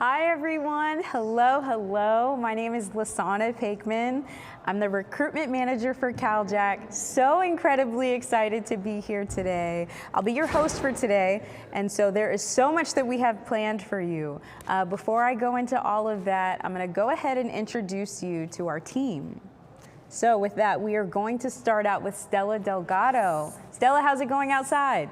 Hi everyone, hello. My name is Lasana Pakeman. I'm the recruitment manager for Cal-JAC. So incredibly excited to be here today. I'll be your host for today, and so there is so much that we have planned for you. Before I go into all of that, I'm gonna go ahead and introduce you to our team. So with that, we are going to start out with Stella Delgado. Stella, how's it going outside?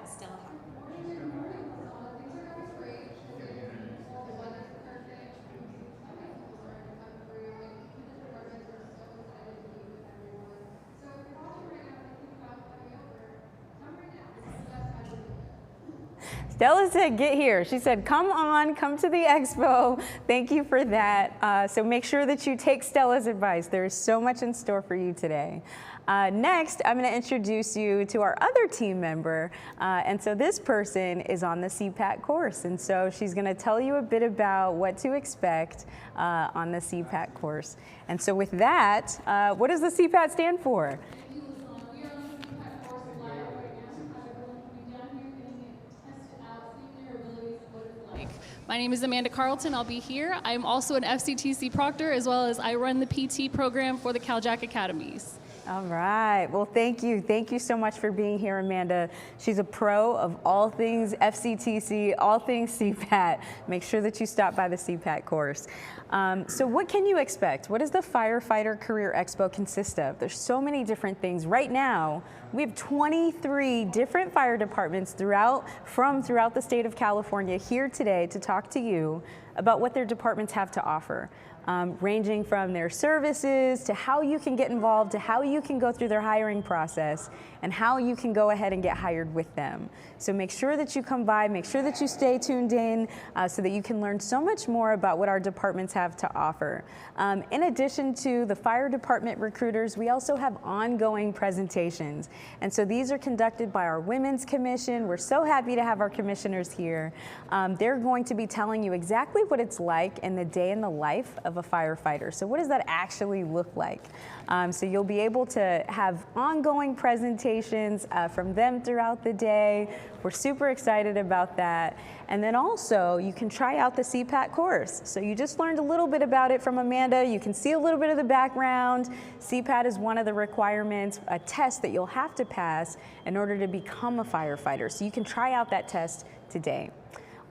Stella said, get here. She said, come on, come to the expo. Thank you for that. So make sure that you take Stella's advice. There is so much in store for you today. Next, I'm going to introduce you to our other team member. And so this person is on the CPAT course. And so she's going to tell you a bit about what to expect on the CPAT course. And so with that, what does the CPAT stand for? My name is Amanda Carlton. I'll be here. I'm also an FCTC proctor, as well as I run the PT program for the Cal-JAC Academies. All right. Well, thank you. Thank you so much for being here, Amanda. She's a pro of all things FCTC, all things CPAT. Make sure that you stop by the CPAT course. So what can you expect? What does the Firefighter Career Expo consist of? There's so many different things. Right now, we have 23 different fire departments throughout the state of California here today to talk to you about what their departments have to offer. Ranging from their services to how you can get involved, to how you can go through their hiring process, and how you can go ahead and get hired with them. So make sure that you come by, make sure that you stay tuned in so that you can learn so much more about what our departments have to offer. In addition to the fire department recruiters, we also have ongoing presentations. And so these are conducted by our Women's Commission. We're so happy to have our commissioners here. They're going to be telling you exactly what it's like in the day in the life of a firefighter. So what does that actually look like? So you'll be able to have ongoing presentations from them throughout the day. We're super excited about that. And then also you can try out the CPAT course. So you just learned a little bit about it from Amanda. You can see a little bit of the background. CPAT is one of the requirements, a test that you'll have to pass in order to become a firefighter. So you can try out that test today.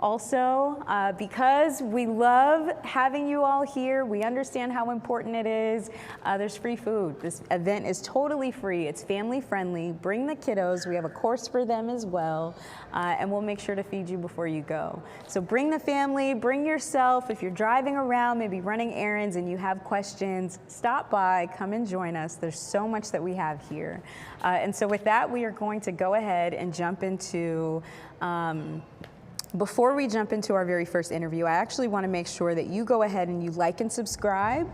Also, because we love having you all here, we understand how important it is. There's free food. This event is totally free. It's family friendly. Bring the kiddos. We have a course for them as well, and we'll make sure to feed you before you go. So bring the family, bring yourself. If you're driving around, maybe running errands and you have questions, stop by, come and join us. There's so much that we have here. And so with that, we are going to go ahead and jump into before we jump into our very first interview, I actually want to make sure that you go ahead and you like and subscribe.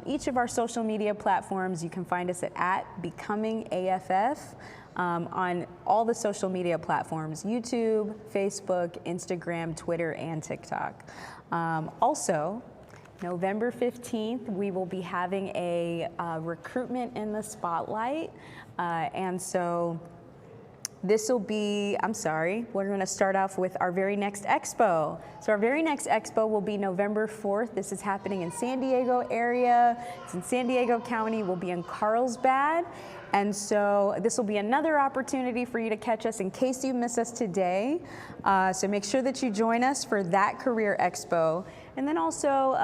Each of our social media platforms, you can find us at @BecomingAFF on all the social media platforms, YouTube, Facebook, Instagram, Twitter, and TikTok. Also, November 15th, we will be having a recruitment in the spotlight. And so this will be, we're going to start off with our very next expo. So our very next expo will be November 4th. This is happening in San Diego area. It's in San Diego County. We'll be in Carlsbad. And so this will be another opportunity for you to catch us in case you miss us today. So make sure that you join us for that career expo. And then also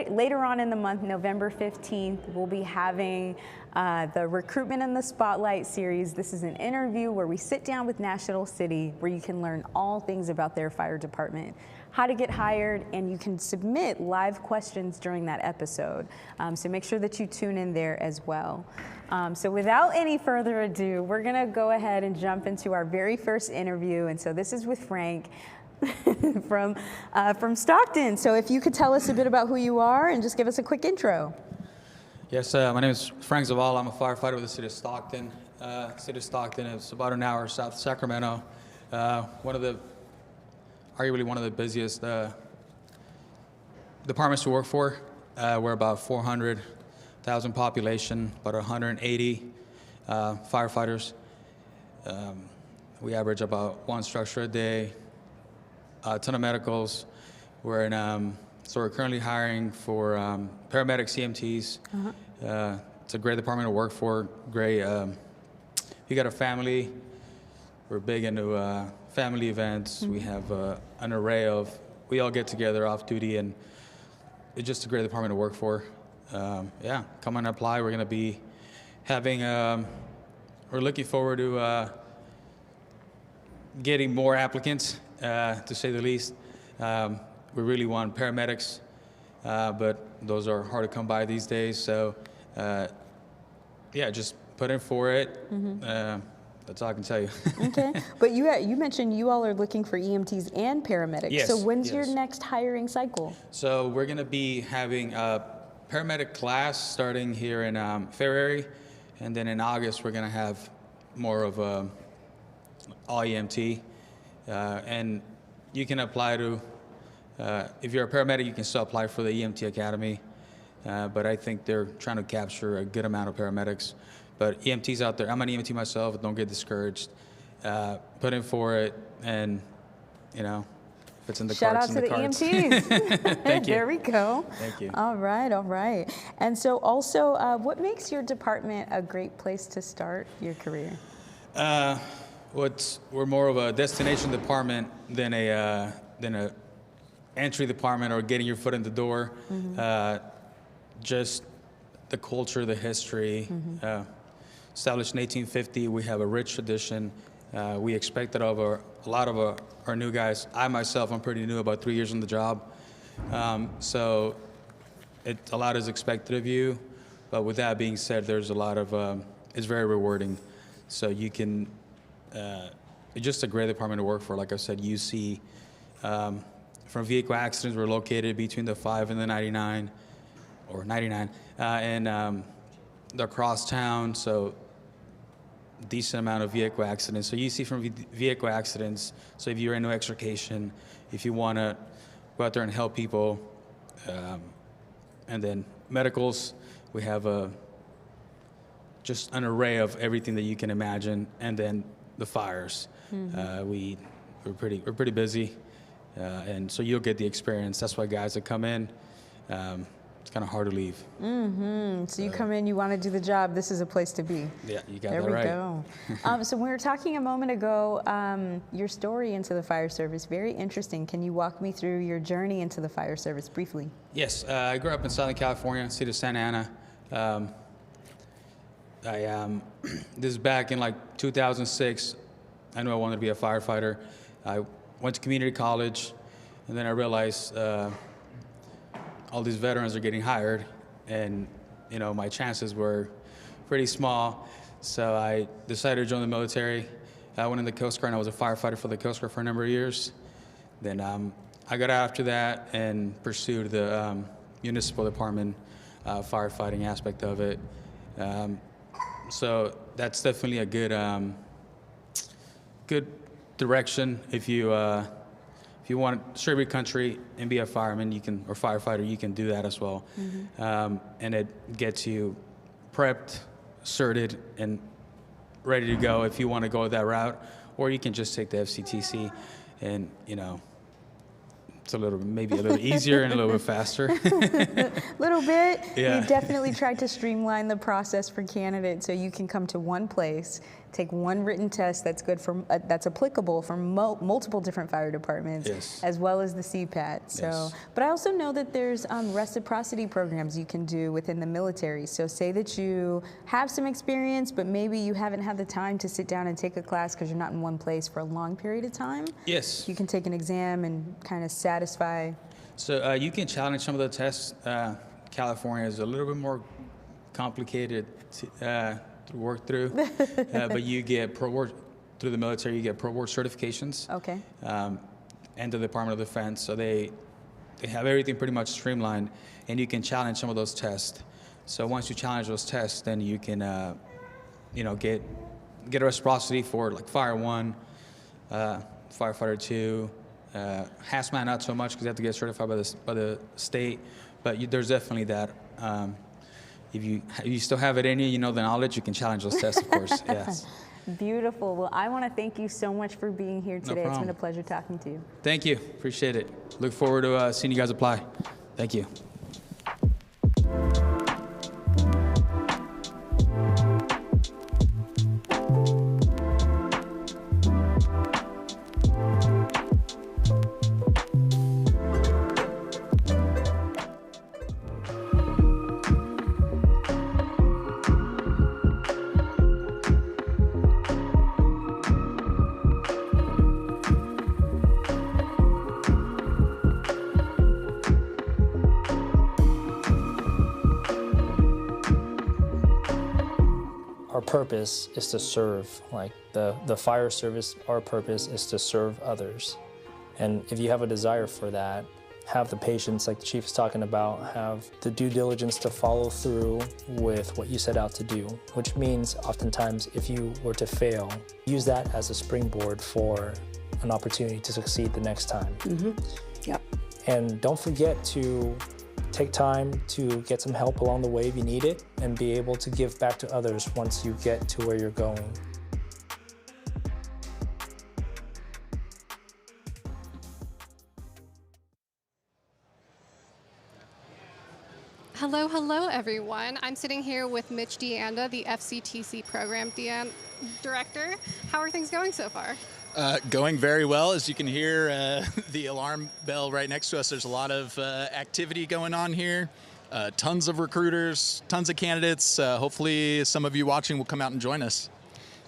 later on in the month, November 15th, we'll be having the Recruitment in the Spotlight series. This is an interview where we sit down with National City, where you can learn all things about their fire department, how to get hired, and you can submit live questions during that episode. So make sure that you tune in there as well. So without any further ado, we're gonna go ahead and jump into our very first interview. And so this is with Frank from Stockton. So if you could tell us a bit about who you are and just give us a quick intro. Yes, my name is Frank Zavala. I'm a firefighter with the city of Stockton. City of Stockton is about an hour south of Sacramento. Arguably one of the busiest departments to work for. We're about 400,000 population, about 180 firefighters. We average about one structure a day, a ton of medicals. We're in So we're currently hiring for paramedics, CMTs. It's a great department to work for. Great. If you got a family, we're big into family events. We have an array of, we all get together off duty, and it's just a great department to work for. Yeah, come and apply. We're going to be having, we're looking forward to getting more applicants, to say the least. We really want paramedics, but those are hard to come by these days. So, yeah, just put in for it. That's all I can tell you. Okay, but you mentioned you all are looking for EMTs and paramedics. Yes, so when's your yes. next hiring cycle? So we're going to be having a paramedic class starting here in February, and then in August we're going to have more of a all EMT, and you can apply to, if you're a paramedic, you can still apply for the EMT Academy, but I think they're trying to capture a good amount of paramedics. But EMTs out there, I'm an EMT myself, don't get discouraged. Put in for it, and, you know, if it's in the Shout cards, out to the EMTs. Thank you. There we go. Thank you. All right, all right. And so also, what makes your department a great place to start your career? We're more of a destination department than a entry department or getting your foot in the door. Just the culture, the history. Established in 1850, we have a rich tradition. We expect that of a lot of our new guys. I myself, I'm pretty new, about 3 years on the job. So a lot is expected of you. But with that being said, there's a lot of, it's very rewarding. So you can, it's just a great department to work for. Like I said, you see, from vehicle accidents, we're located between the 5 and the 99, or 99, and the cross town, so decent amount of vehicle accidents. So you see from vehicle accidents, so if you're into extrication, if you want to go out there and help people, and then medicals, we have just an array of everything that you can imagine, and then the fires. We're pretty busy, and so you'll get the experience. That's why guys that come in, it's kind of hard to leave. So you come in, you want to do the job, this is a place to be. Yeah, you got there that right. There we go. So we were talking a moment ago, your story into the fire service, very interesting. Can you walk me through your journey into the fire service briefly? Yes, I grew up in Southern California, city of Santa Ana. This is back in like 2006. I knew I wanted to be a firefighter. I went to community college, and then I realized all these veterans are getting hired, and you know my chances were pretty small. So I decided to join the military. I went in the Coast Guard, and I was a firefighter for the Coast Guard for a number of years. Then I got out after that and pursued the municipal department firefighting aspect of it. So that's definitely a good direction if you want to serve your country and be a fireman, you can, or firefighter, you can do that as well. And it gets you prepped, certed, and ready to go if you want to go that route, or you can just take the FCTC, and you know, it's maybe a little easier and a little bit faster. Little bit. Yeah. We definitely tried to streamline the process for candidates so you can come to one place, take one written test that's good for that's applicable for multiple different fire departments, Yes. as well as the CPAT. So, Yes. but I also know that there's reciprocity programs you can do within the military. So say that you have some experience, but maybe you haven't had the time to sit down and take a class because you're not in one place for a long period of time. Yes. You can take an exam and kind of satisfy. So you can challenge some of the tests. California is a little bit more complicated to work through, but you get pro board through the military. You get pro board certifications. Okay. And the Department of Defense, so they have everything pretty much streamlined, and you can challenge some of those tests. So once you challenge those tests, then you can, you know, get a reciprocity for like Fire 1, Firefighter 2, hazmat not so much because you have to get certified by the state, but there's definitely that. If you still have it in you, you know the knowledge, you can challenge those tests, of course. Yes. Beautiful. Well, I want to thank you so much for being here today. It's been problem. a pleasure talking to you. Thank you. Appreciate it. Look forward to seeing you guys apply. Thank you. Our purpose is to serve, like the fire service, our purpose is to serve others. And if you have a desire for that, have the patience, like the chief is talking about, have the due diligence to follow through with what you set out to do, which means oftentimes if you were to fail, use that as a springboard for an opportunity to succeed the next time. Yep. And don't forget to take time to get some help along the way if you need it, and be able to give back to others once you get to where you're going. Hello, hello, everyone. I'm sitting here with Mitch Deanda, the FCTC Program Director. How are things going so far? Going very well. As you can hear, the alarm bell right next to us, there's a lot of activity going on here. Tons of recruiters, tons of candidates. Hopefully some of you watching will come out and join us.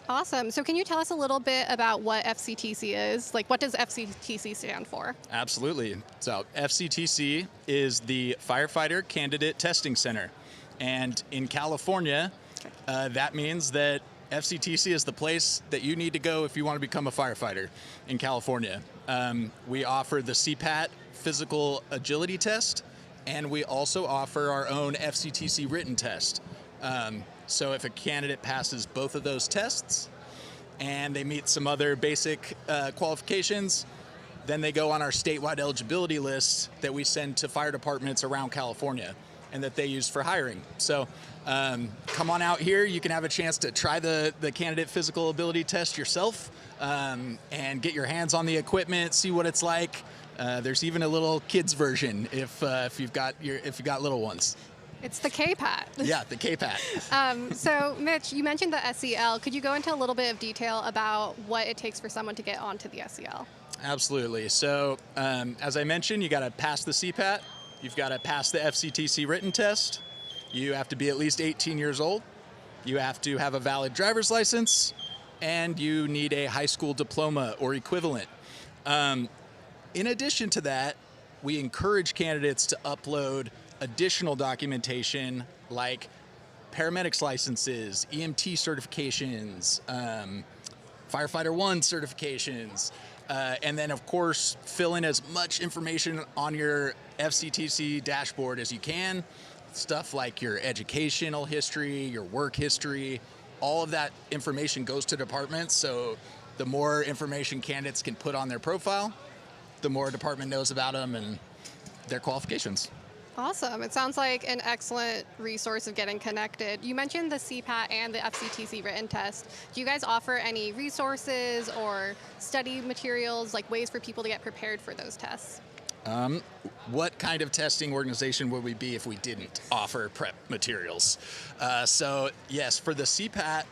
Awesome. So can you tell us a little bit about what FCTC is? Like, what does FCTC stand for? Absolutely. So FCTC is the Firefighter Candidate Testing Center. And in California, that means that FCTC is the place that you need to go if you want to become a firefighter in California. We offer the CPAT physical agility test, and we also offer our own FCTC written test. So if a candidate passes both of those tests and they meet some other basic qualifications, then they go on our statewide eligibility list that we send to fire departments around California and that they use for hiring. So come on out here. You can have a chance to try the candidate physical ability test yourself and get your hands on the equipment, see what it's like. There's even a little kids version if you've got little ones. It's the CPAT. Yeah, the CPAT. So, Mitch, you mentioned the SEL. Could you go into a little bit of detail about what it takes for someone to get onto the SEL? Absolutely. So, as I mentioned, you got to pass the CPAT. You've got to pass the FCTC written test. You have to be at least 18 years old. You have to have a valid driver's license, and you need a high school diploma or equivalent. In addition to that, we encourage candidates to upload additional documentation like paramedics licenses, EMT certifications, Firefighter 1 certifications, and then of course fill in as much information on your FCTC dashboard as you can. Stuff like your educational history, your work history, all of that information goes to departments. So the more information candidates can put on their profile, the more a department knows about them and their qualifications. Awesome. It sounds like an excellent resource of getting connected. You mentioned the CPAT and the FCTC written test. Do you guys offer any resources or study materials, like ways for people to get prepared for those tests? What kind of testing organization would we be if we didn't offer prep materials? So yes, for the CPAT,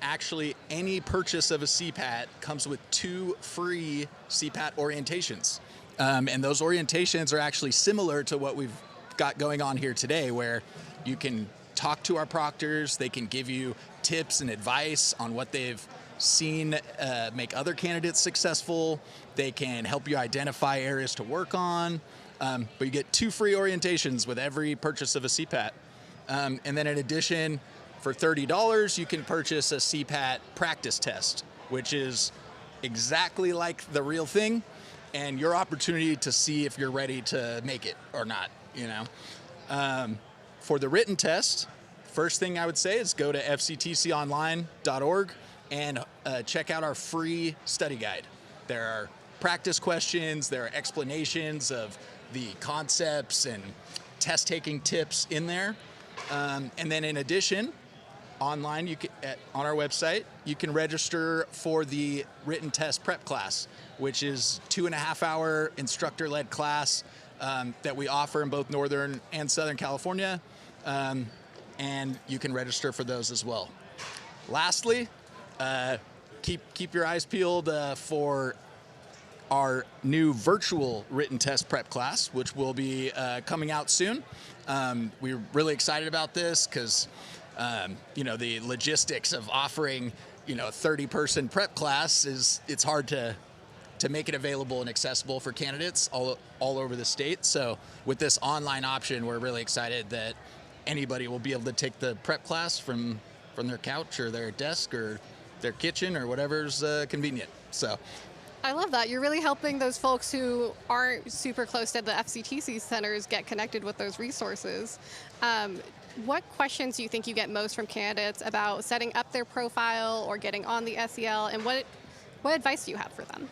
actually any purchase of a CPAT comes with 2 free CPAT orientations. And those orientations are actually similar to what we've got going on here today, where you can talk to our proctors. They can give you tips and advice on what they've seen make other candidates successful. They can help you identify areas to work on. But you get 2 free orientations with every purchase of a CPAT. And then in addition, for $30, you can purchase a CPAT practice test, which is exactly like the real thing, and your opportunity to see if you're ready to make it or not, you know. For the written test, first thing I would say is go to fctconline.org and check out our free study guide. There are practice questions, there are explanations of the concepts and test taking tips in there. And then in addition, online, on our website, you can register for the written test prep class, which is 2.5-hour instructor-led class that we offer in both Northern and Southern California, and you can register for those as well. Lastly, keep your eyes peeled for our new virtual written test prep class, which will be coming out soon. We're really excited about this because the logistics of offering a 30-person prep class it's hard to make it available and accessible for candidates all over the state. So with this online option, we're really excited that anybody will be able to take the prep class from their couch or their desk or their kitchen or whatever's convenient. So I love that. You're really helping those folks who aren't super close to the FCTC centers get connected with those resources. What questions do you think you get most from candidates about setting up their profile or getting on the SEL, and what advice do you have for them?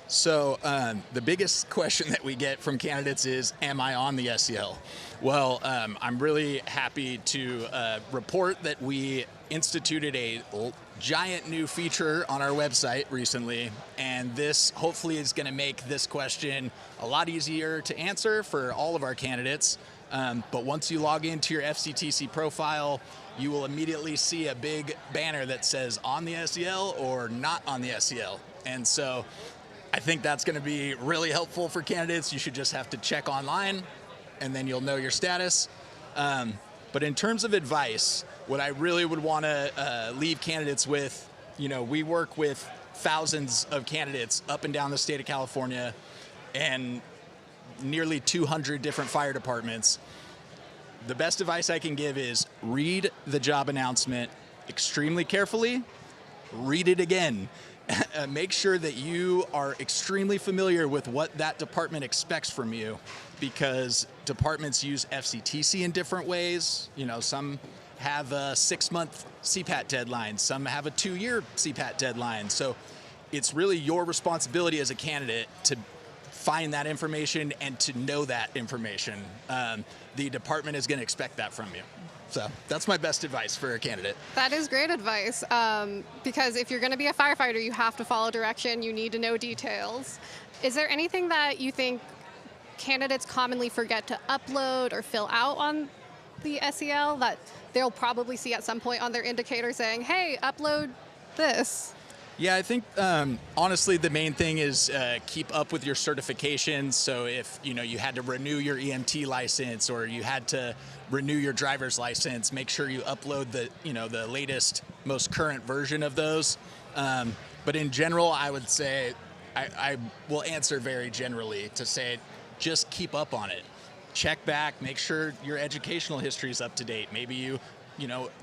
So the biggest question that we get from candidates is, am I on the SEL? Well, I'm really happy to report that we instituted a giant new feature on our website recently, and this hopefully is going to make this question a lot easier to answer for all of our candidates. But once you log into your FCTC profile, you will immediately see a big banner that says on the SEL or not on the SEL. And so I think that's going to be really helpful for candidates. You should just have to check online, and then you'll know your status. But in terms of advice, what I really would want to leave candidates with, we work with thousands of candidates up and down the state of California and nearly 200 different fire departments. The best advice I can give is read the job announcement extremely carefully, read it again. Make sure that you are extremely familiar with what that department expects from you, because departments use FCTC in different ways. Some have a 6-month CPAT deadline, some have a 2-year CPAT deadline. So it's really your responsibility as a candidate to find that information and to know that information. The department is going to expect that from you. So that's my best advice for a candidate. That is great advice, because if you're going to be a firefighter, you have to follow direction. You need to know details. Is there anything that you think candidates commonly forget to upload or fill out on the SEL that they'll probably see at some point on their indicator saying, hey, upload this? Yeah, I think honestly the main thing is keep up with your certifications. So if you had to renew your EMT license or you had to renew your driver's license, make sure you upload the latest, most current version of those. But in general, I would say I will answer very generally to say just keep up on it. Check back, make sure your educational history is up to date. Maybe you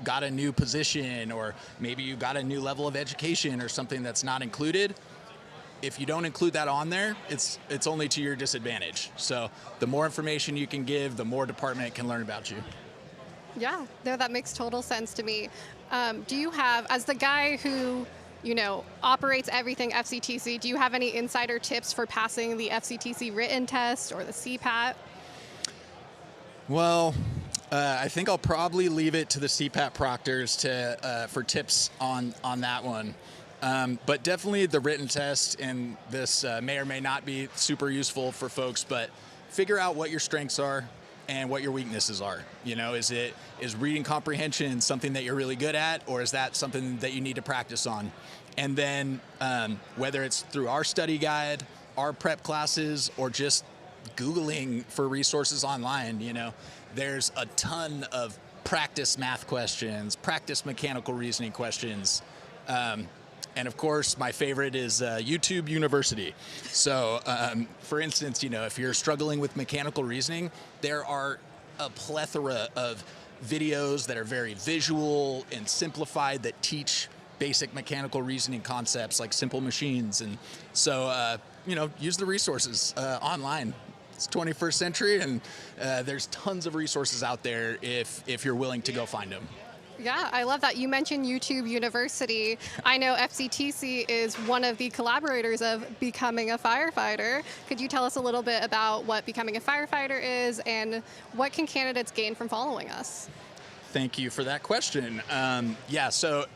got a new position, or maybe you got a new level of education or something that's not included. If you don't include that on there, it's only to your disadvantage. So the more information you can give, the more department can learn about you. Yeah, no, that makes total sense to me. Do you have, as the guy who, operates everything FCTC, do you have any insider tips for passing the FCTC written test or the CPAT? Well, I think I'll probably leave it to the CPAT proctors for tips on that one. But definitely the written test, and this may or may not be super useful for folks, but figure out what your strengths are and what your weaknesses are. Is reading comprehension something that you're really good at, or is that something that you need to practice on? And then whether it's through our study guide, our prep classes, or just Googling for resources online, there's a ton of practice math questions, practice mechanical reasoning questions. And of course, my favorite is YouTube University. So for instance, if you're struggling with mechanical reasoning, there are a plethora of videos that are very visual and simplified that teach basic mechanical reasoning concepts like simple machines. And so, use the resources online. It's 21st century, and there's tons of resources out there if you're willing to go find them. Yeah, I love that. You mentioned YouTube University. I know FCTC is one of the collaborators of Becoming a Firefighter. Could you tell us a little bit about what Becoming a Firefighter is and what can candidates gain from following us? Thank you for that question. Yeah, so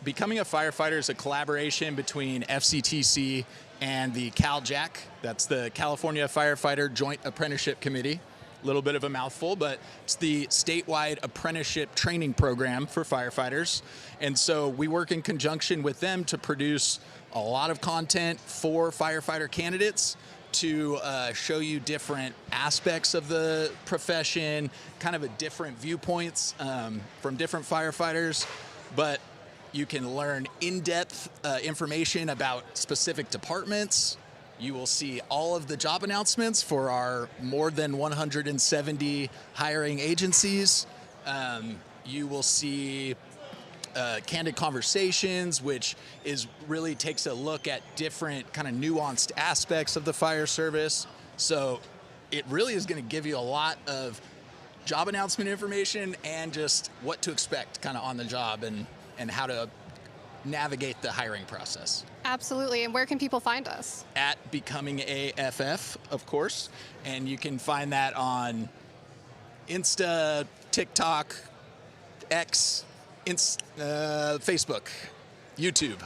becoming a firefighter is a collaboration between FCTC and the Cal-JAC. That's the California Firefighter Joint Apprenticeship Committee. A little bit of a mouthful, but it's the statewide apprenticeship training program for firefighters. And so we work in conjunction with them to produce a lot of content for firefighter candidates to show you different aspects of the profession, kind of a different viewpoints from different firefighters. But you can learn in-depth information about specific departments. You will see all of the job announcements for our more than 170 hiring agencies. You will see candid conversations, which really takes a look at different kind of nuanced aspects of the fire service. So it really is going to give you a lot of job announcement information and just what to expect kind of on the job and how to navigate the hiring process. Absolutely. And where can people find us? At Becoming AFF, of course. And you can find that on Insta, TikTok, X, Facebook, YouTube.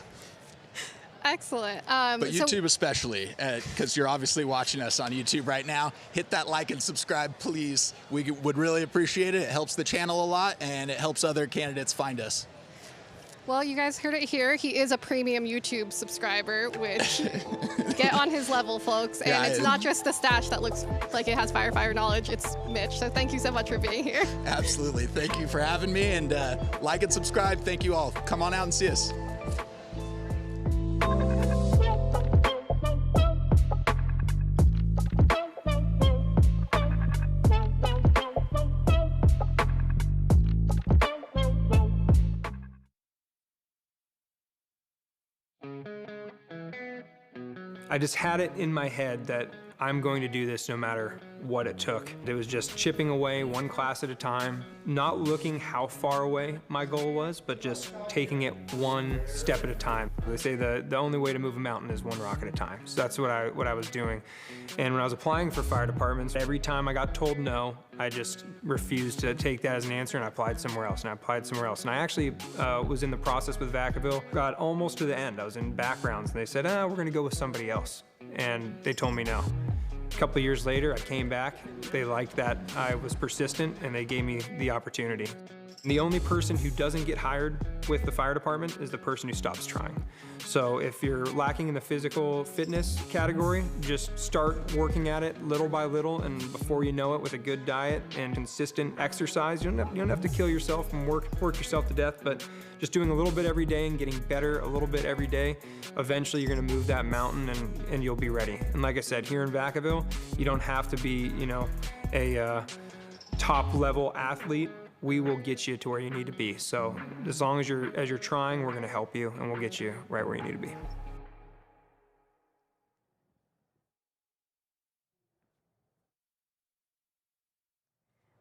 Excellent. But YouTube especially, because you're obviously watching us on YouTube right now. Hit that like and subscribe, please. We would really appreciate it. It helps the channel a lot, and it helps other candidates find us. Well, you guys heard it here. He is a premium YouTube subscriber, which get on his level, folks. And Yeah, it's not just the stash that looks like it has firefighter knowledge. It's Mitch. So thank you so much for being here. Absolutely. Thank you for having me. And like and subscribe. Thank you all. Come on out and see us. I just had it in my head that I'm going to do this no matter what it took. It was just chipping away one class at a time, not looking how far away my goal was, but just taking it one step at a time. They say the only way to move a mountain is one rock at a time. So that's what I was doing. And when I was applying for fire departments, every time I got told no, I just refused to take that as an answer, and I applied somewhere else, and I applied somewhere else. And I actually was in the process with Vacaville, got almost to the end. I was in backgrounds, and they said, we're gonna go with somebody else. And they told me no. A couple of years later, I came back. They liked that I was persistent, and they gave me the opportunity. The only person who doesn't get hired with the fire department is the person who stops trying. So if you're lacking in the physical fitness category, just start working at it little by little, and before you know it, with a good diet and consistent exercise, you don't have to kill yourself and work yourself to death, but just doing a little bit every day and getting better a little bit every day, eventually you're gonna move that mountain and you'll be ready. And like I said, here in Vacaville, you don't have to be, a top level athlete. We will get you to where you need to be. So as long as you're trying, we're gonna help you, and we'll get you right where you need to be.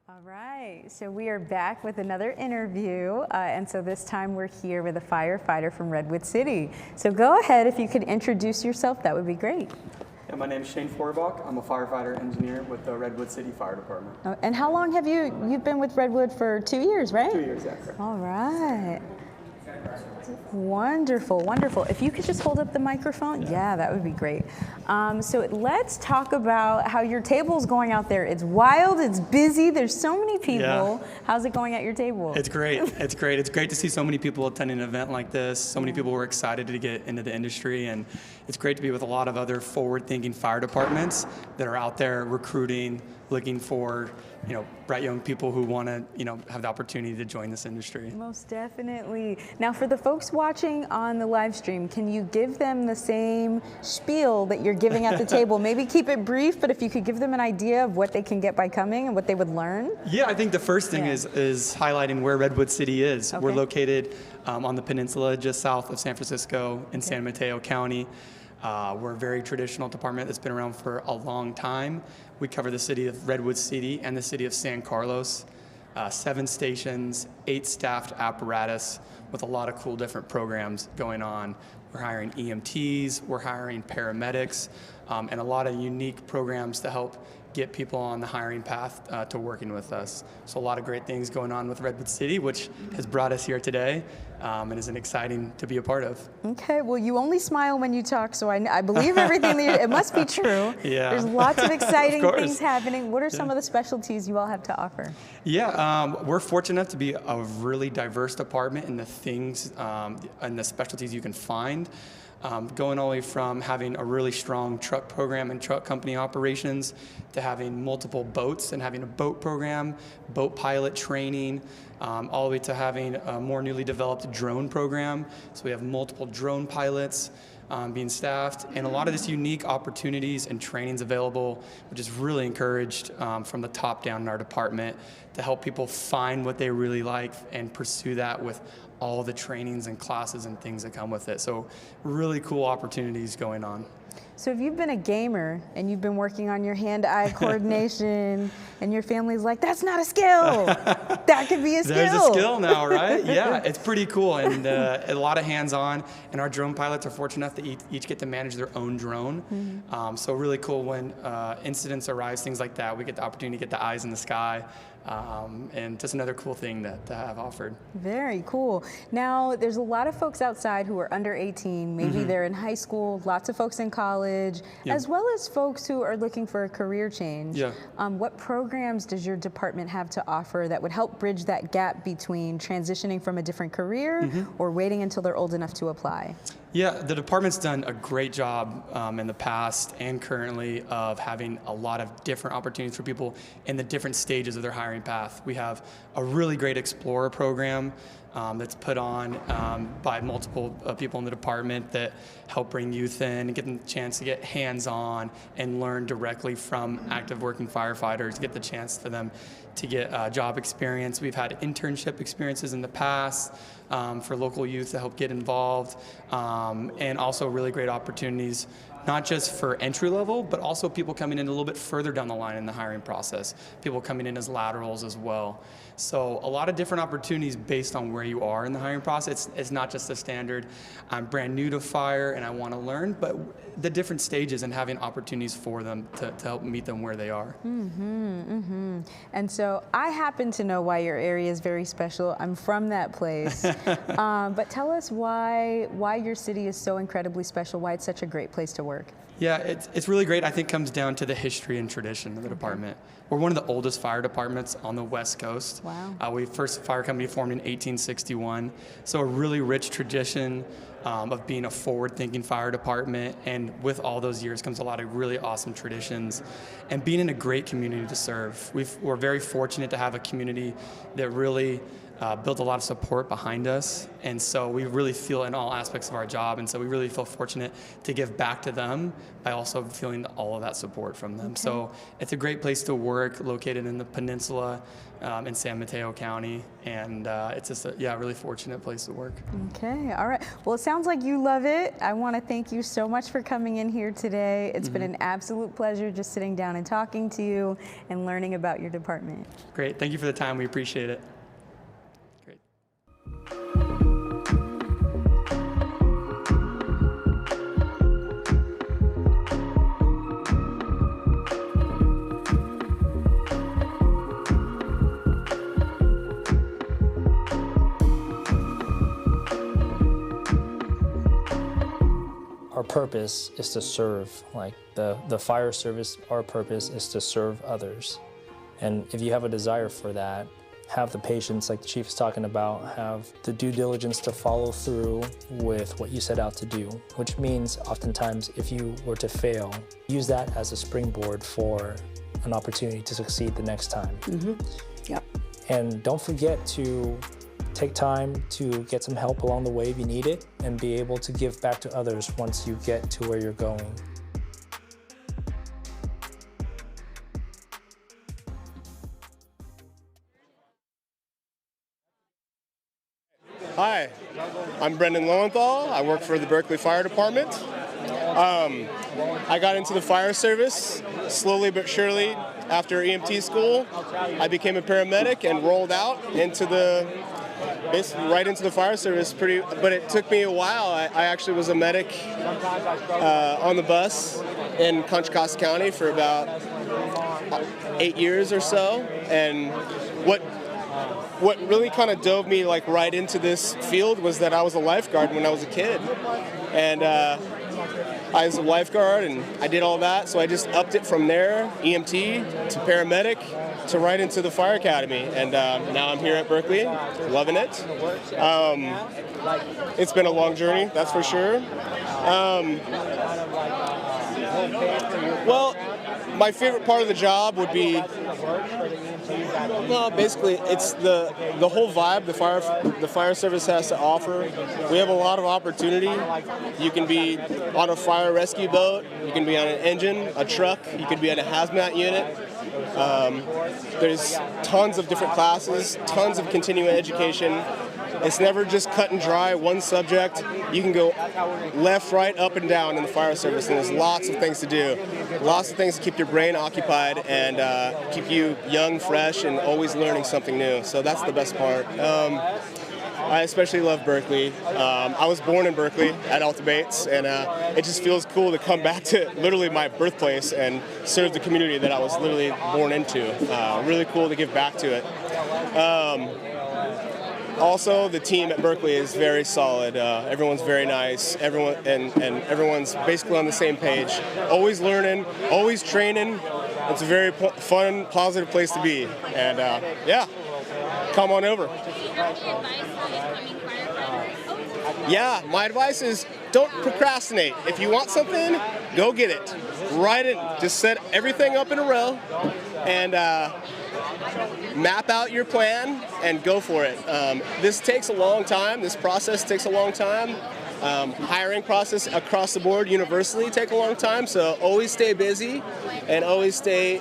All right, so we are back with another interview, and so this time we're here with a firefighter from Redwood City. So go ahead, if you could introduce yourself, that would be great. Yeah, my name is Shane Forbach. I'm a firefighter engineer with the Redwood City Fire Department. Oh, and how long have you've been with Redwood for 2 years, right? 2 years, yeah. Correct. All right. Wonderful, wonderful. If you could just hold up the microphone, yeah, that would be great. So let's talk about how your table's going out there. It's wild, it's busy, there's so many people. Yeah. How's it going at your table? It's great. It's great. It's great to see so many people attending an event like this. So many people were excited to get into the industry, and it's great to be with a lot of other forward-thinking fire departments that are out there recruiting, looking for, bright young people who want to, have the opportunity to join this industry. Most definitely. Now, for the folks watching on the live stream, can you give them the same spiel that you're giving at the table? Maybe keep it brief, but if you could give them an idea of what they can get by coming and what they would learn. Yeah, I think the first thing is highlighting where Redwood City is. Okay. We're located on the peninsula just south of San Francisco in San Mateo County. We're a very traditional department that's been around for a long time. We cover the city of Redwood City and the city of San Carlos. 7 stations, 8 staffed apparatus with a lot of cool different programs going on. We're hiring EMTs, we're hiring paramedics, and a lot of unique programs to help get people on the hiring path to working with us. So a lot of great things going on with Redwood City, which has brought us here today and is exciting to be a part of. Okay, well, you only smile when you talk, so I believe everything that it must be true. Yeah. There's lots of exciting Of things happening. What are some of the specialties you all have to offer? Yeah, we're fortunate enough to be a really diverse department in the things and the specialties you can find. Going all the way from having a really strong truck program and truck company operations to having multiple boats and having a boat program, boat pilot training, all the way to having a more newly developed drone program. So we have multiple drone pilots being staffed, and a lot of this unique opportunities and trainings available, which is really encouraged from the top down in our department to help people find what they really like and pursue that with all the trainings and classes and things that come with it. So really cool opportunities going on. So if you've been a gamer and you've been working on your hand-eye coordination and your family's like, that's not a skill, that could be a skill. There's a skill now, right? Yeah, it's pretty cool, and a lot of hands-on, and our drone pilots are fortunate enough to each get to manage their own drone. Mm-hmm. So really cool when incidents arise, things like that, we get the opportunity to get the eyes in the sky. And just another cool thing to have offered. Very cool. Now, there's a lot of folks outside who are under 18. Maybe they're in high school, lots of folks in college, as well as folks who are looking for a career change. Yeah. What programs does your department have to offer that would help bridge that gap between transitioning from a different career or waiting until they're old enough to apply? Yeah, the department's done a great job in the past and currently of having a lot of different opportunities for people in the different stages of their hiring path. We have a really great Explorer program that's put on by multiple people in the department that help bring youth in and get them the chance to get hands-on and learn directly from active working firefighters, get the chance for them to get job experience. We've had internship experiences in the past for local youth to help get involved, and also really great opportunities, not just for entry level, but also people coming in a little bit further down the line in the hiring process, people coming in as laterals as well. So a lot of different opportunities based on where you are in the hiring process. It's not just the standard, I'm brand new to fire and I want to learn, but the different stages and having opportunities for them to help meet them where they are. And so I happen to know why your area is very special. I'm from that place. But tell us why your city is so incredibly special, why it's such a great place to work. Yeah, it's really great. I think comes down to the history and tradition of the department. We're one of the oldest fire departments on the West Coast. Wow. We first fire company formed in 1861, so a really rich tradition of being a forward-thinking fire department, and with all those years comes a lot of really awesome traditions and being in a great community to serve. We're very fortunate to have a community that really built a lot of support behind us, and so we really feel in all aspects of our job, and so we really feel fortunate to give back to them by also feeling all of that support from them. So it's a great place to work, located in the peninsula in San Mateo County, and it's just a really fortunate place to work. Okay, all right. Well, it sounds like you love it. I want to thank you so much for coming in here today. It's been an absolute pleasure just sitting down and talking to you and learning about your department. Great, thank you for the time, we appreciate it. Our purpose is to serve, like the fire service, our purpose is to serve others. And if you have a desire for that, have the patience, like the chief is talking about, have the due diligence to follow through with what you set out to do, which means oftentimes if you were to fail, use that as a springboard for an opportunity to succeed the next time. Yep. And don't forget to take time to get some help along the way if you need it, and be able to give back to others once you get to where you're going. Hi, I'm Brendan Lowenthal. I work for the Berkeley Fire Department. I got into the fire service slowly but surely after EMT school. I became a paramedic and rolled out into basically right into the fire service. But it took me a while. I actually was a medic on the bus in Contra, Costa County for about 8 years or so. And what really kind of dove me like right into this field was that I was a lifeguard when I was a kid. And I was a lifeguard and I did all that, so I just upped it from there, EMT to paramedic to right into the fire academy. And now I'm here at Berkeley, loving it. It's been a long journey, that's for sure. Well, my favorite part of the job would be, well, basically it's the whole vibe the fire service has to offer. We have a lot of opportunity. You can be on a fire rescue boat, you can be on an engine, a truck, you could be on a hazmat unit. There's tons of different classes, tons of continuing education. It's never just cut and dry, one subject. You can go left, right, up, and down in the fire service, and there's lots of things to do. Lots of things to keep your brain occupied and keep you young, fresh, and always learning something new. So that's the best part. I especially love Berkeley. I was born in Berkeley at Alta Bates, and it just feels cool to come back to literally my birthplace and serve the community that I was literally born into. Really cool to give back to it. Also, the team at Berkeley is very solid. Everyone's very nice. Everyone's basically on the same page. Always learning, always training. It's a very fun, positive place to be. And yeah, come on over. Yeah, my advice is don't procrastinate. If you want something, go get it. Write it. Just set everything up in a row and map out your plan and go for it. This takes a long time. This process takes a long time. Hiring process across the board universally take a long time. So always stay busy and always stay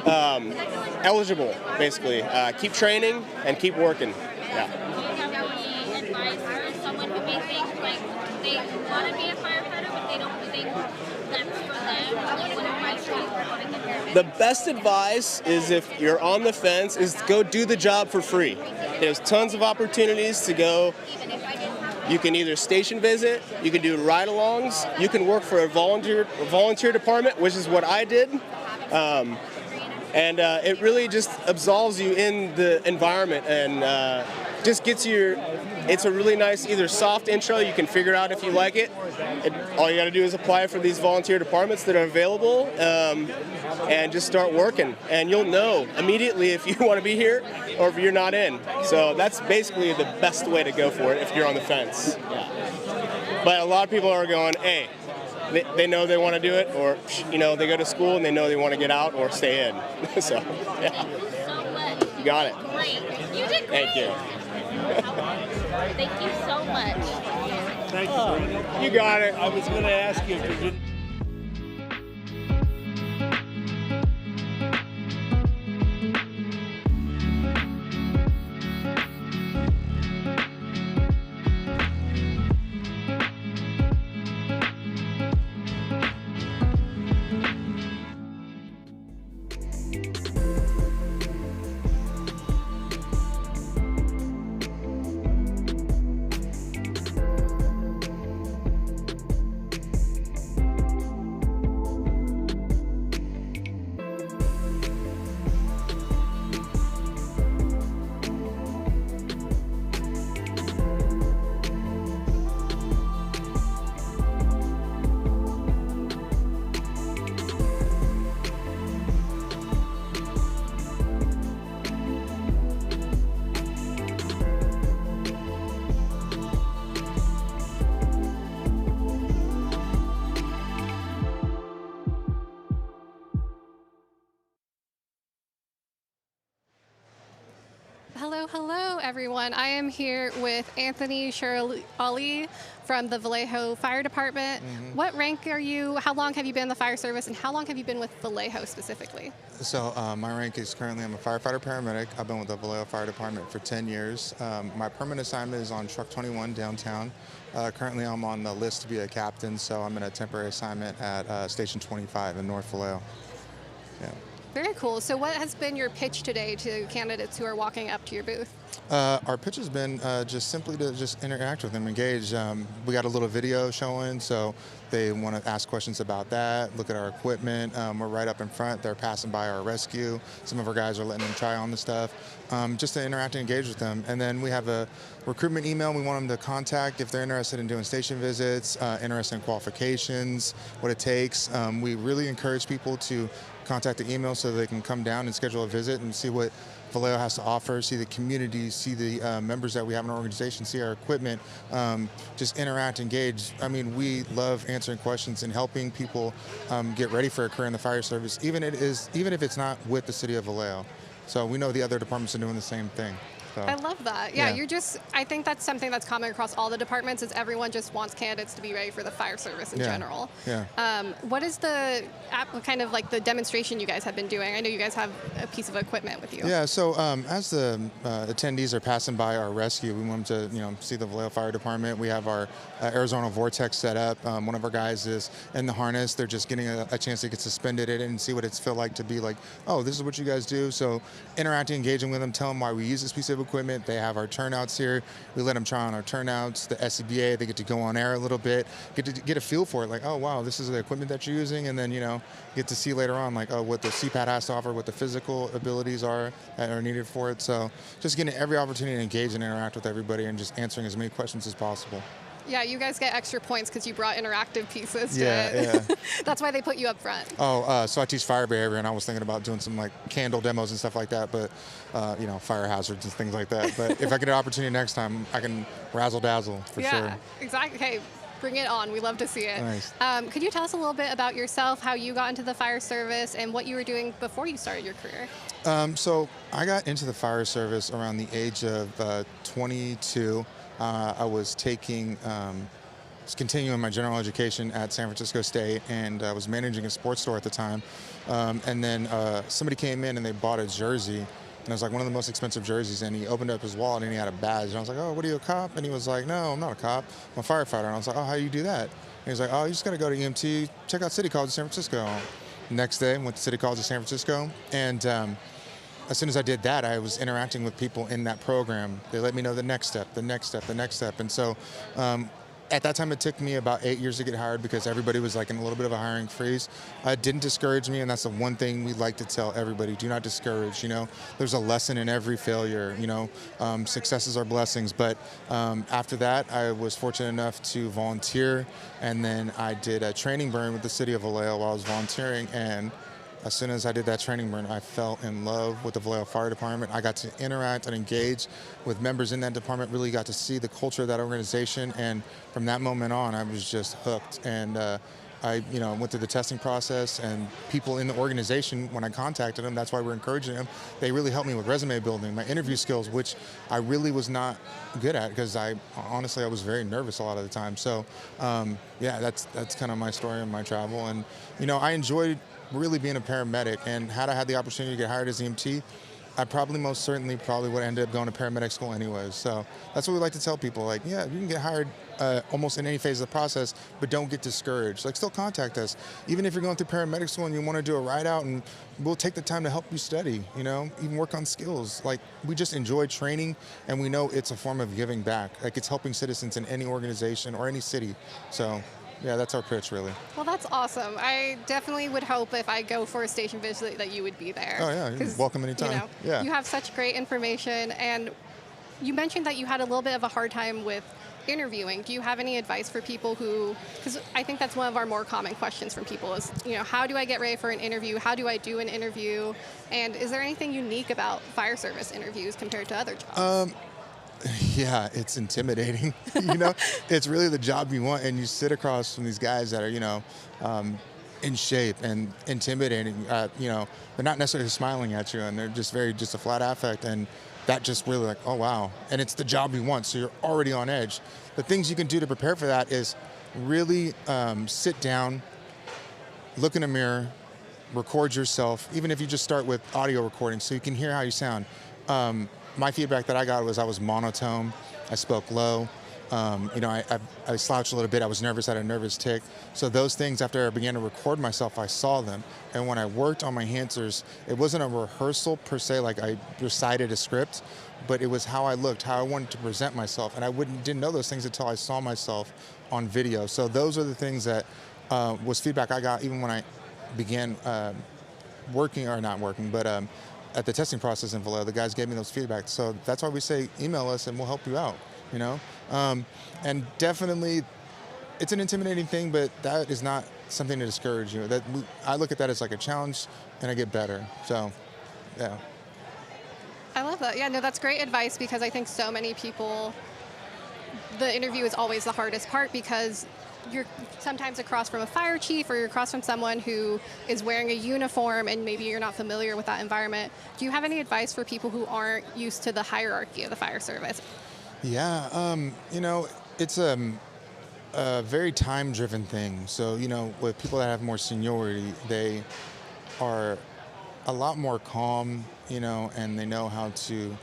eligible, basically. Keep training and keep working. Yeah. Do you have any advice for someone who may think like they want to be a firefighter but they don't think that's for them? What advice do you want to give them? The best advice is if you're on the fence is go do the job for free. There's tons of opportunities to go. You can either station visit, you can do ride-alongs, you can work for a volunteer department, which is what I did. And it really just absolves you in the environment and just gets it's a really nice either soft intro, you can figure out if you like it. All you gotta do is apply for these volunteer departments that are available and just start working. And you'll know immediately if you wanna be here or if you're not in. So that's basically the best way to go for it if you're on the fence. Yeah. But a lot of people are going, hey, they know they want to do it, or they go to school and they know they want to get out or stay in. So, yeah. You got it. Great. You did great. Thank you. Thank you so much. Thank you. You got it. I was going to ask you if you didn't. Hello, everyone. I am here with Anthony Ali from the Vallejo Fire Department. What rank are you? How long have you been in the fire service, and how long have you been with Vallejo specifically? So my rank is currently I'm a firefighter paramedic. I've been with the Vallejo Fire Department for 10 years. My permanent assignment is on Truck 21 downtown. Currently I'm on the list to be a captain, so I'm in a temporary assignment at Station 25 in North Vallejo. Yeah. Very cool. So what has been your pitch today to candidates who are walking up to your booth? Our pitch has been just simply to just interact with them, engage. We got a little video showing, so they want to ask questions about that, look at our equipment. We're right up in front. They're passing by our rescue. Some of our guys are letting them try on the stuff, just to interact and engage with them. And then we have a recruitment email we want them to contact if they're interested in doing station visits, interested in qualifications, what it takes. We really encourage people to contact the email so they can come down and schedule a visit and see what Vallejo has to offer, see the community, see the members that we have in our organization, see our equipment, just interact, engage. I mean, we love answering questions and helping people get ready for a career in the fire service, even if it's not with the city of Vallejo. So we know the other departments are doing the same thing. So, I love that. Yeah, I think that's something that's common across all the departments is everyone just wants candidates to be ready for the fire service in general. Yeah. What is the kind of like the demonstration you guys have been doing? I know you guys have a piece of equipment with you. Yeah, so as the attendees are passing by our rescue, we want them to see the Vallejo Fire Department. We have our Arizona Vortex set up. One of our guys is in the harness. They're just getting a chance to get suspended in it and see what it's feel like to be like, oh, this is what you guys do. So interacting, engaging with them, tell them why we use this piece of equipment. They have our turnouts here. We let them try on our turnouts, the SCBA. They get to go on air a little bit, get a feel for it. Like, oh, wow, this is the equipment that you're using. And then, get to see later on, like, oh, what the CPAT has to offer, what the physical abilities are that are needed for it. So just getting every opportunity to engage and interact with everybody and just answering as many questions as possible. Yeah, you guys get extra points because you brought interactive pieces to it. Yeah. That's why they put you up front. Oh, so I teach fire behavior, and I was thinking about doing some like candle demos and stuff like that, but fire hazards and things like that. But if I get an opportunity next time, I can razzle dazzle for sure. Yeah, exactly. Hey, bring it on. We love to see it. Nice. Could you tell us a little bit about yourself, how you got into the fire service, and what you were doing before you started your career? So I got into the fire service around the age of 22. I was continuing my general education at San Francisco State, and I was managing a sports store at the time. And then somebody came in and they bought a jersey, and it was like one of the most expensive jerseys, and he opened up his wallet and he had a badge. And I was like, oh, what are you, a cop? And he was like, no, I'm not a cop. I'm a firefighter. And I was like, oh, how do you do that? And he was like, oh, you just got to go to EMT, check out City College of San Francisco. Next day, went to City College of San Francisco, and as soon as I did that, I was interacting with people in that program. They let me know the next step, the next step, the next step. And so at that time, it took me about 8 years to get hired because everybody was like in a little bit of a hiring freeze. It didn't discourage me, and that's the one thing we like to tell everybody. Do not discourage, There's a lesson in every failure, Successes are blessings. But after that, I was fortunate enough to volunteer, and then I did a training burn with the city of Vallejo while I was volunteering, and as soon as I did that training burn, I fell in love with the Vallejo Fire Department. I got to interact and engage with members in that department, really got to see the culture of that organization. And from that moment on, I was just hooked. And I went through the testing process, and people in the organization, when I contacted them, that's why we're encouraging them, they really helped me with resume building, my interview skills, which I really was not good at because I was very nervous a lot of the time. So that's kind of my story and my travel. And, I enjoyed really being a paramedic, and had I had the opportunity to get hired as EMT, I most certainly would have ended up going to paramedic school anyways. So that's what we like to tell people. Like, yeah, you can get hired almost in any phase of the process, but don't get discouraged. Like, still contact us. Even if you're going through paramedic school and you want to do a ride out, and we'll take the time to help you study, even work on skills. Like, we just enjoy training, and we know it's a form of giving back. Like, it's helping citizens in any organization or any city. So yeah, that's our pitch, really. Well, that's awesome. I definitely would hope if I go for a station visit that you would be there. Oh, yeah. You're welcome anytime. Yeah. You have such great information. And you mentioned that you had a little bit of a hard time with interviewing. Do you have any advice for people because I think that's one of our more common questions from people is, how do I get ready for an interview? How do I do an interview? And is there anything unique about fire service interviews compared to other jobs? Yeah, it's intimidating. It's really the job you want, and you sit across from these guys that are, in shape and intimidating. They're not necessarily smiling at you, and they're just a flat affect, and that just really like, oh wow. And it's the job you want, so you're already on edge. The things you can do to prepare for that is really sit down, look in a mirror, record yourself, even if you just start with audio recording so you can hear how you sound. My feedback that I got was I was monotone, I spoke low, I slouched a little bit. I was nervous, had a nervous tick. So those things, after I began to record myself, I saw them. And when I worked on my answers, it wasn't a rehearsal per se, like I recited a script, but it was how I looked, how I wanted to present myself. And I didn't know those things until I saw myself on video. So those are the things that was feedback I got even when I began working, or not working, but at the testing process in Vallejo. The guys gave me those feedback. So that's why we say email us and we'll help you out, you know? And definitely, it's an intimidating thing, but that is not something to discourage you. I look at that as like a challenge, and I get better. So, yeah. I love that. Yeah, no, that's great advice, because I think so many people, the interview is always the hardest part, because you're sometimes across from a fire chief, or you're across from someone who is wearing a uniform and maybe you're not familiar with that environment. Do you have any advice for people who aren't used to the hierarchy of the fire service? Yeah, it's a very time-driven thing. So, with people that have more seniority, they are a lot more calm, and they know how to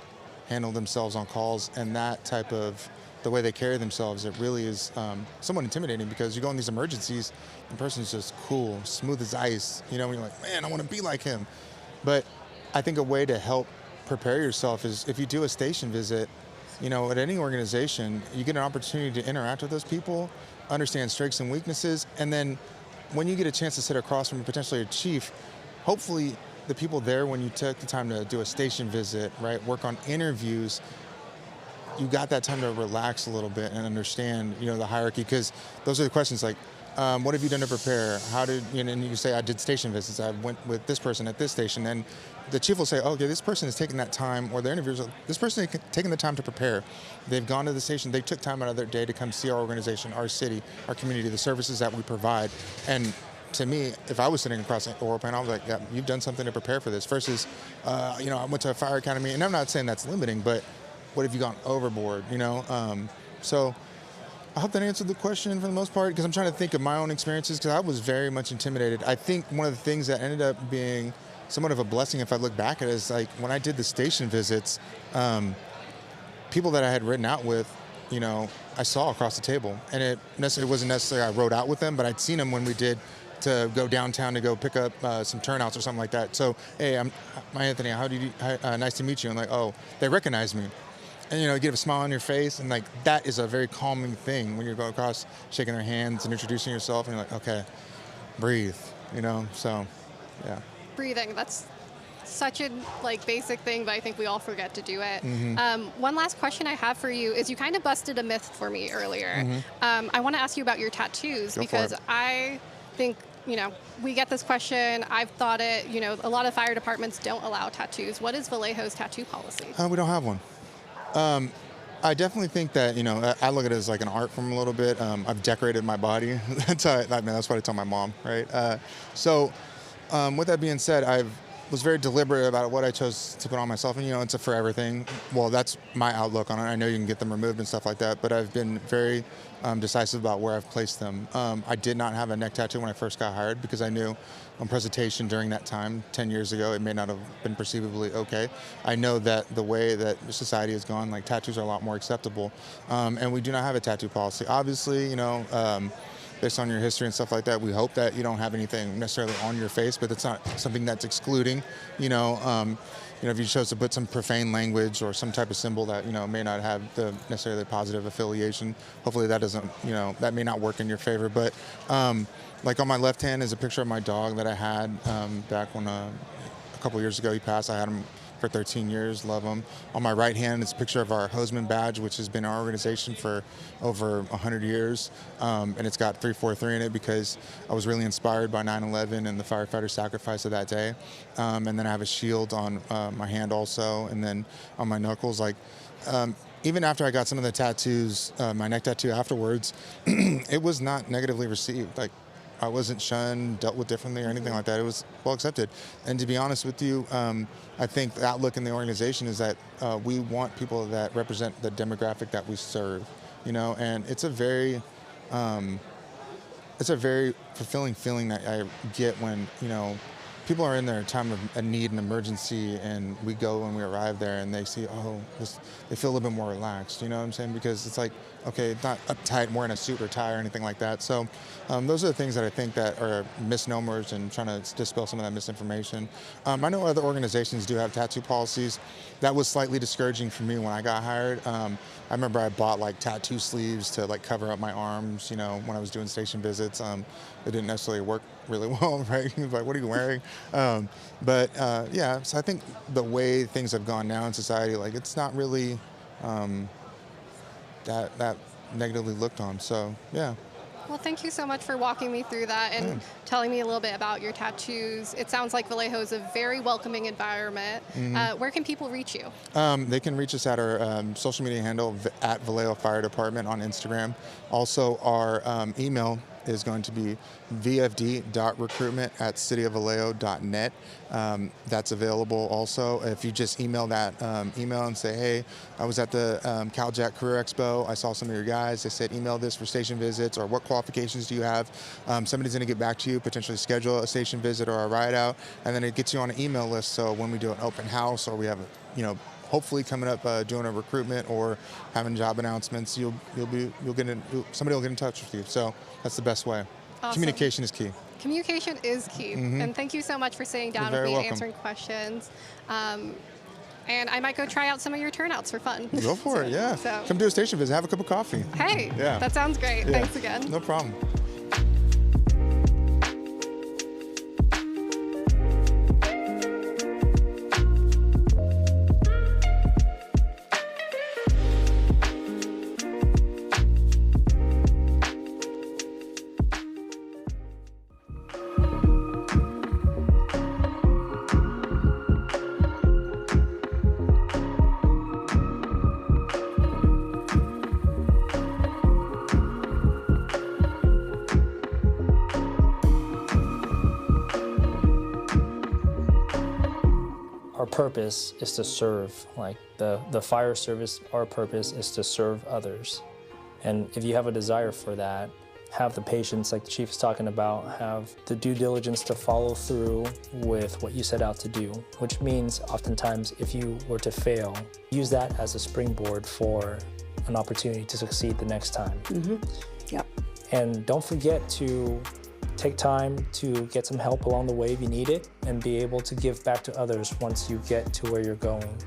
handle themselves on calls, and that type of, the way they carry themselves, it really is somewhat intimidating, because you go in these emergencies, the person's just cool, smooth as ice, when you're like, man, I want to be like him. But I think a way to help prepare yourself is, if you do a station visit, at any organization, you get an opportunity to interact with those people, understand strengths and weaknesses, and then when you get a chance to sit across from potentially a chief, hopefully the people there, when you took the time to do a station visit, right, work on interviews, you got that time to relax a little bit and understand, the hierarchy, because those are the questions like, what have you done to prepare? How did, and you say, I did station visits. I went with this person at this station. And the chief will say, oh, okay, this person is taking that time, or the interviewers, this person is taking the time to prepare. They've gone to the station. They took time out of their day to come see our organization, our city, our community, the services that we provide. And to me, if I was sitting across the oral panel, I was like, yeah, you've done something to prepare for this. Versus, I went to a fire academy, and I'm not saying that's limiting, but what have you gone overboard, So I hope that answered the question for the most part, because I'm trying to think of my own experiences, because I was very much intimidated. I think one of the things that ended up being somewhat of a blessing, if I look back at it, is like when I did the station visits, people that I had ridden out with, I saw across the table. And it wasn't necessarily I rode out with them, but I'd seen them when we did to go downtown to go pick up some turnouts or something like that. So, hey, I'm Anthony, nice to meet you. And like, oh, they recognize me. And, you get a smile on your face, and like that is a very calming thing when you're going across, shaking their hands and introducing yourself, and you're like, okay, breathe, so, yeah. Breathing, that's such a basic thing, but I think we all forget to do it. Mm-hmm. One last question I have for you is, you kind of busted a myth for me earlier. Mm-hmm. I want to ask you about your tattoos, because I think, we get this question, I've thought it, a lot of fire departments don't allow tattoos. What is Vallejo's tattoo policy? We don't have one. I definitely think that, I look at it as like an art form a little bit. I've decorated my body. That's what I tell my mom, right? With that being said, I was very deliberate about what I chose to put on myself. And, it's a forever thing. Well, that's my outlook on it. I know you can get them removed and stuff like that, but I've been very decisive about where I've placed them. I did not have a neck tattoo when I first got hired, because I knew on presentation during that time, 10 years ago, it may not have been perceivably okay. I know that the way that society has gone, like tattoos are a lot more acceptable. And we do not have a tattoo policy. Obviously, based on your history and stuff like that, we hope that you don't have anything necessarily on your face, but it's not something that's excluding. If you chose to put some profane language or some type of symbol that may not have the necessarily positive affiliation, hopefully that doesn't, that may not work in your favor. But like on my left hand is a picture of my dog that I had back when a couple years ago he passed. I had him for 13 years, love him. On my right hand is a picture of our Hosman badge, which has been our organization for over 100 years. And it's got 343 in it, because I was really inspired by 9/11 and the firefighter sacrifice of that day. And then I have a shield on my hand also, and then on my knuckles. Even after I got some of the tattoos, my neck tattoo afterwards, it was not negatively received. I wasn't shunned, dealt with differently, or anything like that. It was well accepted. And to be honest with you, I think the outlook in the organization is that we want people that represent the demographic that we serve, and it's a very fulfilling feeling that I get when, people are in their time of a need and emergency, and we go when we arrive there and they see, oh, they feel a little bit more relaxed, you know what I'm saying? Because it's like, okay, it's not uptight, wearing a suit or tie or anything like that. So those are the things that I think that are misnomers and trying to dispel some of that misinformation. I know other organizations do have tattoo policies. That was slightly discouraging for me when I got hired. I remember I bought like tattoo sleeves to like cover up my arms, you know, when I was doing station visits. It didn't necessarily work really well, right? He was like, what are you wearing? Yeah, so I think the way things have gone now in society, like it's not really that negatively looked on. So, yeah. Well, thank you so much for walking me through that and telling me a little bit about your tattoos. It sounds like Vallejo is a very welcoming environment. Where can people reach you? They can reach us at our social media handle at Vallejo Fire Department on Instagram. Also, our email is going to be vfd.recruitment@cityofvallejo.net. That's available also. If you just email that email and say, hey, I was at the Cal-JAC Career Expo, I saw some of your guys, they said email this for station visits, or what qualifications do you have? Somebody's going to get back to you, potentially schedule a station visit or a ride out, and then it gets you on an email list, so when we do an open house or we have, hopefully coming up doing a recruitment or having job announcements, somebody will get in touch with you. So that's the best way. Awesome. Communication is key. Communication is key. And thank you so much for sitting down with me and answering questions. And I might go try out some of your turnouts for fun. Go for it, yeah. So. Come do a station visit, have a cup of coffee. Hey, yeah. That sounds great. Yeah. Thanks again. No problem. Our purpose is to serve, like the fire service, our purpose is to serve others. And if you have a desire for that, have the patience, like the chief is talking about, have the due diligence to follow through with what you set out to do, which means oftentimes if you were to fail, use that as a springboard for an opportunity to succeed the next time. Yep. And don't forget to take time to get some help along the way if you need it, and be able to give back to others once you get to where you're going.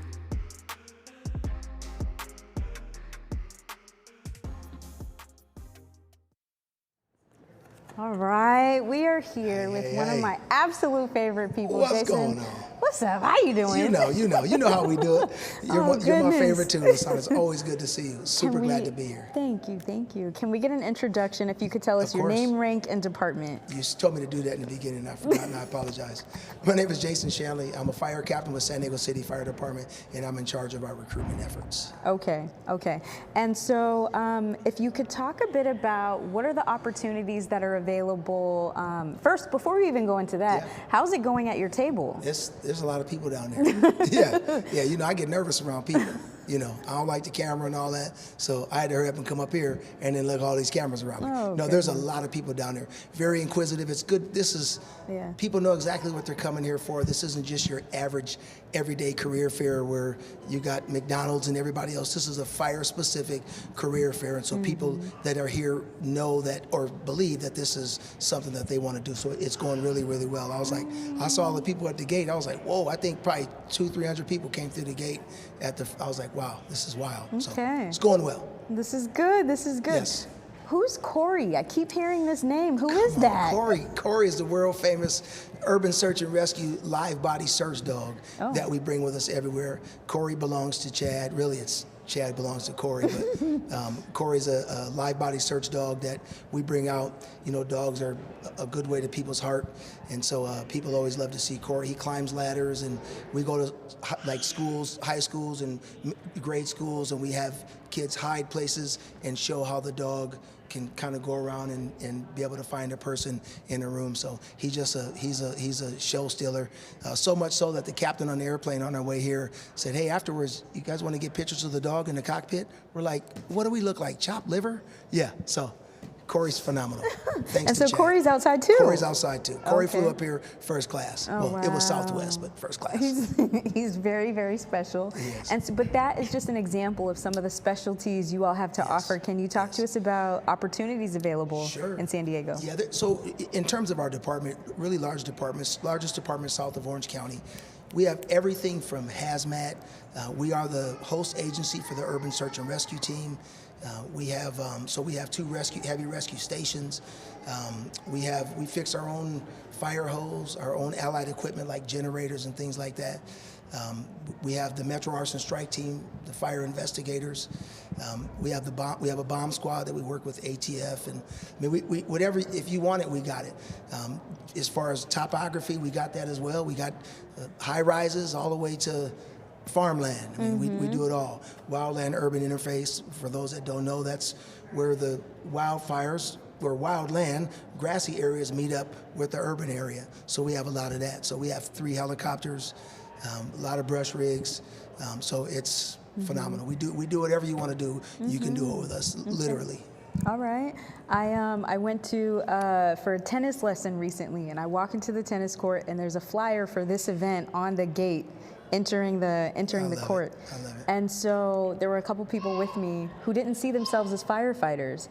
All right, we are here with one of my absolute favorite people, What's Jason. going on? What's up? How you doing? You know how we do it. You're my favorite too, son. It's always good to see you. Super glad to be here. Thank you. Can we get an introduction? If you could tell us your name, rank, and department. You told me to do that in the beginning, and I forgot, and I apologize. My name is Jason Shanley. I'm a fire captain with San Diego City Fire Department, and I'm in charge of our recruitment efforts. Okay. And so if you could talk a bit about what are the opportunities that are available. First, before we even go into that, how's it going at your table? There's a lot of people down there. Yeah. I get nervous around people. I don't like the camera and all that, so I had to hurry up and come up here and then look at all these cameras around me. Oh, no, there's a lot of people down there. Very inquisitive. It's good. People know exactly what they're coming here for. This isn't just your average, everyday career fair where you got McDonald's and everybody else. This is a fire-specific career fair, and so people that are here know that or believe that this is something that they want to do. So it's going really, really well. I was like, I saw all the people at the gate. I was like, whoa! I think probably 200-300 people came through the gate. I was like, wow, this is wild. Okay. So it's going well. This is good. Yes. Who's Corey? I keep hearing this name. Who is that? Corey is the world famous urban search and rescue live body search dog that we bring with us everywhere. Corey belongs to Chad. Really, Chad belongs to Corey, but Corey's a live body search dog that we bring out. Dogs are a good way to people's heart, and so people always love to see Corey. He climbs ladders, and we go to schools, high schools and grade schools, and we have kids hide places and show how the dog can kind of go around and be able to find a person in a room. So he's a show stealer, so much so that the captain on the airplane on our way here said, hey, afterwards, you guys want to get pictures of the dog in the cockpit? We're like, what do we look like, chopped liver? Yeah, so Corey's phenomenal. Thanks And to so Chad. Corey's outside too? Corey's outside too. Corey Okay. flew up here first class. Oh, Well, it was wow. Southwest, but first class. He's very, very special. Yes. And so, but that is just an example of some of the specialties you all have to offer. Can you talk to us about opportunities available in San Diego? Yeah, so in terms of our department, really large departments, largest department south of Orange County, we have everything from hazmat. We are the host agency for the Urban Search and Rescue Team. We have 2 heavy rescue stations. We fix our own fire hose, our own allied equipment like generators and things like that. We have the Metro Arson Strike Team, the fire investigators. We have a bomb squad that we work with ATF, and I mean, we whatever, if you want it, we got it. As far as topography, we got that as well. We got high rises all the way to farmland. I mean, we do it all. Wildland urban interface, for those that don't know, that's where the wildfires, where wildland, grassy areas meet up with the urban area. So we have a lot of that. So we have 3 helicopters, a lot of brush rigs. So it's phenomenal. We do whatever you want to do. You can do it with us, literally. All right. I went to for a tennis lesson recently, and I walk into the tennis court, and there's a flyer for this event on the gate entering the court. I love it. And so there were a couple people with me who didn't see themselves as firefighters.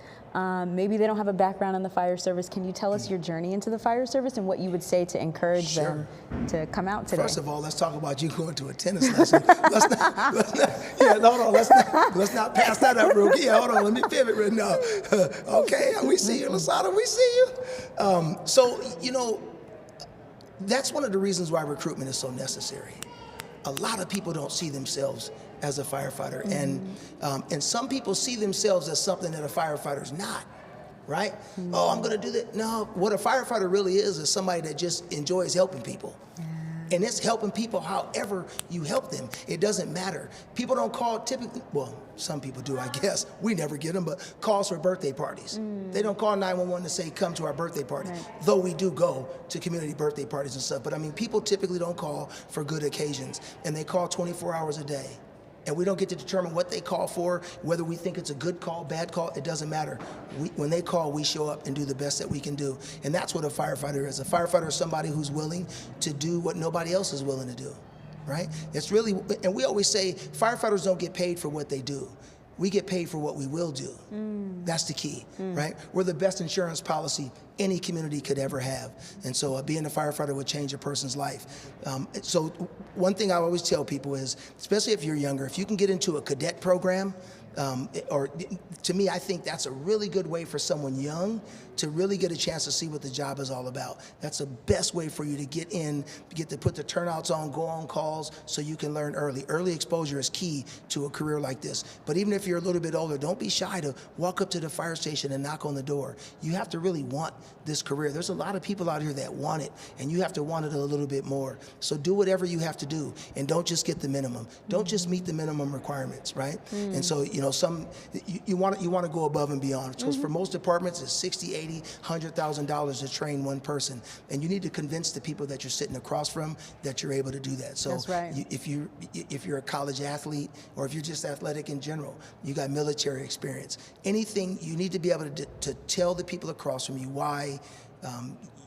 Maybe they don't have a background in the fire service. Can you tell us your journey into the fire service and what you would say to encourage them to come out today? First of all, let's talk about you going to a tennis lesson. let's not pass that up, Rookie. Yeah, hold on, let me pivot right now. Okay, we see you, Lasada, we see you. So, you know, that's one of the reasons why recruitment is so necessary. A lot of people don't see themselves as a firefighter, and some people see themselves as something that a firefighter's not, right? Oh, I'm gonna do that. No, what a firefighter really is somebody that just enjoys helping people. And it's helping people however you help them. It doesn't matter. People don't call typically, well, some people do, I guess. We never get them, but calls for birthday parties. They don't call 911 to say, come to our birthday party, though we do go to community birthday parties and stuff. But I mean, people typically don't call for good occasions, and they call 24 hours a day. And we don't get to determine what they call for, whether we think it's a good call, bad call, it doesn't matter. When they call, we show up and do the best that we can do. And that's what a firefighter is. A firefighter is somebody who's willing to do what nobody else is willing to do, right? It's really, and we always say, firefighters don't get paid for what they do. We get paid for what we will do. That's the key, right? We're the best insurance policy any community could ever have. And so being a firefighter would change a person's life. So one thing I always tell people is, especially if you're younger, if you can get into a cadet program, or to me, I think that's a really good way for someone young to really get a chance to see what the job is all about. That's the best way for you to get in, get to put the turnouts on, go on calls, so you can learn early. Early exposure is key to a career like this. But even if you're a little bit older, don't be shy to walk up to the fire station and knock on the door. You have to really want this career. There's a lot of people out here that want it, and you have to want it a little bit more. So do whatever you have to do, and don't just get the minimum. Don't just meet the minimum requirements, right? And so, you know, you want to go above and beyond. So for most departments, it's $60,000, $80,000, $100,000 to train one person, and you need to convince the people that you're sitting across from that you're able to do that. So that's right. if you're a college athlete, or if you're just athletic in general, you got military experience, anything, you need to be able to tell the people across from you why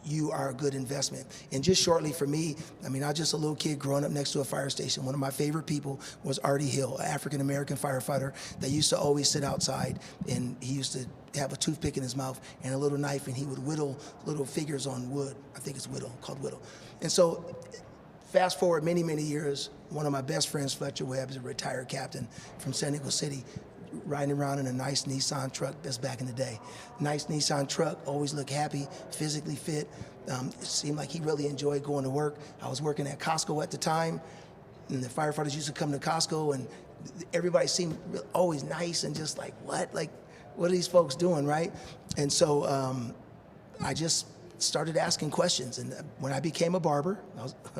you are a good investment. And just shortly for me, I mean, I was just a little kid growing up next to a fire station. One of my favorite people was Artie Hill, an African-American firefighter that used to always sit outside, and he used to have a toothpick in his mouth and a little knife, and he would whittle little figures on wood. I think it's called whittle. And so fast forward many, many years, one of my best friends, Fletcher Webb, is a retired captain from San Diego City, riding around in a nice Nissan truck. That's back in the day. Nice Nissan truck, always looked happy, physically fit. It seemed like he really enjoyed going to work. I was working at Costco at the time, and the firefighters used to come to Costco, and everybody seemed always nice and just like, what? Like, what are these folks doing, right? And so I just started asking questions. And when I became a barber,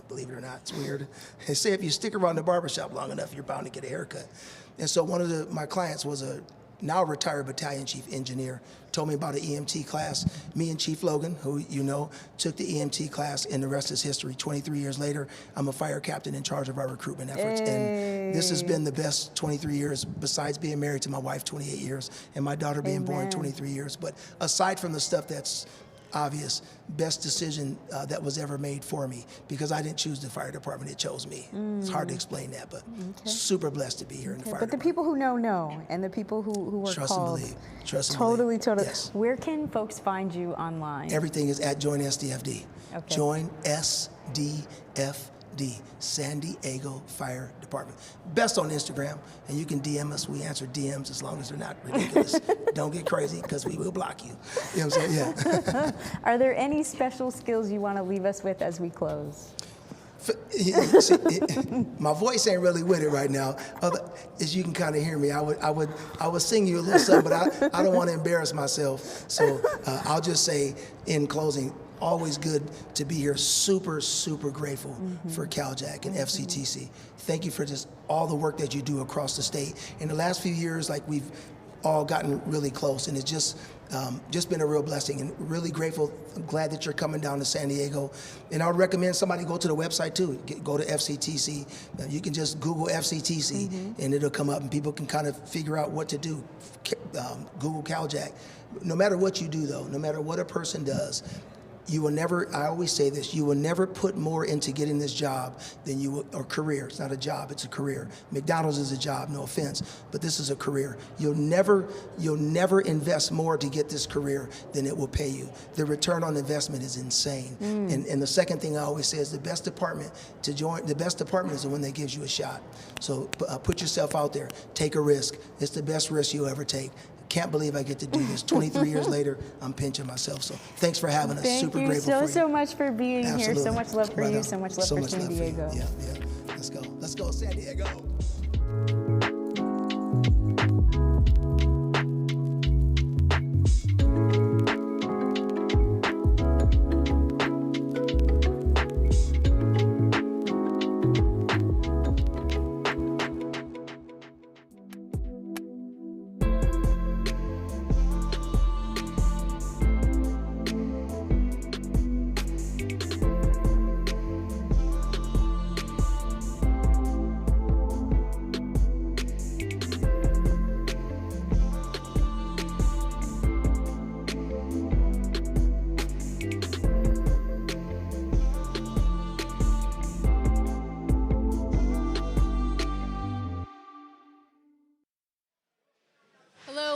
believe it or not, it's weird. They say if you stick around the barbershop long enough, you're bound to get a haircut. And so one of my clients was a now retired battalion chief engineer, told me about an EMT class. Me and Chief Logan, who you know, took the EMT class, and the rest is history. 23 years later, I'm a fire captain in charge of our recruitment efforts. And this has been the best 23 years, besides being married to my wife 28 years, and my daughter being born 23 years. But aside from the stuff that's obvious, best decision that was ever made for me, because I didn't choose the fire department, it chose me. It's hard to explain that, but super blessed to be here in the fire But the department. people who know, and the people who are Trust called. and believe. Trust and Totally. Yes. Where can folks find you online? Everything is at Join SDFD. Okay. Join SDFD, San Diego Fire Department. Best on Instagram, and you can DM us. We answer DMs as long as they're not ridiculous. Don't get crazy, because we will block you. You know what I'm saying? Yeah. Are there any special skills you want to leave us with as we close? See, my voice ain't really with it right now. As you can kind of hear me, I would sing you a little something, but I don't want to embarrass myself. So I'll just say in closing, always good to be here. Super, super grateful for Cal-JAC and FCTC. Thank you for just all the work that you do across the state. In the last few years, like, we've all gotten really close, and it's just been a real blessing, and really grateful. I'm glad that you're coming down to San Diego, and I would recommend somebody go to the website too. Go to FCTC. You can just Google FCTC, and it'll come up, and people can kind of figure out what to do. Google Cal-JAC. No matter what you do, though, no matter what a person does, you will never, I always say this, you will never put more into getting this job than you will, or career. It's not a job, it's a career. McDonald's is a job, no offense, but this is a career. You'll never invest more to get this career than it will pay you. The return on investment is insane. And the second thing I always say is the best department to join, the best department is the one that gives you a shot. So put yourself out there, take a risk. It's the best risk you'll ever take. Can't believe I get to do this. 23 years later, I'm pinching myself. So thanks for having us. Super grateful for you. So much for being Absolutely. here. So much love for Right you. on. So much love for San Diego. Yeah. Let's go. Let's go, San Diego.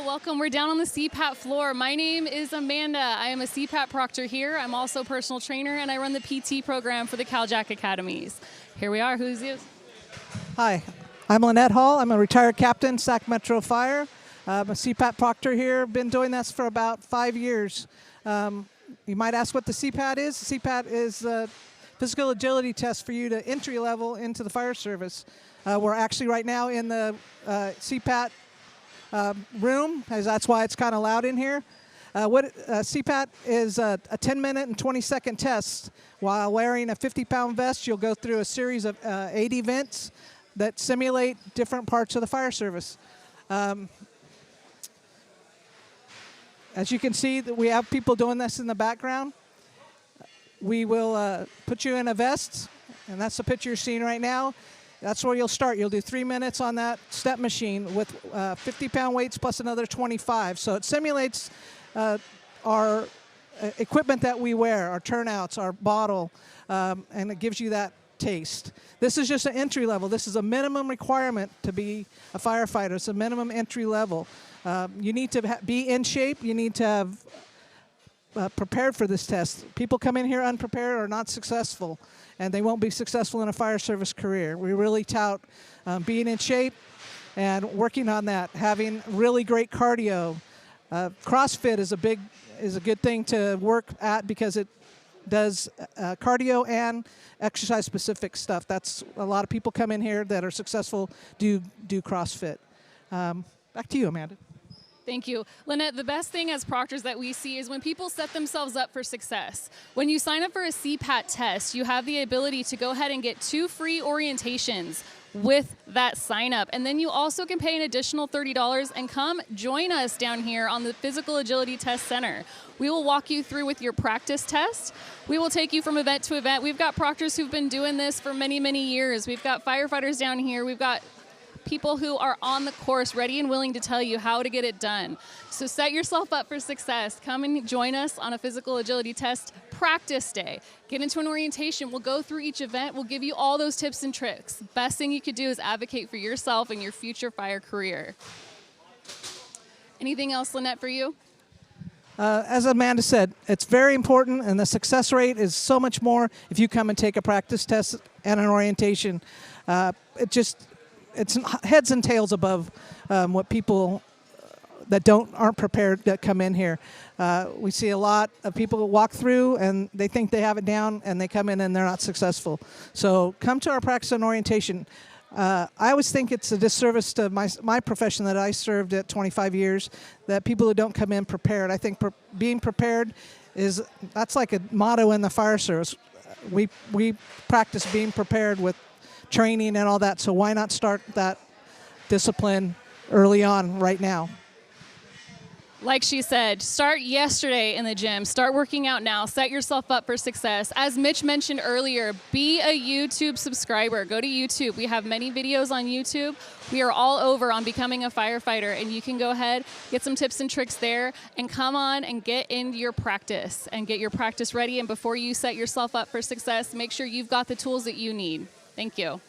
Welcome. We're down on the CPAT floor. My name is Amanda. I am a CPAT proctor here. I'm also a personal trainer, and I run the PT program for the Cal-JAC Academies. Here we are. Who's you? Hi, I'm Lynette Hall. I'm a retired captain, Sacramento Fire. I'm a CPAT proctor here. Been doing this for about 5 years. You might ask what the CPAT is. CPAT is a physical agility test for you to entry level into the fire service. We're actually right now in the CPAT room, as that's why it's kind of loud in here. CPAT is a 10-minute and 20-second test. While wearing a 50-pound vest, you'll go through a series of 8 events that simulate different parts of the fire service. As you can see, we have people doing this in the background. We will put you in a vest, and that's the picture you're seeing right now. That's where you'll start. You'll do 3 minutes on that step machine with 50-pound weights plus another 25. So it simulates our equipment that we wear, our turnouts, our bottle, and it gives you that taste. This is just an entry level. This is a minimum requirement to be a firefighter. It's a minimum entry level. You need to be in shape. You need to have prepared for this test. People come in here unprepared or not successful, and they won't be successful in a fire service career. We really tout being in shape and working on that, having really great cardio. CrossFit is a good thing to work at because it does cardio and exercise-specific stuff. That's a lot of people come in here that are successful do CrossFit. Back to you, Amanda. Thank you. Lynette, the best thing as proctors that we see is when people set themselves up for success. When you sign up for a CPAT test, you have the ability to go ahead and get 2 free orientations with that sign up. And then you also can pay an additional $30 and come join us down here on the Physical Agility Test Center. We will walk you through with your practice test. We will take you from event to event. We've got proctors who've been doing this for many, many years. We've got firefighters down here. We've got people who are on the course ready and willing to tell you how to get it done. So set yourself up for success. Come and join us on a physical agility test practice day. Get into an orientation. We'll go through each event. We'll give you all those tips and tricks. Best thing you could do is advocate for yourself and your future fire career. Anything else, Lynette, for you? As Amanda said, it's very important, and the success rate is so much more if you come and take a practice test and an orientation. It's heads and tails above what people that aren't prepared that come in here. We see a lot of people walk through and they think they have it down, and they come in and they're not successful. So come to our practice and orientation. I always think it's a disservice to my profession that I served at 25 years, that people who don't come in prepared. I think being prepared that's like a motto in the fire service. We practice being prepared with training and all that, so why not start that discipline early on right now? Like she said, start yesterday in the gym. Start working out now. Set yourself up for success. As Mitch mentioned earlier, be a YouTube subscriber. Go to YouTube. We have many videos on YouTube. We are all over on becoming a firefighter, and you can go ahead, get some tips and tricks there, and come on and get into your practice and get your practice ready. And before you set yourself up for success, make sure you've got the tools that you need. Thank you.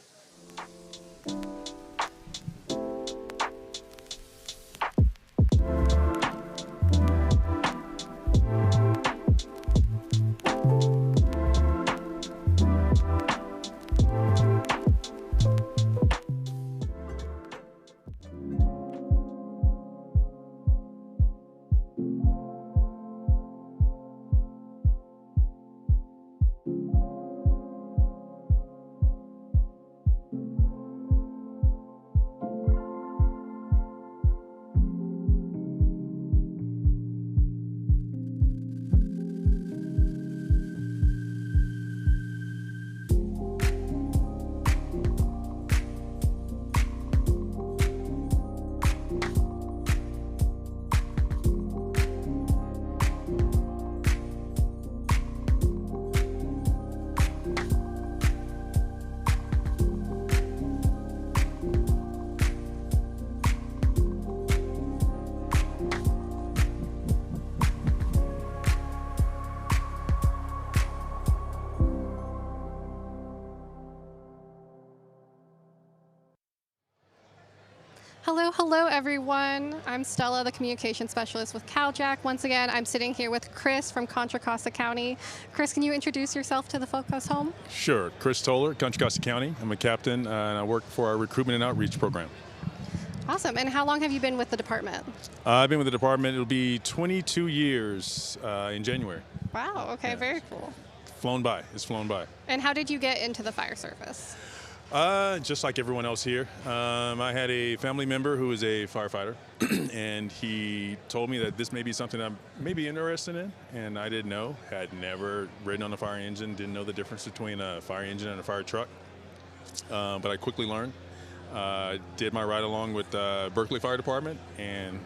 Hello everyone. I'm Stella, the communication specialist with Cal-JAC. Once again, I'm sitting here with Chris from Contra Costa County. Chris, can you introduce yourself to the folks home? Sure. Chris Toller, Contra Costa County. I'm a captain and I work for our recruitment and outreach program. Awesome. And how long have you been with the department? I've been with the department, it'll be 22 years in January. Wow, okay, yeah. Very cool. Flown by, it's flown by. And how did you get into the fire service? Just like everyone else here. I had a family member who is a firefighter, and he told me that this may be something I'm maybe interested in, and I didn't know. Had never ridden on a fire engine, didn't know the difference between a fire engine and a fire truck, but I quickly learned. Did my ride along with Berkeley Fire Department, and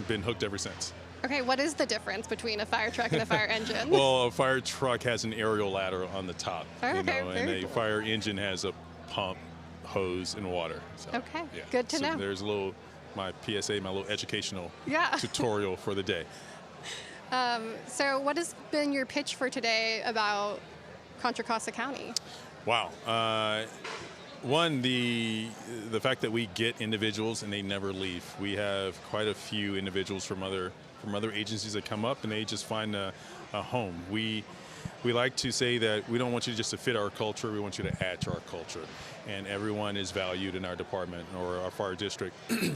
been hooked ever since. Okay, what is the difference between a fire truck and a fire engine? Well, a fire truck has an aerial ladder on the top, okay, and a cool. fire engine has a pump, hose, and water. So, okay, yeah. Good to know. There's a little, my PSA, my little educational tutorial for the day. So what has been your pitch for today about Contra Costa County? Wow. One, the fact that we get individuals and they never leave. We have quite a few individuals from other agencies that come up and they just find a home. We like to say that we don't want you just to fit our culture, we want you to add to our culture. And everyone is valued in our department or our fire district.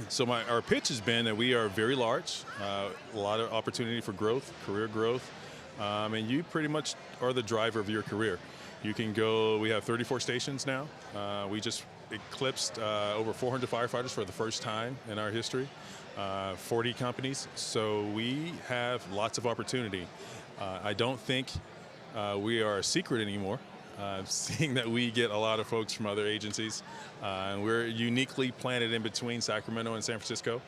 So our pitch has been that we are very large, a lot of opportunity for growth, career growth, and you pretty much are the driver of your career. You can go, we have 34 stations now. We just eclipsed over 400 firefighters for the first time in our history, 40 companies. So we have lots of opportunity. I don't think we are a secret anymore, seeing that we get a lot of folks from other agencies. And we're uniquely planted in between Sacramento and San Francisco.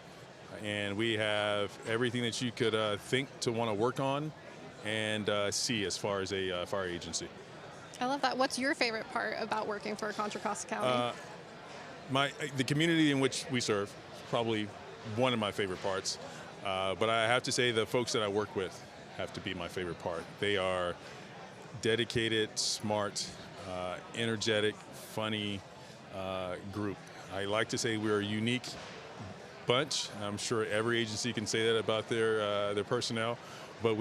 And we have everything that you could think to want to work on and see as far as a fire agency. I love that. What's your favorite part about working for Contra Costa County? The community in which we serve is probably one of my favorite parts. But I have to say the folks that I work with have to be my favorite part. They are dedicated, smart, energetic, funny group. I like to say we're a unique bunch. I'm sure every agency can say that about their personnel, but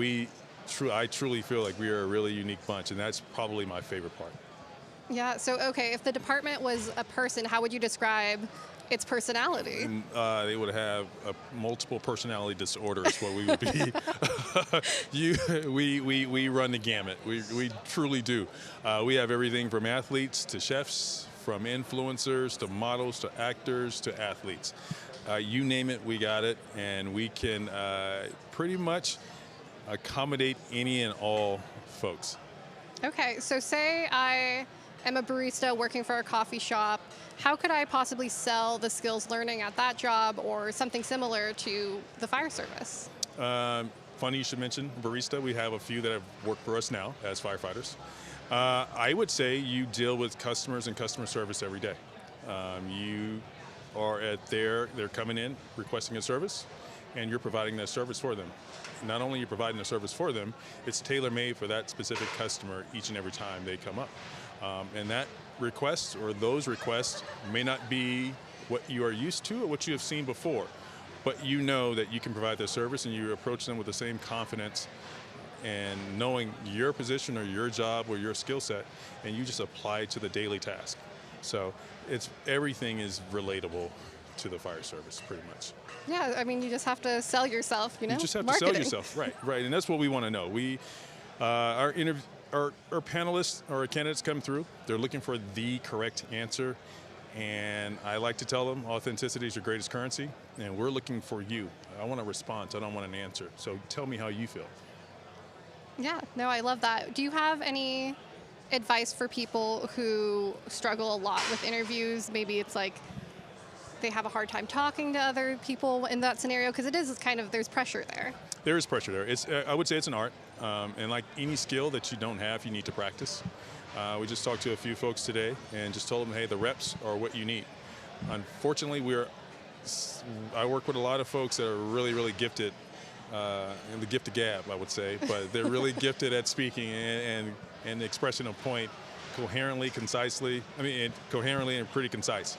I truly feel like we are a really unique bunch, and that's probably my favorite part. Yeah, so okay, if the department was a person, how would you describe its personality? And, they would have a multiple personality disorder is what we would be. We run the gamut. We truly do. We have everything from athletes to chefs, from influencers to models to actors to athletes. You name it, we got it, and we can pretty much accommodate any and all folks. Okay, so say I am a barista working for a coffee shop. How could I possibly sell the skills learning at that job or something similar to the fire service? Funny you should mention barista. We have a few that have worked for us now as firefighters. I would say you deal with customers and customer service every day. You are they're coming in requesting a service, and you're providing that service for them. Not only are you providing a service for them, it's tailor-made for that specific customer each and every time they come up. And that request or those requests may not be what you are used to or what you have seen before, but you know that you can provide that service, and you approach them with the same confidence and knowing your position or your job or your skill set, and you just apply it to the daily task. So everything is relatable to the fire service, pretty much. Yeah, I mean, you just have to sell yourself, you know? You just have Marketing. to sell yourself, right, and that's what we want to know. Our panelists or our candidates come through, they're looking for the correct answer, and I like to tell them authenticity is your greatest currency, and we're looking for you. I want a response, I don't want an answer, so tell me how you feel. Yeah, no, I love that. Do you have any advice for people who struggle a lot with interviews? Maybe it's like they have a hard time talking to other people in that scenario, because it is kind of, there's pressure there. There is pressure there. I would say it's an art, and like any skill that you don't have, you need to practice. We just talked to a few folks today and just told them, hey, the reps are what you need. Unfortunately, I work with a lot of folks that are really, really gifted, in the gift of gab, I would say, but they're really gifted at speaking and expressing a point coherently, coherently and pretty concise.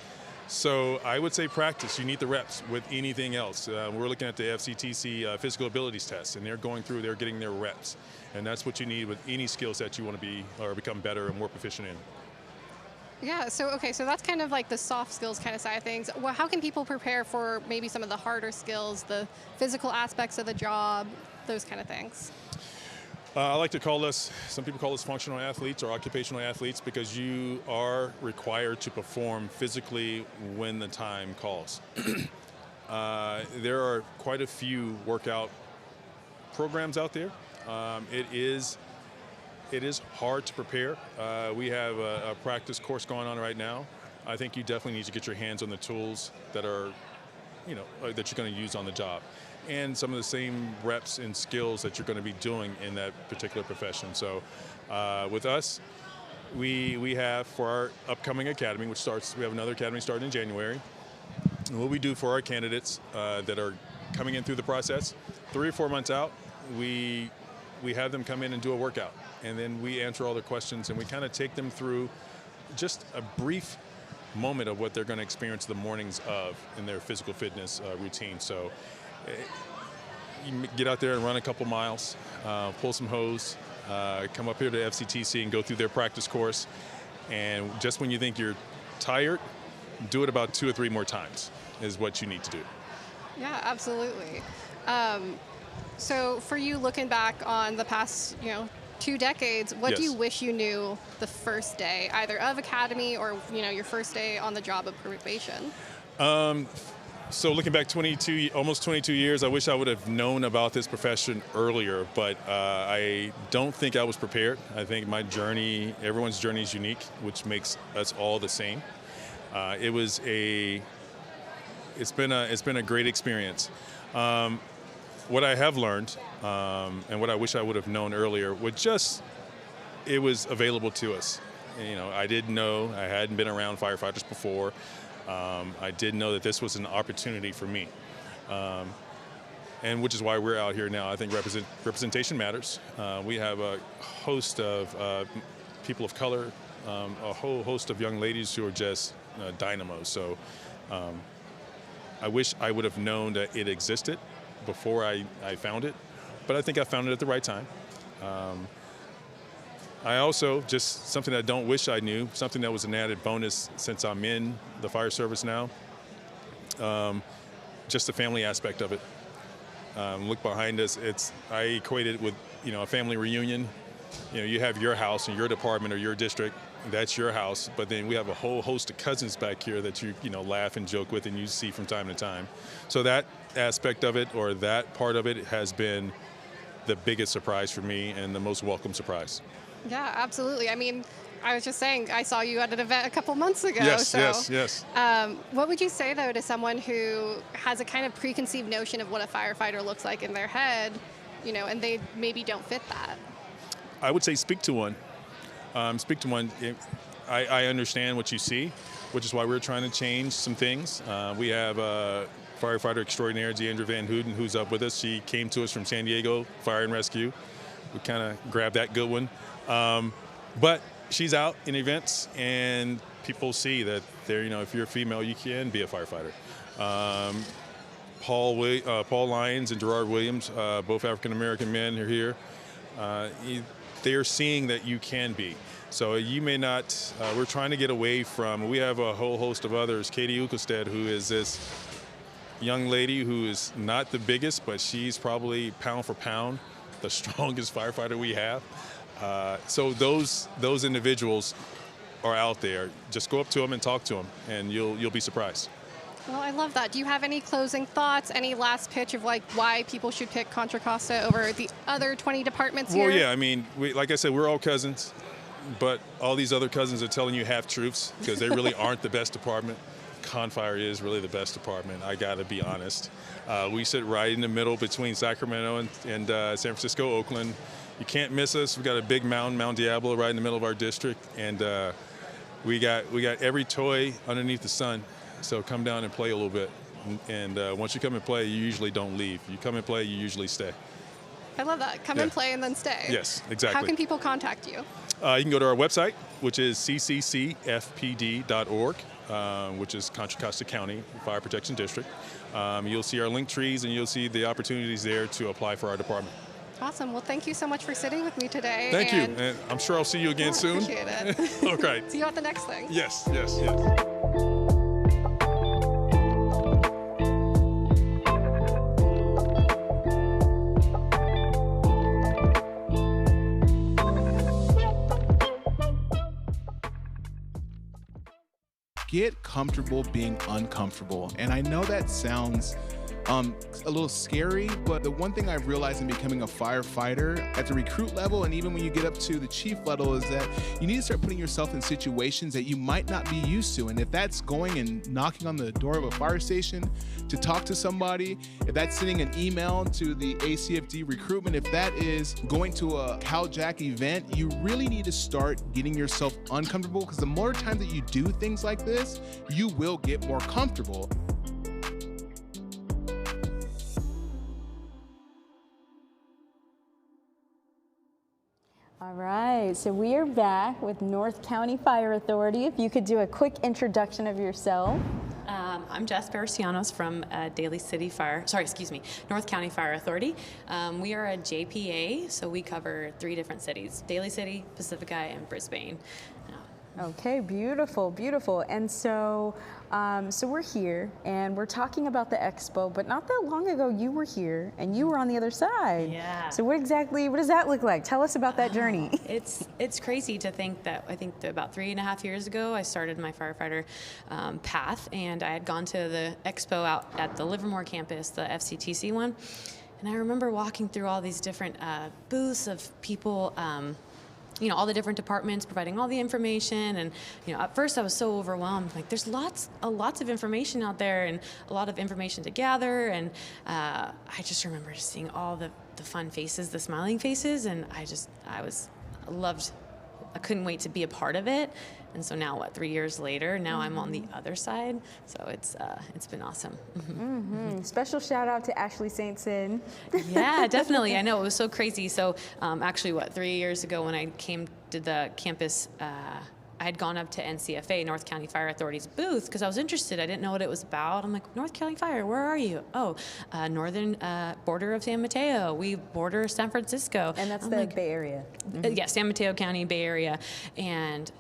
So I would say practice. You need the reps with anything else. We're looking at the FCTC physical abilities test, and they're getting their reps. And that's what you need with any skill set you want to be or become better and more proficient in. Yeah, so that's kind of like the soft skills kind of side of things. Well, how can people prepare for maybe some of the harder skills, the physical aspects of the job, those kind of things? I like to call us, some people call us functional athletes or occupational athletes, because you are required to perform physically when the time calls. There are quite a few workout programs out there. It is hard to prepare. We have a practice course going on right now. I think you definitely need to get your hands on the tools that are, that you're going to use on the job, and some of the same reps and skills that you're going to be doing in that particular profession. So with us, we have for our upcoming academy, we have another academy starting in January. And what we do for our candidates that are coming in through the process, 3 or 4 months out, we have them come in and do a workout. And then we answer all their questions, and we kind of take them through just a brief moment of what they're going to experience the mornings of in their physical fitness routine. So you get out there and run a couple miles, pull some hose, come up here to FCTC and go through their practice course. And just when you think you're tired, do it about 2 or 3 more times is what you need to do. Yeah, absolutely. So for you, looking back on the past, 2 decades, what do Yes. you wish you knew the first day, either of academy or your first day on the job of probation? So looking back almost 22 years, I wish I would have known about this profession earlier, but I don't think I was prepared. I think my journey, everyone's journey is unique, which makes us all the same. It's been a great experience. What I have learned, and what I wish I would have known earlier, it was available to us. I didn't know, I hadn't been around firefighters before. I did know that this was an opportunity for me, and which is why we're out here now. I think representation matters. We have a host of people of color, a whole host of young ladies who are just dynamos. So I wish I would have known that it existed before I found it, but I think I found it at the right time. I also, just something I don't wish I knew, something that was an added bonus since I'm in the fire service now, just the family aspect of it. Look behind us, I equate it with, a family reunion. You have your house and your department or your district, that's your house, but then we have a whole host of cousins back here that you laugh and joke with and you see from time to time. So that aspect of it, or that part of it, has been the biggest surprise for me and the most welcome surprise. Yeah, absolutely. I mean, I was just saying, I saw you at an event a couple months ago. Yes, yes. What would you say, though, to someone who has a kind of preconceived notion of what a firefighter looks like in their head, and they maybe don't fit that? I would say speak to one. Speak to one. I understand what you see, which is why we're trying to change some things. We have firefighter extraordinaire Deandra Van Houten, who's up with us. She came to us from San Diego Fire and Rescue. We kind of grabbed that good one. But she's out in events, and people see that if you're a female, you can be a firefighter. Paul Lyons and Gerard Williams, both African-American men, are here. They're seeing that you can be. So you may not, we're trying to get away from, we have a whole host of others. Katie Ukestead, who is this young lady who is not the biggest, but she's probably pound for pound the strongest firefighter we have. So those individuals are out there. Just go up to them and talk to them, and you'll be surprised. Well, I love that. Do you have any closing thoughts, any last pitch of why people should pick Contra Costa over the other 20 departments here? Well, yeah, I mean, like I said, we're all cousins, but all these other cousins are telling you half-truths because they really aren't the best department. Confire is really the best department, I gotta be honest. We sit right in the middle between Sacramento and San Francisco, Oakland. You can't miss us. We got a big mountain, Mount Diablo, right in the middle of our district, and we got every toy underneath the sun. So come down and play a little bit, and once you come and play, you usually don't leave. You come and play, you usually stay. I love that. Come and play and then stay. Yes, exactly. How can people contact you? You can go to our website, which is cccfpd.org, which is Contra Costa County Fire Protection District. You'll see our link trees, and you'll see the opportunities there to apply for our department. Awesome. Well, thank you so much for sitting with me today. Thank you. And I'm sure I'll see you again soon. Appreciate it. Okay. See you at the next thing. Yes. Get comfortable being uncomfortable. And I know that sounds a little scary, but the one thing I've realized in becoming a firefighter at the recruit level, and even when you get up to the chief level, is that you need to start putting yourself in situations that you might not be used to. And if that's going and knocking on the door of a fire station to talk to somebody, if that's sending an email to the ACFD recruitment, if that is going to a Cal-JAC event, you really need to start getting yourself uncomfortable, because the more time that you do things like this, you will get more comfortable. All right, so we are back with North County Fire Authority. If you could do a quick introduction of yourself. I'm Jess Barcianos from North County Fire Authority. We are a JPA, so we cover 3 different cities: Daly City, Pacifica, and Brisbane. Okay, beautiful, beautiful. And so, so we're here and we're talking about the Expo, but not that long ago you were here and you were on the other side. Yeah. So what does that look like? Tell us about that journey. It's crazy to think that that about 3.5 years ago, I started my firefighter path, and I had gone to the Expo out at the Livermore campus, the FCTC one. And I remember walking through all these different booths of people, all the different departments providing all the information. And, at first I was so overwhelmed. Like, there's lots of information out there and a lot of information to gather. And I just remember seeing all the fun faces, the smiling faces. And I couldn't wait to be a part of it. And so now, 3 years later, now I'm on the other side. So it's been awesome. Special shout out to Ashley Saintson. Yeah, definitely. I know, it was so crazy. So actually, 3 years ago when I came to the campus, I had gone up to NCFA, North County Fire Authority's booth, because I was interested. I didn't know what it was about. I'm like, North County Fire, where are you? Oh, northern border of San Mateo. We border San Francisco. And that's the Bay Area. Yeah, San Mateo County, Bay Area. And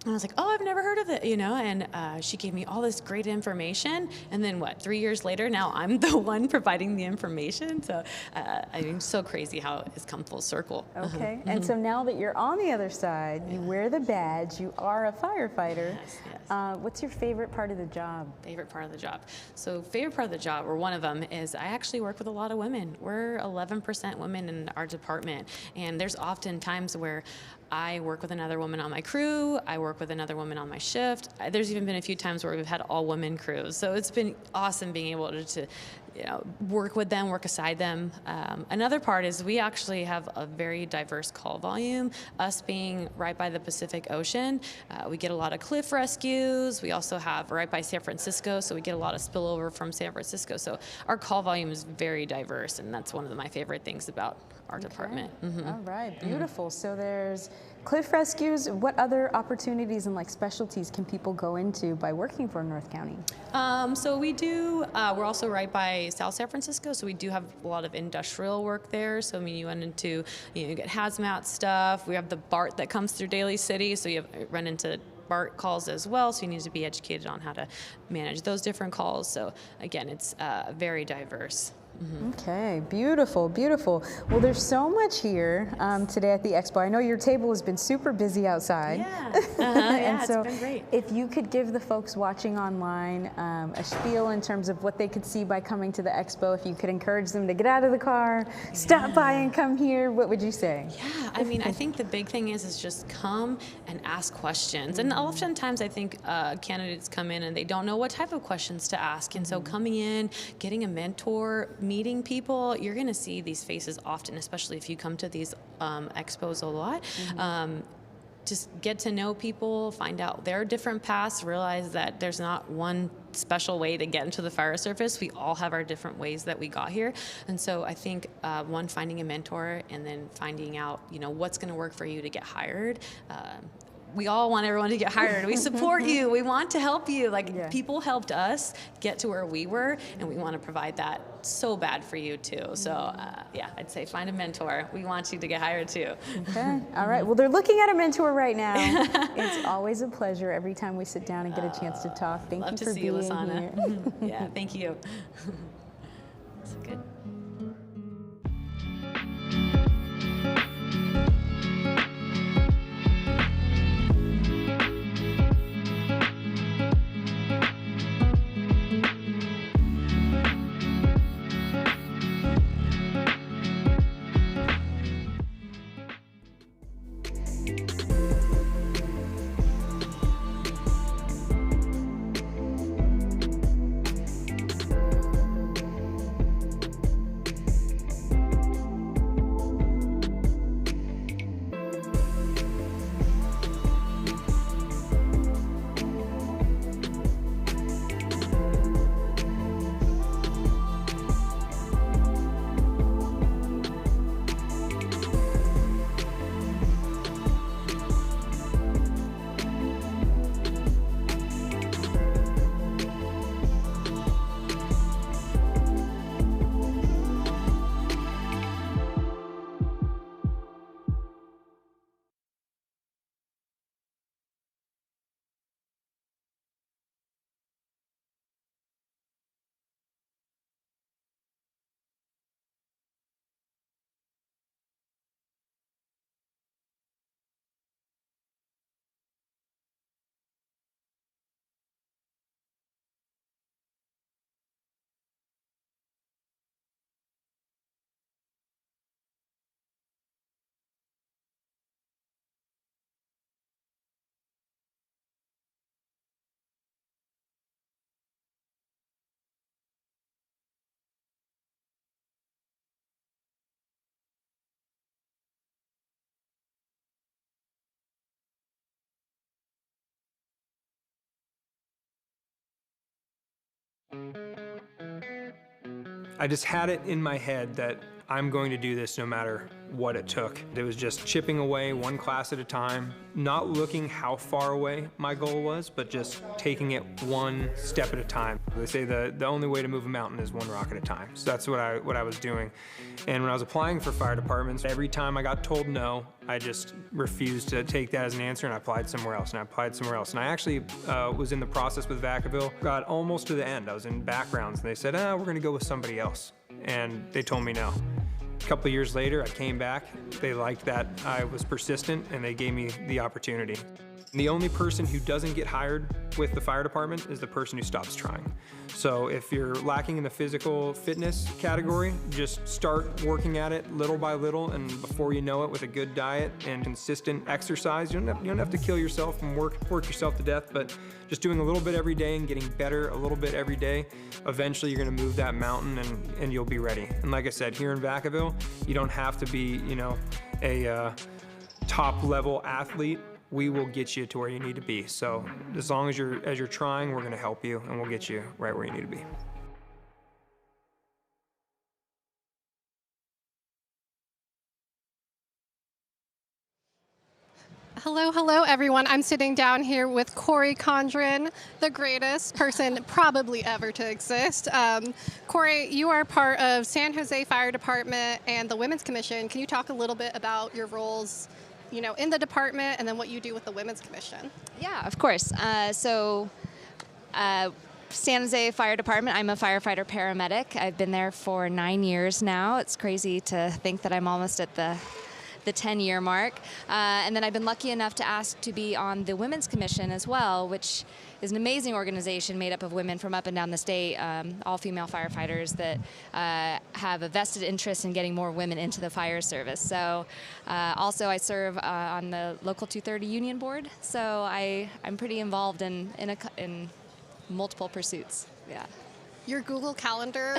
I was like, oh, I've never heard of it, and she gave me all this great information. And then 3 years later, now I'm the one providing the information. So it's so crazy how it's come full circle. Okay. And so now that you're on the other side, you wear the badge, you are a firefighter. Yes. What's your favorite part of the job? Favorite part of the job. So favorite part of the job, or one of them, is I actually work with a lot of women. We're 11% women in our department. And there's often times where I work with another woman on my crew. I work with another woman on my shift. There's even been a few times where we've had all women crews. So it's been awesome being able to work with them, work aside them. Another part is we actually have a very diverse call volume. Us being right by the Pacific Ocean, we get a lot of cliff rescues. We also have right by San Francisco, so we get a lot of spillover from San Francisco. So our call volume is very diverse, and that's one of my favorite things about our department. All right, beautiful. So there's cliff rescues. What other opportunities and specialties can people go into by working for North County? So we do, we're also right by South San Francisco, so we do have a lot of industrial work there. So you run into, you get hazmat stuff. We have the BART that comes through Daly City, so you run into BART calls as well, so you need to be educated on how to manage those different calls. So again, it's very diverse. Okay, beautiful, beautiful. Well, there's so much here today at the Expo. I know your table has been super busy outside. Yeah, and so it's been great. If you could give the folks watching online a spiel in terms of what they could see by coming to the Expo, if you could encourage them to get out of the car, stop by and come here, what would you say? Yeah, I think the big thing is just come and ask questions. And oftentimes I think candidates come in and they don't know what type of questions to ask. And so coming in, getting a mentor, meeting people, you're going to see these faces often, especially if you come to these expos a lot. Just get to know people, find out their different paths, realize that there's not one special way to get into the fire service. We all have our different ways that we got here. And so I think finding a mentor and then finding out, what's going to work for you to get hired. We all want everyone to get hired. We support you. We want to help you. People helped us get to where we were, and we want to provide that so bad for you too. So I'd say find a mentor. We want you to get hired too. Okay. All right. Well, they're looking at a mentor right now. It's always a pleasure every time we sit down and get a chance to talk. Thank you for being here. Yeah, thank you. That's good. I just had it in my head that I'm going to do this no matter what it took. It was just chipping away one class at a time, not looking how far away my goal was, but just taking it one step at a time. They say the only way to move a mountain is one rock at a time. So that's what I was doing. And when I was applying for fire departments, every time I got told no, I just refused to take that as an answer, and I applied somewhere else, and I applied somewhere else. And I actually was in the process with Vacaville, got almost to the end. I was in backgrounds, and they said, we're gonna go with somebody else. And they told me no. A couple of years later, I came back. They liked that I was persistent, and they gave me the opportunity. The only person who doesn't get hired with the fire department is the person who stops trying. So if you're lacking in the physical fitness category, just start working at it little by little, and before you know it, with a good diet and consistent exercise, you don't have to kill yourself and work yourself to death, but just doing a little bit every day and getting better a little bit every day, eventually you're gonna move that mountain and you'll be ready. And like I said, here in Vacaville, you don't have to be, a top level athlete. We will get you to where you need to be. So as long as you're trying, we're gonna help you and we'll get you right where you need to be. Hello everyone. I'm sitting down here with Corey Condren, the greatest person probably ever to exist. Corey, you are part of San Jose Fire Department and the Women's Commission. Can you talk a little bit about your roles, in the department, and then what you do with the Women's Commission? Yeah, of course. San Jose Fire Department, I'm a firefighter paramedic. I've been there for 9 years now. It's crazy to think that I'm almost at the 10-year mark. And then I've been lucky enough to ask to be on the Women's Commission as well, which is an amazing organization made up of women from up and down the state, all female firefighters that have a vested interest in getting more women into the fire service. So also I serve on the local 230 union board, so I'm pretty involved in multiple pursuits. Yeah. Your Google Calendar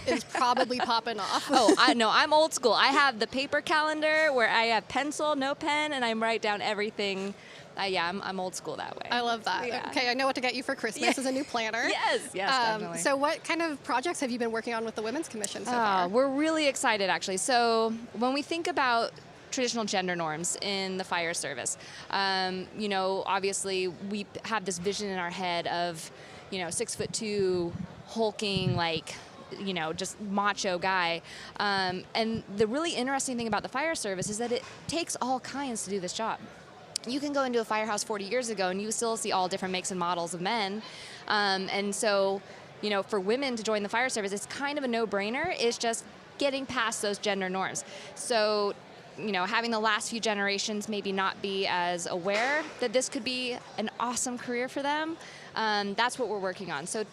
is probably popping off. Oh, I'm old school. I have the paper calendar where I have pencil, no pen, and I write down everything. I'm old school that way. I love that. Yeah. Okay, I know what to get you for Christmas as a new planner. Yes, definitely. So what kind of projects have you been working on with the Women's Commission so far? We're really excited, actually. So when we think about traditional gender norms in the fire service, obviously we have this vision in our head of, 6'2", hulking, just macho guy. And the really interesting thing about the fire service is that it takes all kinds to do this job. You can go into a firehouse 40 years ago and you still see all different makes and models of men. And so, for women to join the fire service, it's kind of a no-brainer. It's just getting past those gender norms. So, having the last few generations maybe not be as aware that this could be an awesome career for them, that's what we're working on. So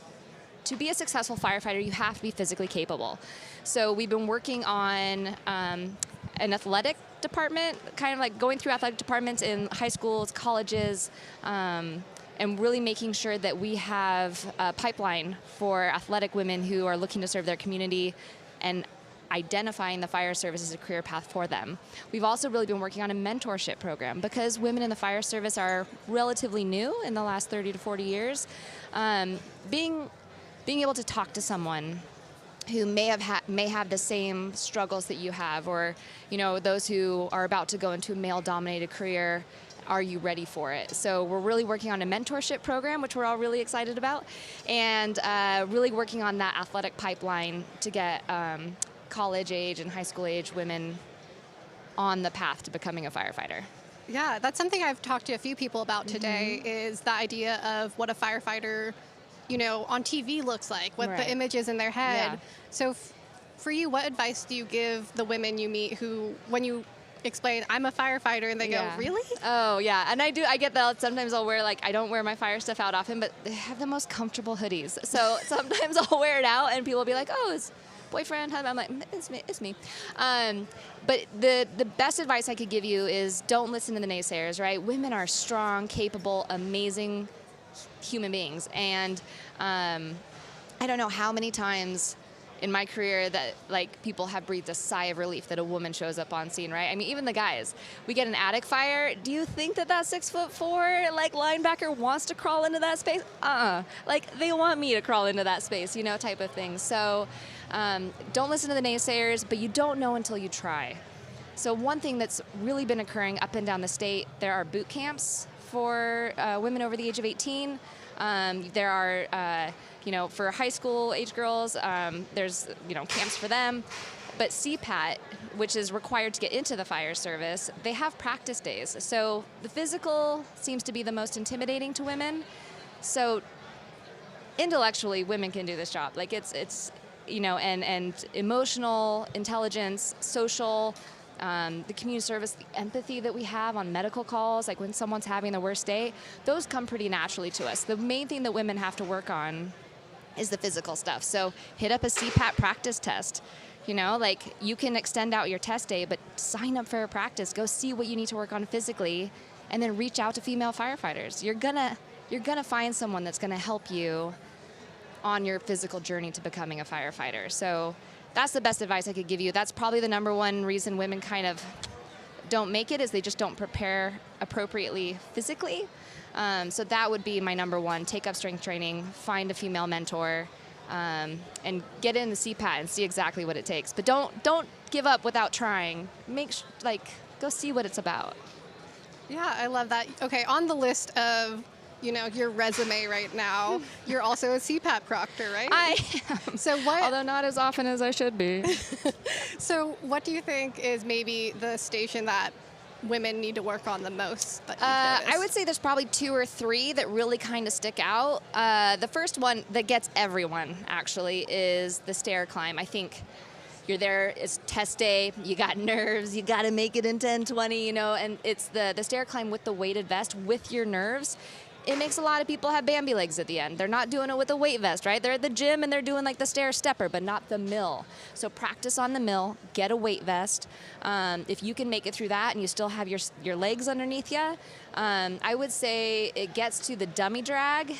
to be a successful firefighter, you have to be physically capable. So we've been working on an athletic department, kind of like going through athletic departments in high schools, colleges, and really making sure that we have a pipeline for athletic women who are looking to serve their community and identifying the fire service as a career path for them. We've also really been working on a mentorship program because women in the fire service are relatively new in the last 30 to 40 years. Being able to talk to someone who may have the same struggles that you have, or those who are about to go into a male-dominated career, are you ready for it? So we're really working on a mentorship program, which we're all really excited about, and really working on that athletic pipeline to get college age and high school age women on the path to becoming a firefighter. Yeah, that's something I've talked to a few people about today, is the idea of what a firefighter, on TV looks like, what the image is in their head. Yeah. So for you, what advice do you give the women you meet who, when you explain, I'm a firefighter, and they go, really? Oh, yeah. And I get that. Sometimes I'll wear, I don't wear my fire stuff out often, but they have the most comfortable hoodies. So sometimes I'll wear it out, and people will be like, oh, it's boyfriend, husband. I'm like, it's me. But the best advice I could give you is don't listen to the naysayers, right? Women are strong, capable, amazing human beings. And I don't know how many times in my career that like people have breathed a sigh of relief that a woman shows up on scene, right? I mean, even the guys, we get an attic fire. Do you think that 6'4" like linebacker wants to crawl into that space? Like they want me to crawl into that space, you know, type of thing. So don't listen to the naysayers, but you don't know until you try. So one thing that's really been occurring up and down the state, there are boot camps for women over the age of 18. There are, you know, for high school age girls, there's, you know, camps for them. But CPAT, which is required to get into the fire service, they have practice days. So the physical seems to be the most intimidating to women. So intellectually, women can do this job. Like it's you know, and emotional intelligence, social, the community service, the empathy that we have on medical calls, like when someone's having the worst day, those come pretty naturally to us. The main thing that women have to work on is the physical stuff. So hit up a CPAT practice test. You know, like you can extend out your test day, but sign up for a practice. Go see what you need to work on physically, and then reach out to female firefighters. You're gonna find someone that's gonna help you on your physical journey to becoming a firefighter. So that's the best advice I could give you. That's probably the number one reason women kind of don't make it, is they just don't prepare appropriately physically. So that would be my number one. Take up strength training, find a female mentor, and get in the CPAT and see exactly what it takes. But don't give up without trying. Go see what it's about. Yeah, I love that. Okay, on the list of, you know, your resume right now, you're also a CPAT proctor, right? I am. So what? Although not as often as I should be. So what do you think is maybe the station that women need to work on the most? That you've noticed? I would say there's probably 2 or 3 that really kind of stick out. The first one that gets everyone, actually, is the stair climb. I think you're there, it's test day, you got nerves, you got to make it in 10-20, you know, and it's the stair climb with the weighted vest with your nerves. It makes a lot of people have Bambi legs at the end. They're not doing it with a weight vest, right? They're at the gym and they're doing like the stair stepper, but not the mill. So practice on the mill, get a weight vest. If you can make it through that and you still have your legs underneath you, I would say it gets to the dummy drag.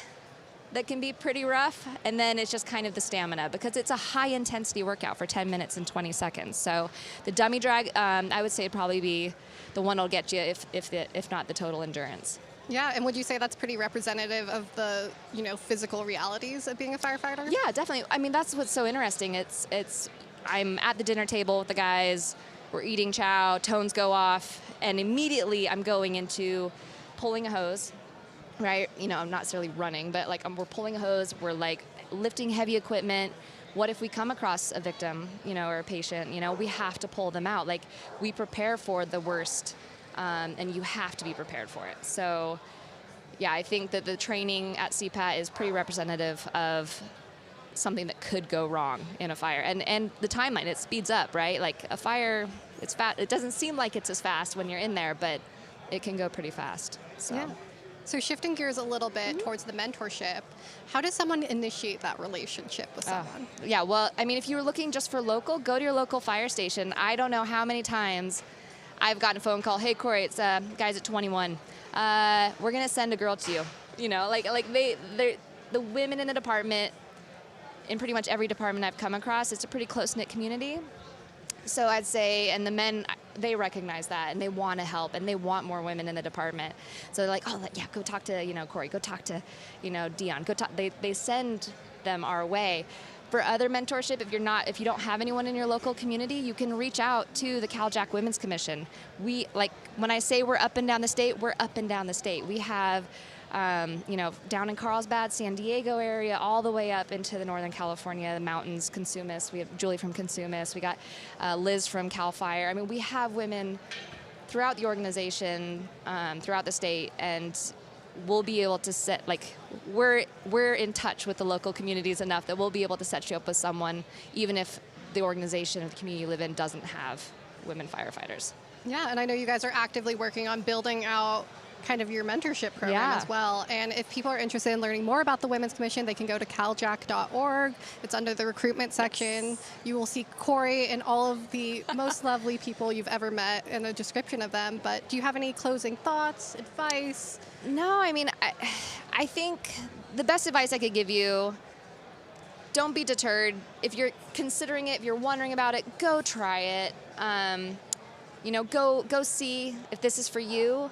That can be pretty rough, and then it's just kind of the stamina, because it's a high intensity workout for 10 minutes and 20 seconds. So the dummy drag, I would say, would probably be the one that'll get you, if not the total endurance. Yeah, and would you say that's pretty representative of the, you know, physical realities of being a firefighter? Yeah, definitely. I mean, that's what's so interesting. It's I'm at the dinner table with the guys, we're eating chow, tones go off, and immediately I'm going into pulling a hose. Right, you know, I'm not necessarily running, but like we're pulling a hose, we're like lifting heavy equipment. What if we come across a victim, you know, or a patient? You know, we have to pull them out. Like we prepare for the worst, and you have to be prepared for it. So, yeah, I think that the training at CPAT is pretty representative of something that could go wrong in a fire, and the timeline, it speeds up, right? Like a fire, it's fast. It doesn't seem like it's as fast when you're in there, but it can go pretty fast. So. Yeah. So shifting gears a little bit towards the mentorship, how does someone initiate that relationship with someone? Yeah, well, I mean, if you were looking just for local, go to your local fire station. I don't know how many times I've gotten a phone call, hey, Corey, it's guys at 21. We're going to send a girl to you. You know, like the women in the department, in pretty much every department I've come across, it's a pretty close-knit community. So I'd say, and the men, they recognize that, and they want to help, and they want more women in the department. So they're like, oh, yeah, go talk to, you know, Corey, go talk to, you know, Dion, go talk. They send them our way. For other mentorship, if you don't have anyone in your local community, you can reach out to the Cal-JAC Women's Commission. We, like, when I say we're up and down the state, we're up and down the state. We have, you know, down in Carlsbad, San Diego area, all the way up into the Northern California, the mountains, Consumas. We have Julie from Consumas. We got Liz from Cal Fire. I mean, we have women throughout the organization, throughout the state, and we'll be able to set, like, we're in touch with the local communities enough that we'll be able to set you up with someone, even if the organization or the community you live in doesn't have women firefighters. Yeah, and I know you guys are actively working on building out kind of your mentorship program as well. And if people are interested in learning more about the Women's Commission, they can go to caljac.org. It's under the recruitment section. You will see Corey and all of the most lovely people you've ever met in a description of them. But do you have any closing thoughts, advice? No, I mean, I think the best advice I could give you don't be deterred. If you're considering it, if you're wondering about it, go try it. Go see if this is for you.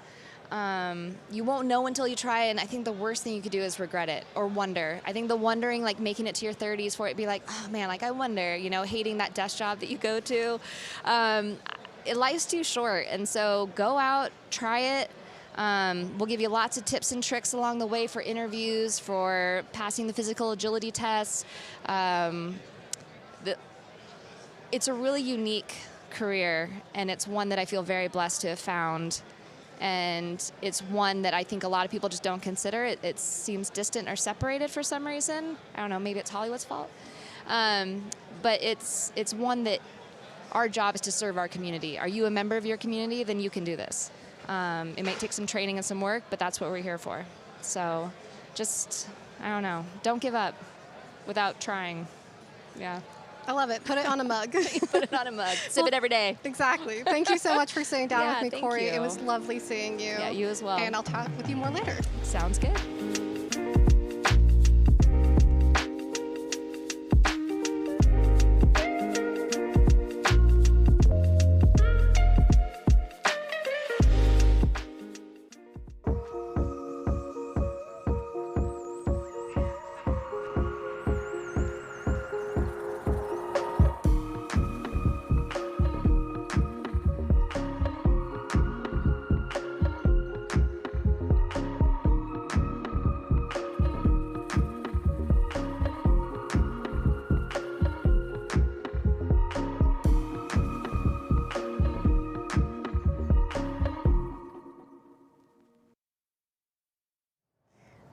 You won't know until you try it, and I think the worst thing you could do is regret it or wonder. I think the wondering, like making it to your 30s for it, be like, oh man, like I wonder, hating that desk job that you go to. Life's too short, and so go out, try it. We'll give you lots of tips and tricks along the way for interviews, for passing the physical agility tests. It's a really unique career, and it's one that I feel very blessed to have found. And it's one that I think a lot of people just don't consider. It seems distant or separated for some reason. I don't know, maybe it's Hollywood's fault. But it's one that our job is to serve our community. Are you a member of your community? Then you can do this. It might take some training and some work, but that's what we're here for. So just, I don't know, don't give up without trying. Yeah. I love it. Put it on a mug. Put it on a mug. Sip it every day. Exactly. Thank you so much for sitting down with me, thank Corey. you. It was lovely seeing you. Yeah, you as well. And I'll talk with you more later. Sounds good.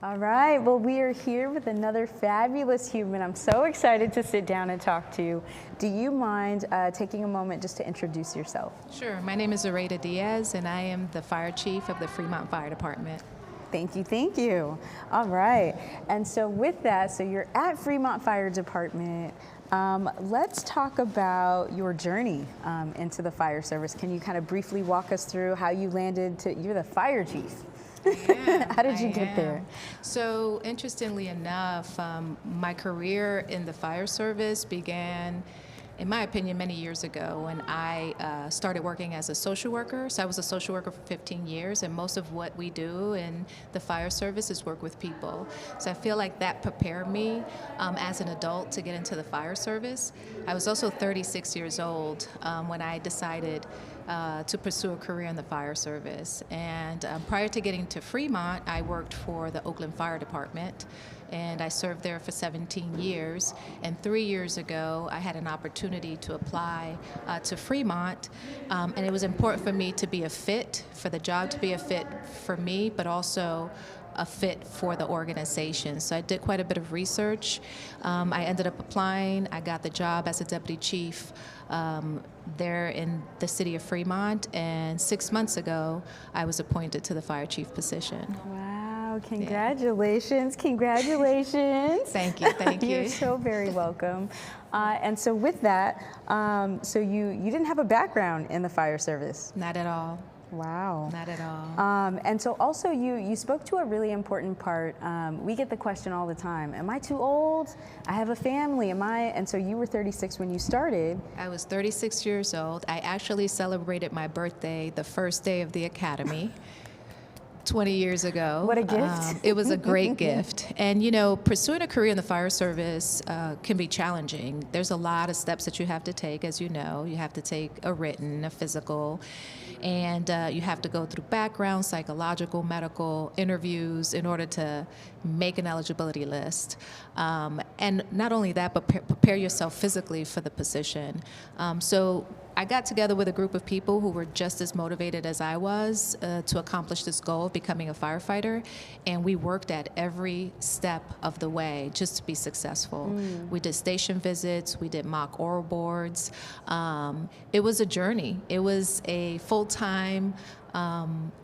All right, well, we are here with another fabulous human. I'm so excited to sit down and talk to you. Do you mind taking a moment just to introduce yourself? Sure. My name is Dorado Diaz, and I am the fire chief of the Fremont Fire Department. Thank you, thank you. All right, and so with that, so you're at Fremont Fire Department. Let's talk about your journey into the fire service. Can you kind of briefly walk us through how you landed to, you're the fire chief. How did you get there? So interestingly enough, my career in the fire service began, in my opinion, many years ago when I started working as a social worker. So I was a social worker for 15 years, and most of what we do in the fire service is work with people. So I feel like that prepared me as an adult to get into the fire service. I was also 36 years old when I decided to pursue a career in the fire service. And prior to getting to Fremont, I worked for the Oakland Fire Department, and I served there for 17 years. And 3 years ago, I had an opportunity to apply to Fremont, and it was important for me to be a fit, for the job to be a fit for me, but also a fit for the organization. So I did quite a bit of research. I ended up applying. I got the job as a deputy chief there in the city of Fremont, and 6 months ago, I was appointed to the fire chief position. Wow, congratulations, congratulations. Thank you, thank you. You're so very welcome. And so with that, so you didn't have a background in the fire service? Not at all. Wow. Not at all. And so also you spoke to a really important part. We get the question all the time, am I too old? I have a family, and so you were 36 when you started. I was 36 years old. I actually celebrated my birthday the first day of the academy 20 years ago. What a gift. It was a great gift. And pursuing a career in the fire service can be challenging. There's a lot of steps that you have to take, as you know. You have to take a written, a physical, and you have to go through background, psychological, medical interviews in order to make an eligibility list. And not only that, but prepare yourself physically for the position. So I got together with a group of people who were just as motivated as I was to accomplish this goal of becoming a firefighter, and we worked at every step of the way just to be successful. We did station visits, we did mock oral boards. It was a journey. It was a full-time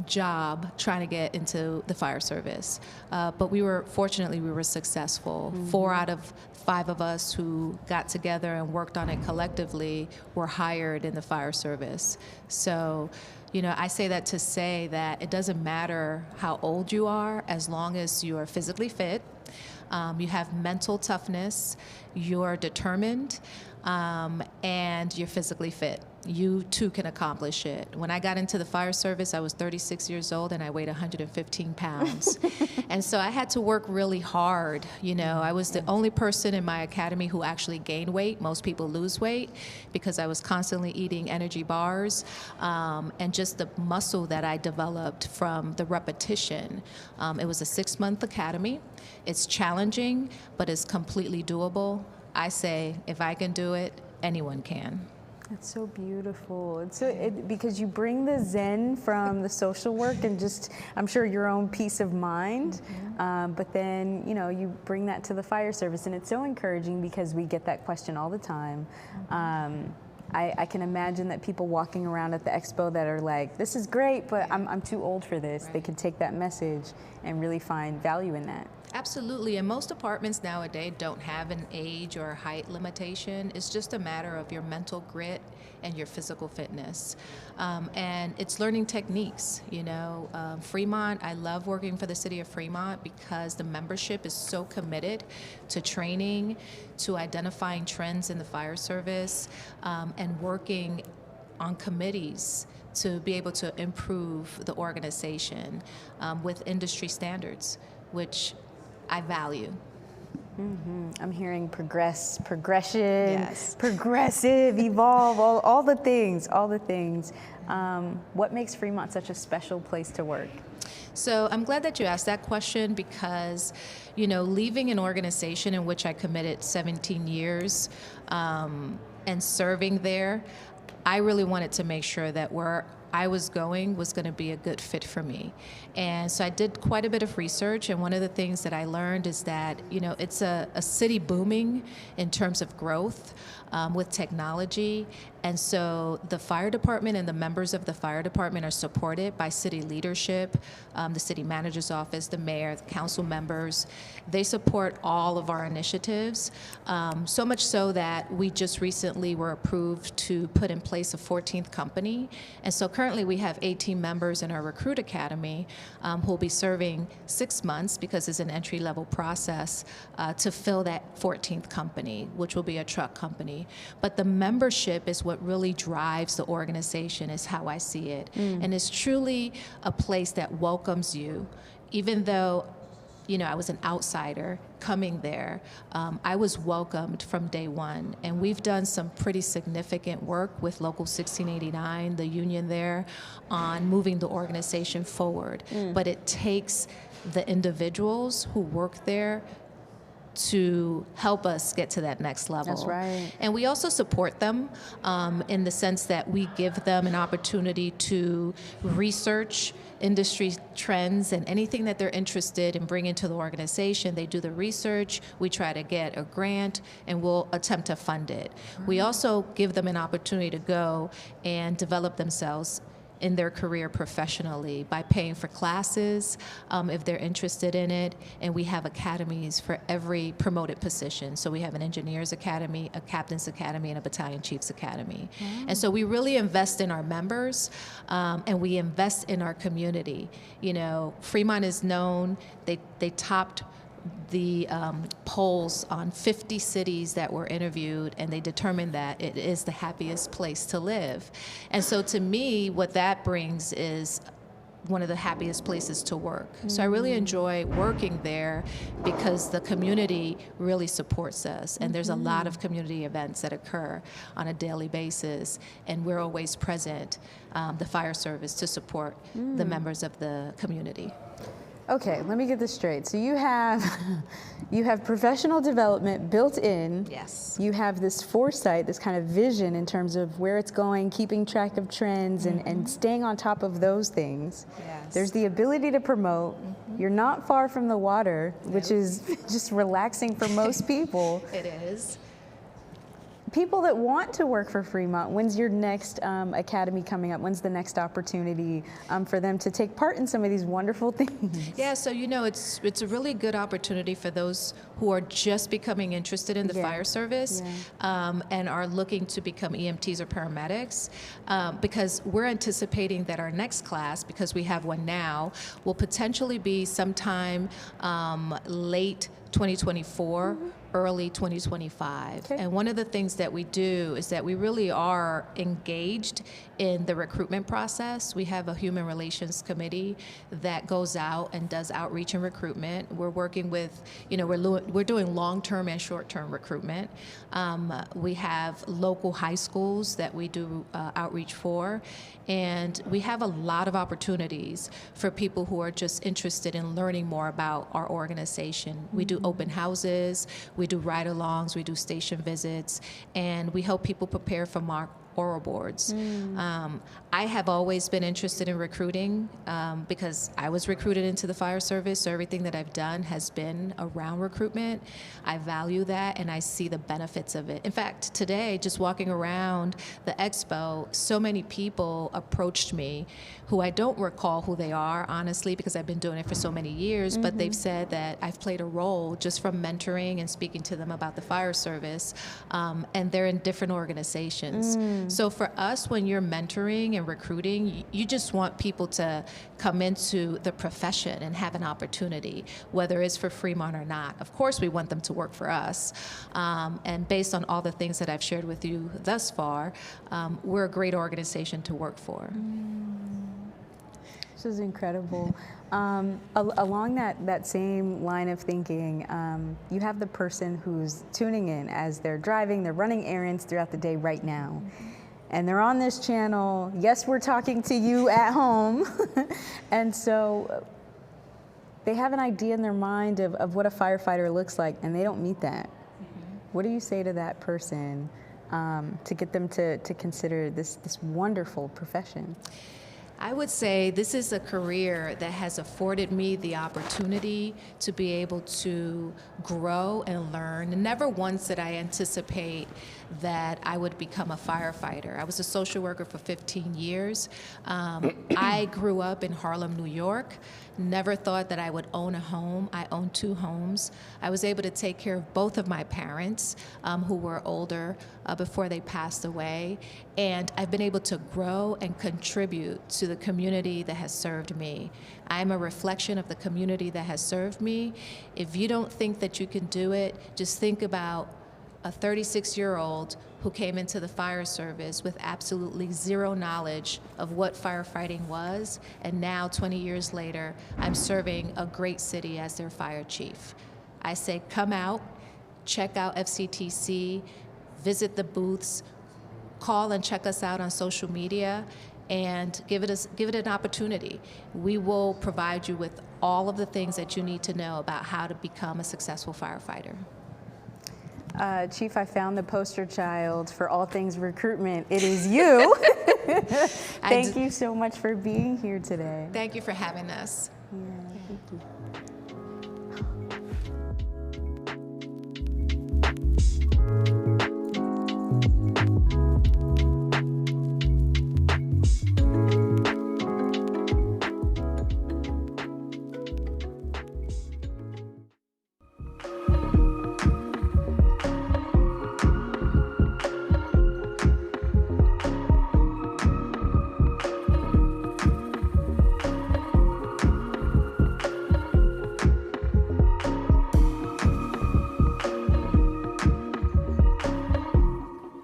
job trying to get into the fire service. But fortunately, we were successful. 4 out of 5 of us who got together and worked on it collectively were hired in the fire service. So, I say that to say that it doesn't matter how old you are, as long as you are physically fit, you have mental toughness, you're determined, and you're physically fit. You too can accomplish it. When I got into the fire service, I was 36 years old and I weighed 115 pounds. And so I had to work really hard. I was the only person in my academy who actually gained weight. Most people lose weight because I was constantly eating energy bars, and just the muscle that I developed from the repetition. It was a 6-month academy. It's challenging, but it's completely doable. I say, if I can do it, anyone can. That's so beautiful. Because you bring the zen from the social work and just, I'm sure, your own peace of mind, but then, you bring that to the fire service, and it's so encouraging because we get that question all the time. I can imagine that people walking around at the Expo that are like, this is great, but I'm too old for this. Right. They can take that message and really find value in that. Absolutely, and most departments nowadays don't have an age or height limitation. It's just a matter of your mental grit and your physical fitness. And it's learning techniques, Fremont, I love working for the city of Fremont because the membership is so committed to training, to identifying trends in the fire service, and working on committees to be able to improve the organization with industry standards, which I value. I'm hearing progression, yes. Progressive, evolve, all the things. What makes Fremont such a special place to work? So I'm glad that you asked that question because, leaving an organization in which I committed 17 years and serving there, I really wanted to make sure that where I was going to be a good fit for me. And so I did quite a bit of research, and one of the things that I learned is that, it's a city booming in terms of growth with technology. And so the fire department and the members of the fire department are supported by city leadership, the city manager's office, the mayor, the council members. They support all of our initiatives, so much so that we just recently were approved to put in place a 14th company. And so currently we have 18 members in our recruit academy who will be serving 6 months, because it's an entry-level process, to fill that 14th company, which will be a truck company. But the membership is what really drives the organization, is how I see it. And it's truly a place that welcomes you. Even though, I was an outsider coming there, I was welcomed from day one. And we've done some pretty significant work with Local 1689, the union there, on moving the organization forward. But it takes the individuals who work there to help us get to that next level. That's right. And we also support them in the sense that we give them an opportunity to research industry trends and anything that they're interested in bringing to the organization. They do the research, we try to get a grant, and we'll attempt to fund it. We also give them an opportunity to go and develop themselves in their career professionally by paying for classes if they're interested in it. And we have academies for every promoted position. So we have an engineer's academy, a captain's academy, and a battalion chief's academy. And so we really invest in our members and we invest in our community. Fremont is known, they topped the polls on 50 cities that were interviewed, and they determined that it is the happiest place to live. And so to me, what that brings is one of the happiest places to work. So I really enjoy working there because the community really supports us, and there's a lot of community events that occur on a daily basis, and we're always present, the fire service, to support the members of the community. Okay, let me get this straight. So you have professional development built in. Yes. You have this foresight, this kind of vision in terms of where it's going, keeping track of trends and staying on top of those things. Yes. There's the ability to promote. You're not far from the water, which is just relaxing for most people. It is. people that want to work for Fremont, when's your next academy coming up? When's the next opportunity for them to take part in some of these wonderful things? Yeah, so it's a really good opportunity for those who are just becoming interested in the fire service and are looking to become EMTs or paramedics, because we're anticipating that our next class, because we have one now, will potentially be sometime late 2024, early 2025. Okay. And one of the things that we do is that we really are engaged in the recruitment process. We have a human relations committee that goes out and does outreach and recruitment. We're working with, we're doing long-term and short-term recruitment. We have local high schools that we do outreach for. And we have a lot of opportunities for people who are just interested in learning more about our organization. We do open houses, we do ride-alongs, we do station visits, and we help people prepare for mock oral boards. I have always been interested in recruiting because I was recruited into the fire service, so everything that I've done has been around recruitment. I value that and I see the benefits of it. In fact, today, just walking around the Expo, so many people approached me who I don't recall who they are, honestly, because I've been doing it for so many years, but they've said that I've played a role just from mentoring and speaking to them about the fire service, and they're in different organizations. So for us, when you're mentoring and recruiting, you just want people to come into the profession and have an opportunity, whether it's for Fremont or not. Of course, we want them to work for us. And based on all the things that I've shared with you thus far, we're a great organization to work for. This is incredible. Along that same line of thinking, you have the person who's tuning in as they're driving, they're running errands throughout the day right now. And they're on this channel. Yes, we're talking to you at home. And so they have an idea in their mind of what a firefighter looks like, and they don't meet that. What do you say to that person to get them to consider this wonderful profession? I would say this is a career that has afforded me the opportunity to be able to grow and learn. And never once did I anticipate that I would become a firefighter. I was a social worker for 15 years. I grew up in Harlem, New York. Never thought that I would own a home. I own 2 homes. I was able to take care of both of my parents who were older before they passed away. And I've been able to grow and contribute to the community that has served me. I'm a reflection of the community that has served me. If you don't think that you can do it, just think about a 36-year-old who came into the fire service with absolutely zero knowledge of what firefighting was, and now 20 years later, I'm serving a great city as their fire chief. I say come out, check out FCTC, visit the booths, call and check us out on social media, and give it an opportunity. We will provide you with all of the things that you need to know about how to become a successful firefighter. Chief, I found the poster child for all things recruitment. It is you. Thank you so much for being here today. Thank you for having us. Yeah, thank you.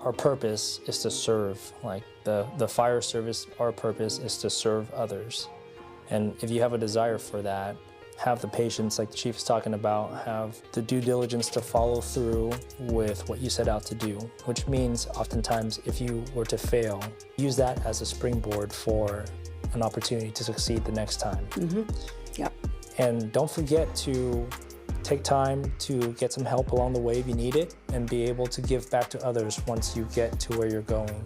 Our purpose is to serve, like the fire service, our purpose is to serve others. And if you have a desire for that, have the patience, like the chief is talking about, have the due diligence to follow through with what you set out to do, which means oftentimes if you were to fail, use that as a springboard for an opportunity to succeed the next time. Yep. And don't forget to take time to get some help along the way if you need it, and be able to give back to others once you get to where you're going.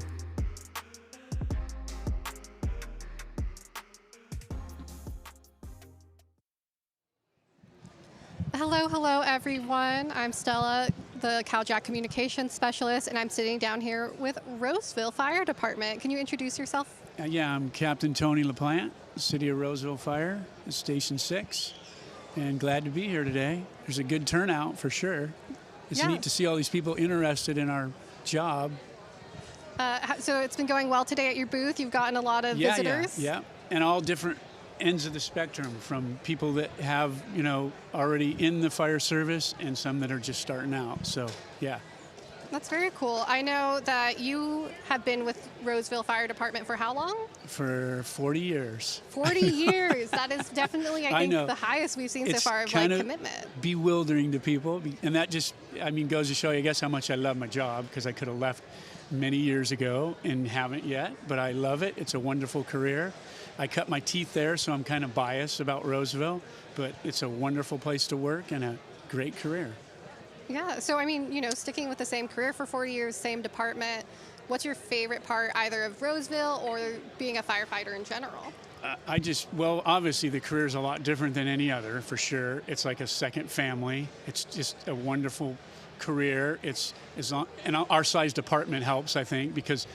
Hello, everyone. I'm Stella, the Cal-JAC Communications Specialist, and I'm sitting down here with Roseville Fire Department. Can you introduce yourself? Yeah, I'm Captain Tony LaPlante, City of Roseville Fire, Station 6, and glad to be here today. There's a good turnout for sure. It's neat to see all these people interested in our job. So it's been going well today at your booth. You've gotten a lot of visitors. Yeah, and all different ends of the spectrum, from people that have, already in the fire service and some that are just starting out. So, yeah. That's very cool. I know that you have been with Roseville Fire Department for how long? For 40 years. 40 years. That is definitely, I think, know. the highest we've seen It's so far of kind commitment. Bewildering to people. And that just, goes to show you, I guess, how much I love my job, because I could have left many years ago and haven't yet, but I love it. It's a wonderful career. I cut my teeth there, so I'm kind of biased about Roseville, but it's a wonderful place to work and a great career. Yeah, so sticking with the same career for 40 years, same department, what's your favorite part either of Roseville or being a firefighter in general? Obviously the career is a lot different than any other, for sure. It's like a second family. It's just a wonderful career. And our size department helps, I think, because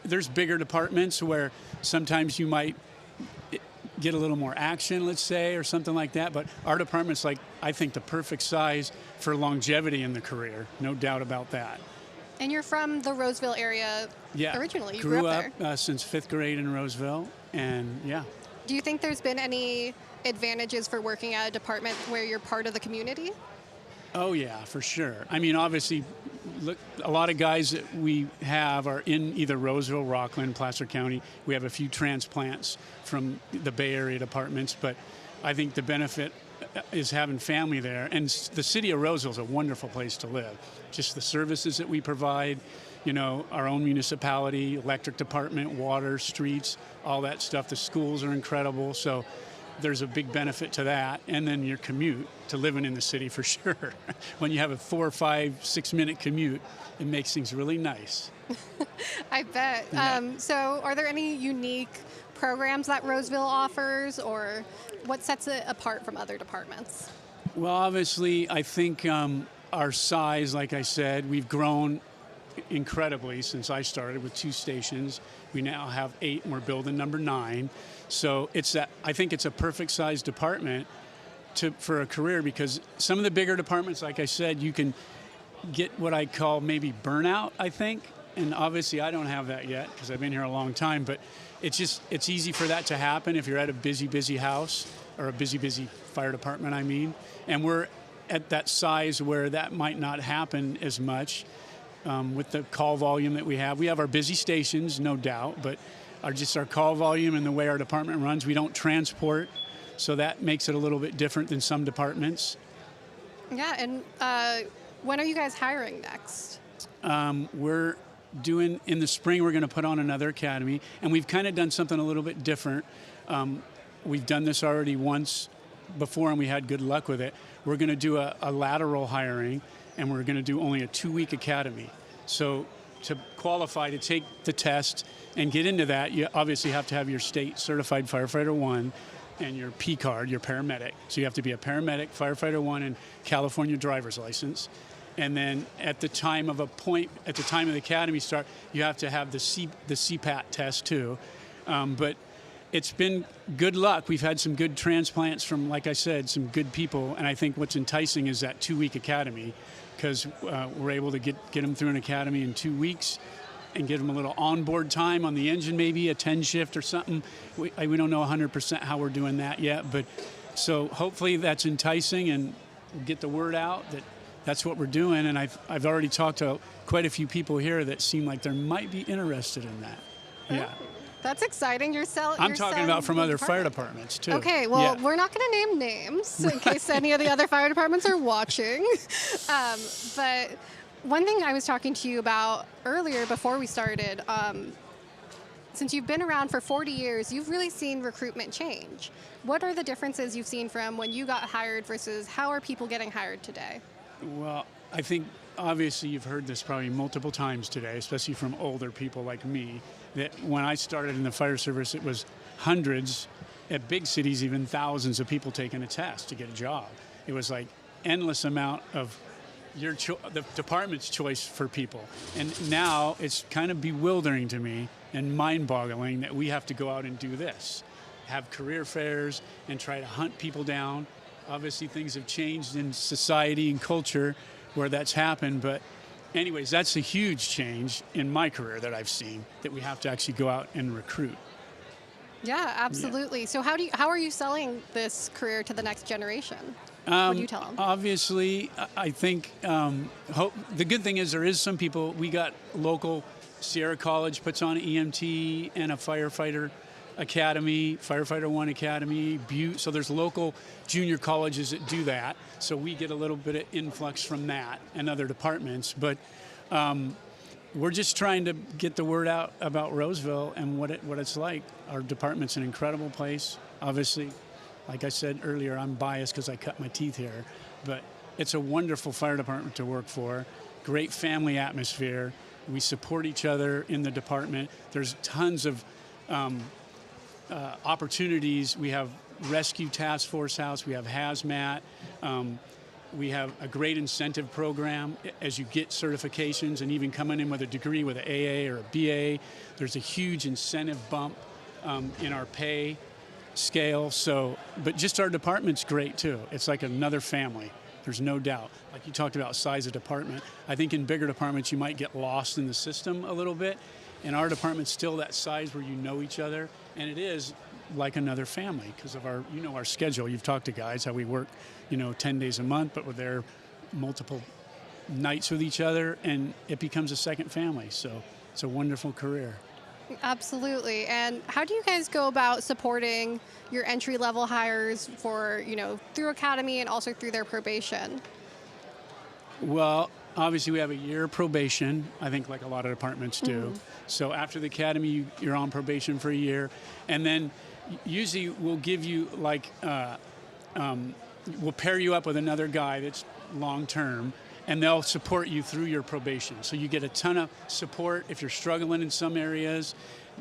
there's bigger departments where sometimes you might get a little more action, let's say, or something like that. But our department's I think, the perfect size for longevity in the career. No doubt about that. And you're from the Roseville area originally. You grew up there? Since 5th grade in Roseville, and yeah. Do you think there's been any advantages for working at a department where you're part of the community? Oh, yeah, for sure. Obviously, look, a lot of guys that we have are in either Roseville, Rockland, Placer County. We have a few transplants from the Bay Area departments, but I think the benefit is having family there. And the city of Roseville is a wonderful place to live. Just the services that we provide, our own municipality, electric department, water, streets, all that stuff. The schools are incredible. So there's a big benefit to that. And then your commute to living in the city, for sure. When you have a 4, 5, 6 minute commute, it makes things really nice. I bet. Yeah. So are there any unique programs that Roseville offers, or what sets it apart from other departments? Well, obviously, I think our size, like I said, we've grown incredibly since I started with 2 stations. We now have 8, and we're building number 9. So I think it's a perfect size department for a career, because some of the bigger departments, like I said, you can get what I call maybe burnout, I think. And obviously I don't have that yet because I've been here a long time, but it's easy for that to happen if you're at a busy house, or a busy fire department, And we're at that size where that might not happen as much with the call volume that we have. We have our busy stations, no doubt, but our call volume and the way our department runs, we don't transport, so that makes it a little bit different than some departments. Yeah, and when are you guys hiring next? We're doing, in the spring, we're going to put on another academy, and we've kind of done something a little bit different. We've done this already once before, and we had good luck with it. We're going to do a lateral hiring, and we're going to do only a 2-week academy. So to qualify to take the test and get into that, you obviously have to have your state certified firefighter 1 and your P card, your paramedic. So you have to be a paramedic, firefighter 1, and California driver's license. And then at the time of the academy start, you have to have the CPAT test too. But it's been good luck. We've had some good transplants from, like I said, some good people. And I think what's enticing is that 2-week academy, because we're able to get them through an academy in 2 weeks and give them a little onboard time on the engine, maybe a 10 shift or something. We don't know 100% how we're doing that yet, but so hopefully that's enticing and get the word out that that's what we're doing. And I've already talked to quite a few people here that seem like they might be interested in that. Yeah. That's exciting. I'm talking about from other fire departments too. Okay, well, we're not going to name names in case any of the other fire departments are watching. But one thing I was talking to you about earlier before we started, since you've been around for 40 years, you've really seen recruitment change. What are the differences you've seen from when you got hired versus how are people getting hired today? Well, I think obviously you've heard this probably multiple times today, especially from older people like me, that when I started in the fire service, it was hundreds, at big cities, even thousands of people taking a test to get a job. It was like endless amount of the department's choice for people. And now it's kind of bewildering to me and mind-boggling that we have to go out and do this, have career fairs and try to hunt people down. Obviously, things have changed in society and culture where that's happened, but anyways, that's a huge change in my career that I've seen, that we have to actually go out and recruit. Yeah, absolutely. Yeah. So how are you selling this career to the next generation? What do you tell them? Obviously, I think the good thing is there is some people. We got local Sierra College puts on an EMT and a firefighter academy, Firefighter 1 Academy, Butte. So there's local junior colleges that do that. So we get a little bit of influx from that and other departments. But we're just trying to get the word out about Roseville and what it's like. Our department's an incredible place. Obviously, like I said earlier, I'm biased because I cut my teeth here, but it's a wonderful fire department to work for. Great family atmosphere. We support each other in the department. There's tons of opportunities. We have rescue task force house. We have hazmat. We have a great incentive program as you get certifications and even coming in with a degree with an AA or a BA. There's a huge incentive bump in our pay scale. So, but just our department's great too. It's like another family. There's no doubt. Like you talked about size of department. I think in bigger departments you might get lost in the system a little bit. And our department's still that size where you know each other, and it is like another family because of our, our schedule. You've talked to guys how we work, 10 days a month, but we're there multiple nights with each other, and it becomes a second family. So it's a wonderful career. Absolutely. And how do you guys go about supporting your entry-level hires for, through Academy and also through their probation? Well, obviously we have a year probation, I think like a lot of departments do. Mm-hmm. So after the Academy, you're on probation for a year. And then usually we'll give you we'll pair you up with another guy that's long-term, and they'll support you through your probation. So you get a ton of support. If you're struggling in some areas,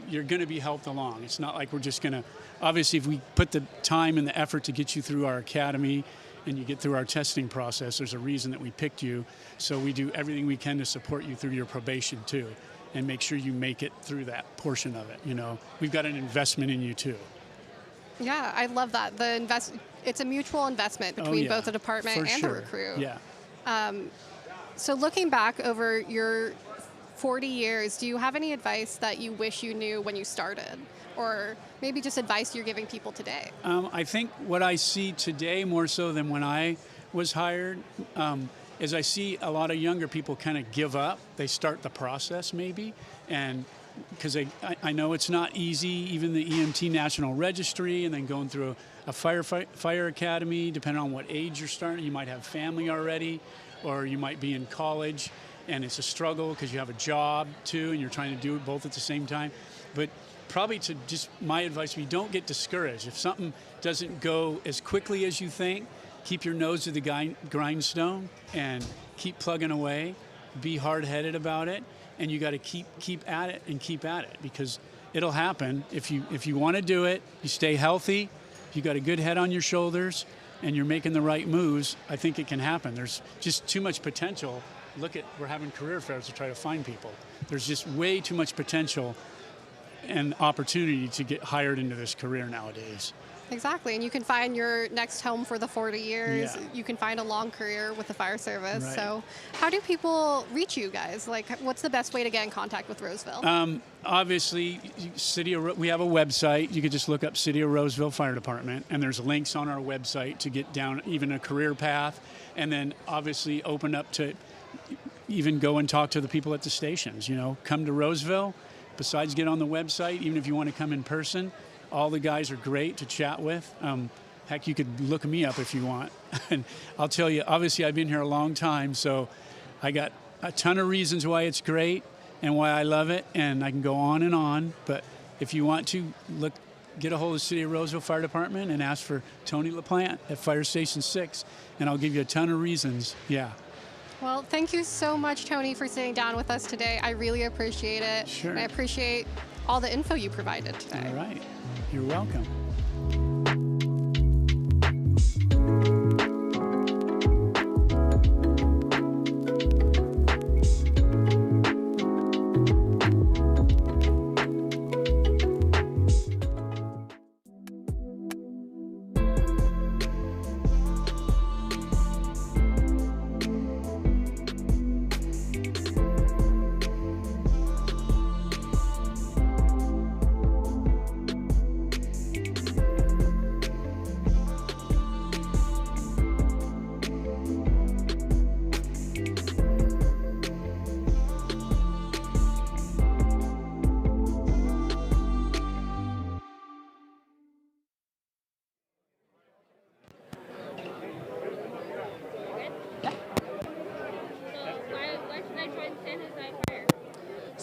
you're going to be helped along. It's not like we're just going to, obviously if we put the time and the effort to get you through our academy and you get through our testing process, there's a reason that we picked you. So we do everything we can to support you through your probation too, and make sure you make it through that portion of it. We've got an investment in you too. Yeah, I love that. It's a mutual investment between both the department and the recruit. Yeah. So looking back over your 40 years, do you have any advice that you wish you knew when you started? Or maybe just advice you're giving people today? I think what I see today more so than when I was hired is I see a lot of younger people kind of give up. They start the process maybe, and because I know it's not easy, even the EMT National Registry, and then going through a fire academy, depending on what age you're starting. You might have family already, or you might be in college, and it's a struggle because you have a job too, and you're trying to do it both at the same time. But probably my advice would be don't get discouraged. If something doesn't go as quickly as you think, keep your nose to the grindstone and keep plugging away. Be hard-headed about it. And you got to keep at it because it'll happen. If you want to do it, you stay healthy, you got a good head on your shoulders, and you're making the right moves, I think it can happen. There's just too much potential. We're having career fairs to try to find people. There's just way too much potential and opportunity to get hired into this career nowadays. Exactly, and you can find your next home for the 40 years. Yeah. You can find a long career with the fire service. Right. So how do people reach you guys? What's the best way to get in contact with Roseville? Obviously, we have a website. You could just look up City of Roseville Fire Department, and there's links on our website to get down even a career path, and then obviously open up to even go and talk to the people at the stations. Come to Roseville. Besides get on the website, even if you want to come in person, all the guys are great to chat with. Heck, you could look me up if you want. And I'll tell you, obviously I've been here a long time, so I got a ton of reasons why it's great and why I love it, and I can go on and on. But if you want to get a hold of the City of Roseville Fire Department and ask for Tony LaPlante at Fire Station 6, and I'll give you a ton of reasons. Yeah. Well, thank you so much, Tony, for sitting down with us today. I really appreciate it. Sure. And I appreciate all the info you provided today. All right. You're welcome.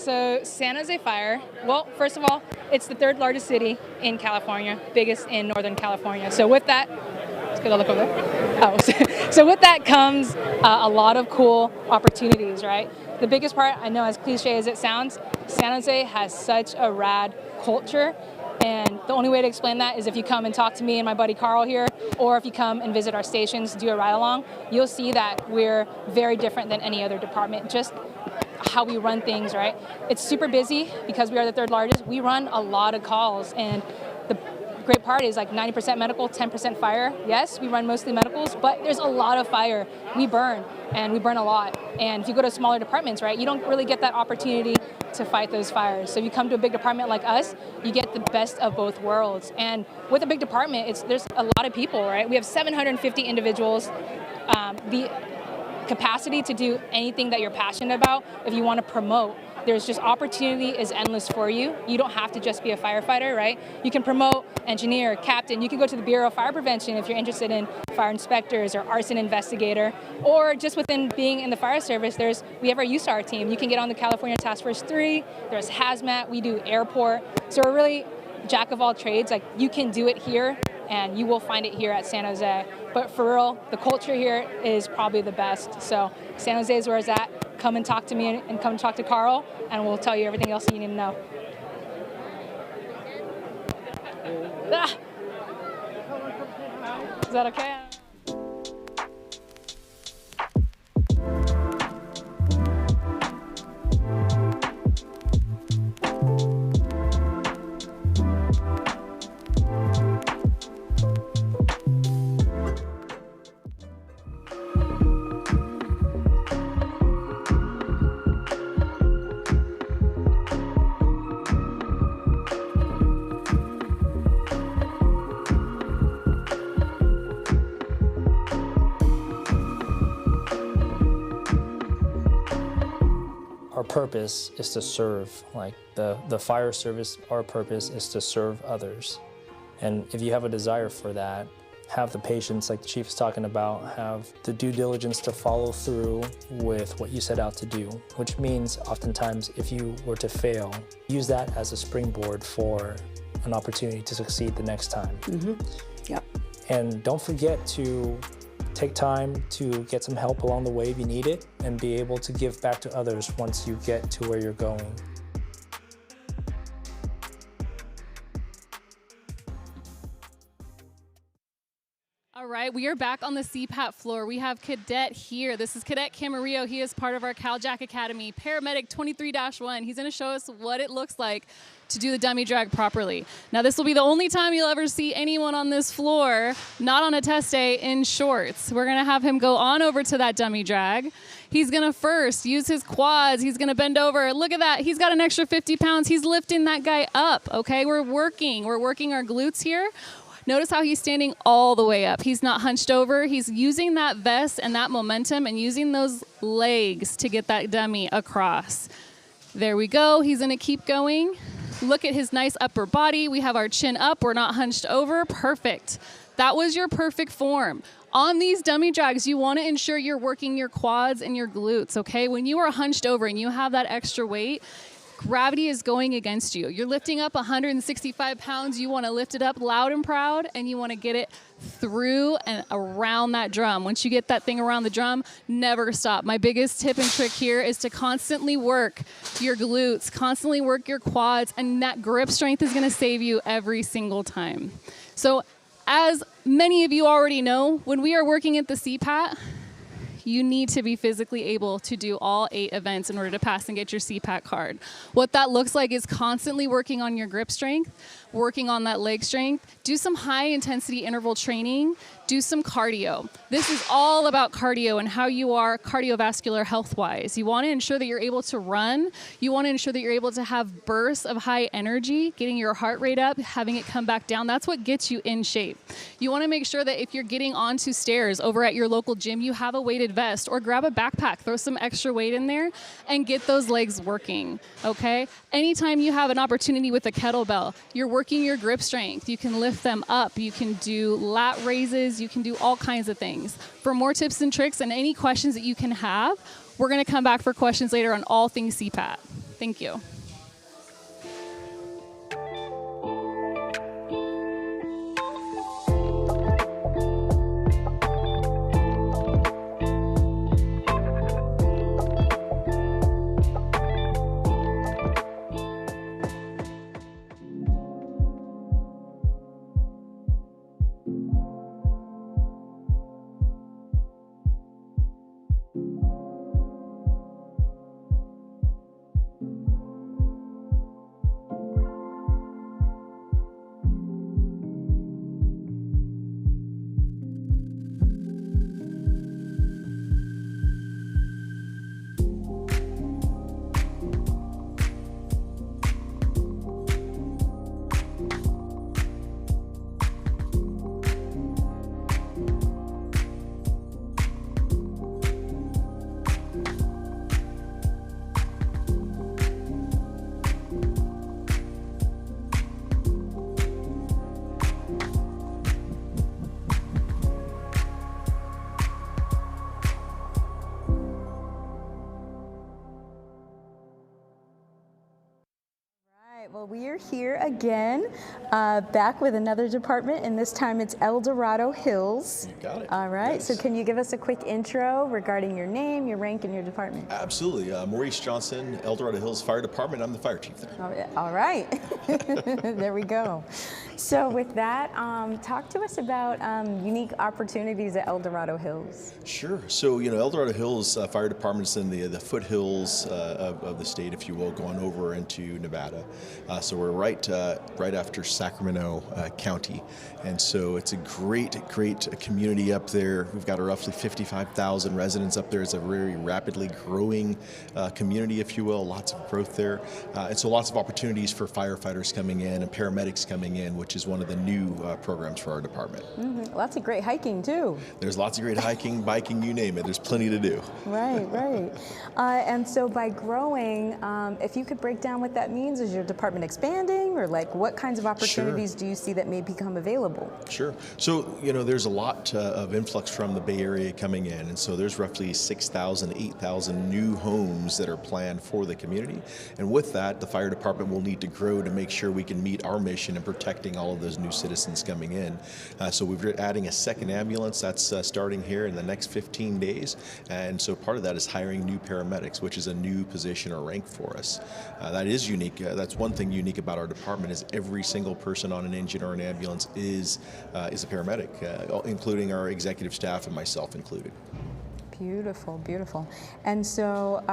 So San Jose Fire, well, first of all, it's the 3rd largest city in California, biggest in Northern California. So with that, let's get a look over there. Oh, so with that comes a lot of cool opportunities, right? The biggest part, I know as cliche as it sounds, San Jose has such a rad culture. And the only way to explain that is if you come and talk to me and my buddy Carl here, or if you come and visit our stations, do a ride along, you'll see that we're very different than any other department. Just how we run things, right? It's super busy because we are the 3rd largest. We run a lot of calls, and the great part is like 90% medical, 10% fire. Yes, we run mostly medicals, but there's a lot of fire. We burn, and we burn a lot. And if you go to smaller departments, right, you don't really get that opportunity to fight those fires. So if you come to a big department like us, you get the best of both worlds. And with a big department, there's a lot of people, right? We have 750 individuals. The capacity to do anything that you're passionate about, if you want to promote, there's just opportunity is endless for you. You don't have to just be a firefighter, right? You can promote engineer, captain. You can go to the Bureau of Fire Prevention if you're interested in fire inspectors or arson investigator, or just within being in the fire service, we have our USAR team. You can get on the California Task Force 3. There's hazmat. We do airport. So we're really jack of all trades. Like, you can do it here, and you will find it here at San Jose. But for real, the culture here is probably the best. So San Jose is where it's at. Come and talk to me and come talk to Carl, and we'll tell you everything else you need to know. Ah! Is that okay? Our purpose is to serve, like the fire service, our purpose is to serve others. And if you have a desire for that, have the patience, like the chief is talking about, have the due diligence to follow through with what you set out to do, which means oftentimes if you were to fail, use that as a springboard for an opportunity to succeed the next time. Yep. And don't forget to take time to get some help along the way if you need it, and be able to give back to others once you get to where you're going. All right, we are back on the CPAT floor. We have Cadet here. This is Cadet Camarillo. He is part of our Cal-JAC Academy, Paramedic 23-1. He's going to show us what it looks like to do the dummy drag properly. Now, this will be the only time you'll ever see anyone on this floor, not on a test day, in shorts. We're going to have him go on over to that dummy drag. He's going to first use his quads. He's going to bend over. Look at that. He's got an extra 50 pounds. He's lifting that guy up, okay? We're working our glutes here. Notice how he's standing all the way up. He's not hunched over. He's using that vest and that momentum and using those legs to get that dummy across. There we go. He's going to keep going. Look at his nice upper body. We have our chin up. We're not hunched over. Perfect. That was your perfect form. On these dummy drags, you want to ensure you're working your quads and your glutes, okay? When you are hunched over and you have that extra weight, gravity is going against you. You're lifting up 165 pounds. You want to lift it up loud and proud, and you want to get it through and around that drum. Once you get that thing around the drum, never stop. My biggest tip and trick here is to constantly work your glutes, constantly work your quads, and that grip strength is going to save you every single time. So as many of you already know, when we are working at the CPAT, you need to be physically able to do all 8 events in order to pass and get your CPAT card. What that looks like is constantly working on your grip strength, working on that leg strength, do some high intensity interval training, do some cardio. This is all about cardio and how you are cardiovascular health wise. You want to ensure that you're able to run. You want to ensure that you're able to have bursts of high energy, getting your heart rate up, having it come back down. That's what gets you in shape. You want to make sure that if you're getting onto stairs over at your local gym, you have a weighted vest, or grab a backpack, throw some extra weight in there and get those legs working, okay? Anytime you have an opportunity with a kettlebell, you're working your grip strength. You can lift them up. You can do lat raises. You can do all kinds of things. For more tips and tricks and any questions that you can have, we're going to come back for questions later on all things CPAT. Thank you. Well, we are here again, back with another department, and this time it's El Dorado Hills. You got it. All right, Yes. so can you give us a quick intro regarding your name, your rank, and your department? Absolutely. Maurice Johnson, El Dorado Hills Fire Department. I'm the fire chief there. Oh, yeah. All right, there we go. So with that, talk to us about unique opportunities at El Dorado Hills. Sure. So, El Dorado Hills Fire Department is in the foothills of the state, if you will, going over into Nevada. So we're right after Sacramento County. And so it's a great community up there. We've got roughly 55,000 residents up there. It's a very rapidly growing community, if you will, lots of growth there. And so lots of opportunities for firefighters coming in and paramedics coming in, which is one of the new programs for our department. Mm-hmm. Lots of great hiking too. There's lots of great hiking, biking, you name it. There's plenty to do. Right. And so by growing, if you could break down what that means, is your department expanding, or like what kinds of opportunities do you see that may become available? Sure. So, there's a lot of influx from the Bay Area coming in, and so there's roughly 6,000, 8,000 new homes that are planned for the community. And with that, the fire department will need to grow to make sure we can meet our mission in protecting all of those new citizens coming in. So we're adding a second ambulance that's starting here in the next 15 days. And so part of that is hiring new paramedics, which is a new position or rank for us. That is unique. That's one thing unique about our department is every single person on an engine or an ambulance is a paramedic, including our executive staff and myself included. Beautiful. And so,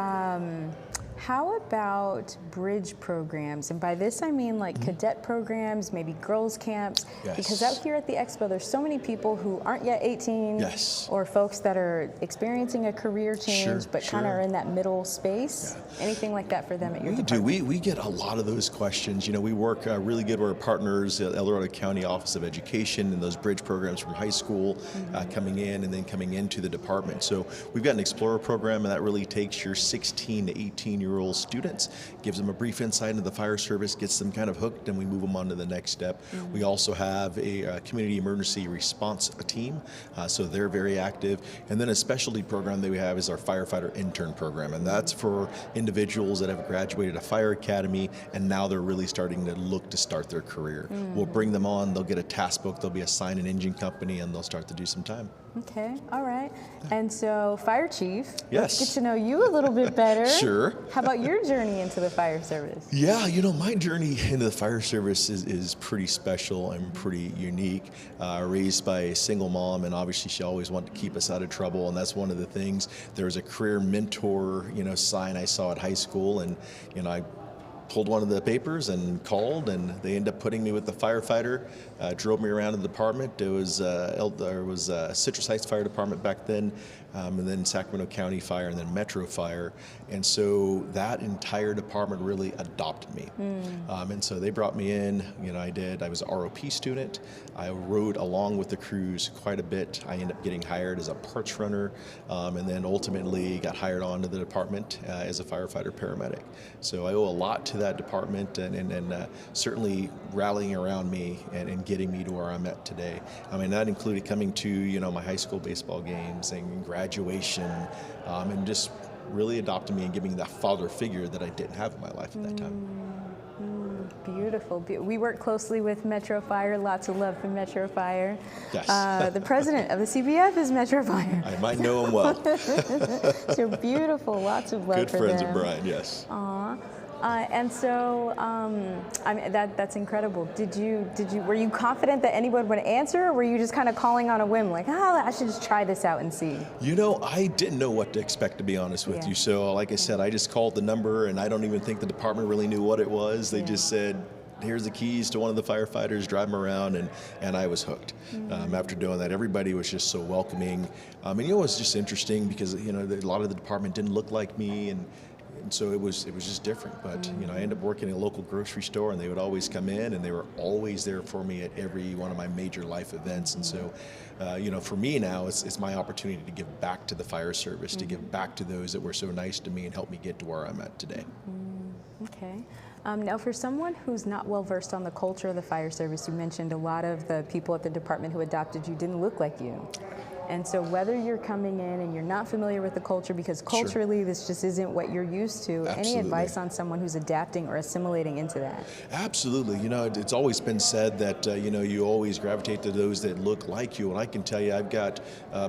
how about bridge programs? And by this I mean like cadet programs, maybe girls camps, because out here at the Expo there's so many people who aren't yet 18, or folks that are experiencing a career change but kind of are in that middle space. Anything like that for them at your department? We get a lot of those questions. We work really good with our partners at El Dorado County Office of Education and those bridge programs from high school coming in and then coming into the department. So we've got an Explorer program, and that really takes your 16 to 18-year-old students, gives them a brief insight into the fire service, gets them kind of hooked, and we move them on to the next step. We also have a community emergency response team, so they're very active. And then a specialty program that we have is our Firefighter intern program, and that's for individuals that have graduated a fire academy and now they're really starting to look to start their career. We'll bring them on, they'll get a task book, they'll be assigned an engine company, and they'll start to do some time. Okay, all right. And so, Fire Chief, yes, let's get to know you a little bit better. Sure. How about your journey into the fire service? Yeah, my journey into the fire service is pretty special and pretty unique. Raised by a single mom, and obviously she always wanted to keep us out of trouble, and that's one of the things. There was a career mentor, sign I saw at high school, and I pulled one of the papers and called, and they ended up putting me with the firefighter, drove me around the department. There was Citrus Heights Fire Department back then, and then Sacramento County Fire, and then Metro Fire. And so that entire department really adopted me. And so they brought me in, I was an ROP student. I rode along with the crews quite a bit. I ended up getting hired as a parts runner, and then ultimately got hired onto the department as a firefighter paramedic. So I owe a lot to that department, and certainly rallying around me and getting me to where I'm at today. That included coming to my high school baseball games and graduation, and just really adopting me and giving me that father figure that I didn't have in my life at that time. Beautiful. We work closely with Metro Fire. Lots of love for Metro Fire. Yes. The president of the CBF is Metro Fire. I might know him well. So beautiful. Lots of love Good for friends them. of Brian, yes. Aw. And so, I mean, that's incredible. Were you confident that anyone would answer, or were you just kind of calling on a whim, like, I should just try this out and see? You know, I didn't know what to expect, to be honest with you. So, like I said, I just called the number, and I don't even think the department really knew what it was. They just said, here's the keys to one of the firefighters, drive them around, and I was hooked. After doing that, everybody was just so welcoming. And it was just interesting because, a lot of the department didn't look like me, and so it was just different. But I ended up working in a local grocery store, and they would always come in, and they were always there for me at every one of my major life events. And so, for me now, it's my opportunity to give back to the fire service, to give back to those that were so nice to me and helped me get to where I'm at today. Okay. Now, for someone who's not well versed on the culture of the fire service, you mentioned a lot of the people at the department who adopted you didn't look like you. And so whether you're coming in and you're not familiar with the culture because culturally this just isn't what you're used to, any advice on someone who's adapting or assimilating into that? Absolutely. It's always been said that, you always gravitate to those that look like you. And I can tell you, I've got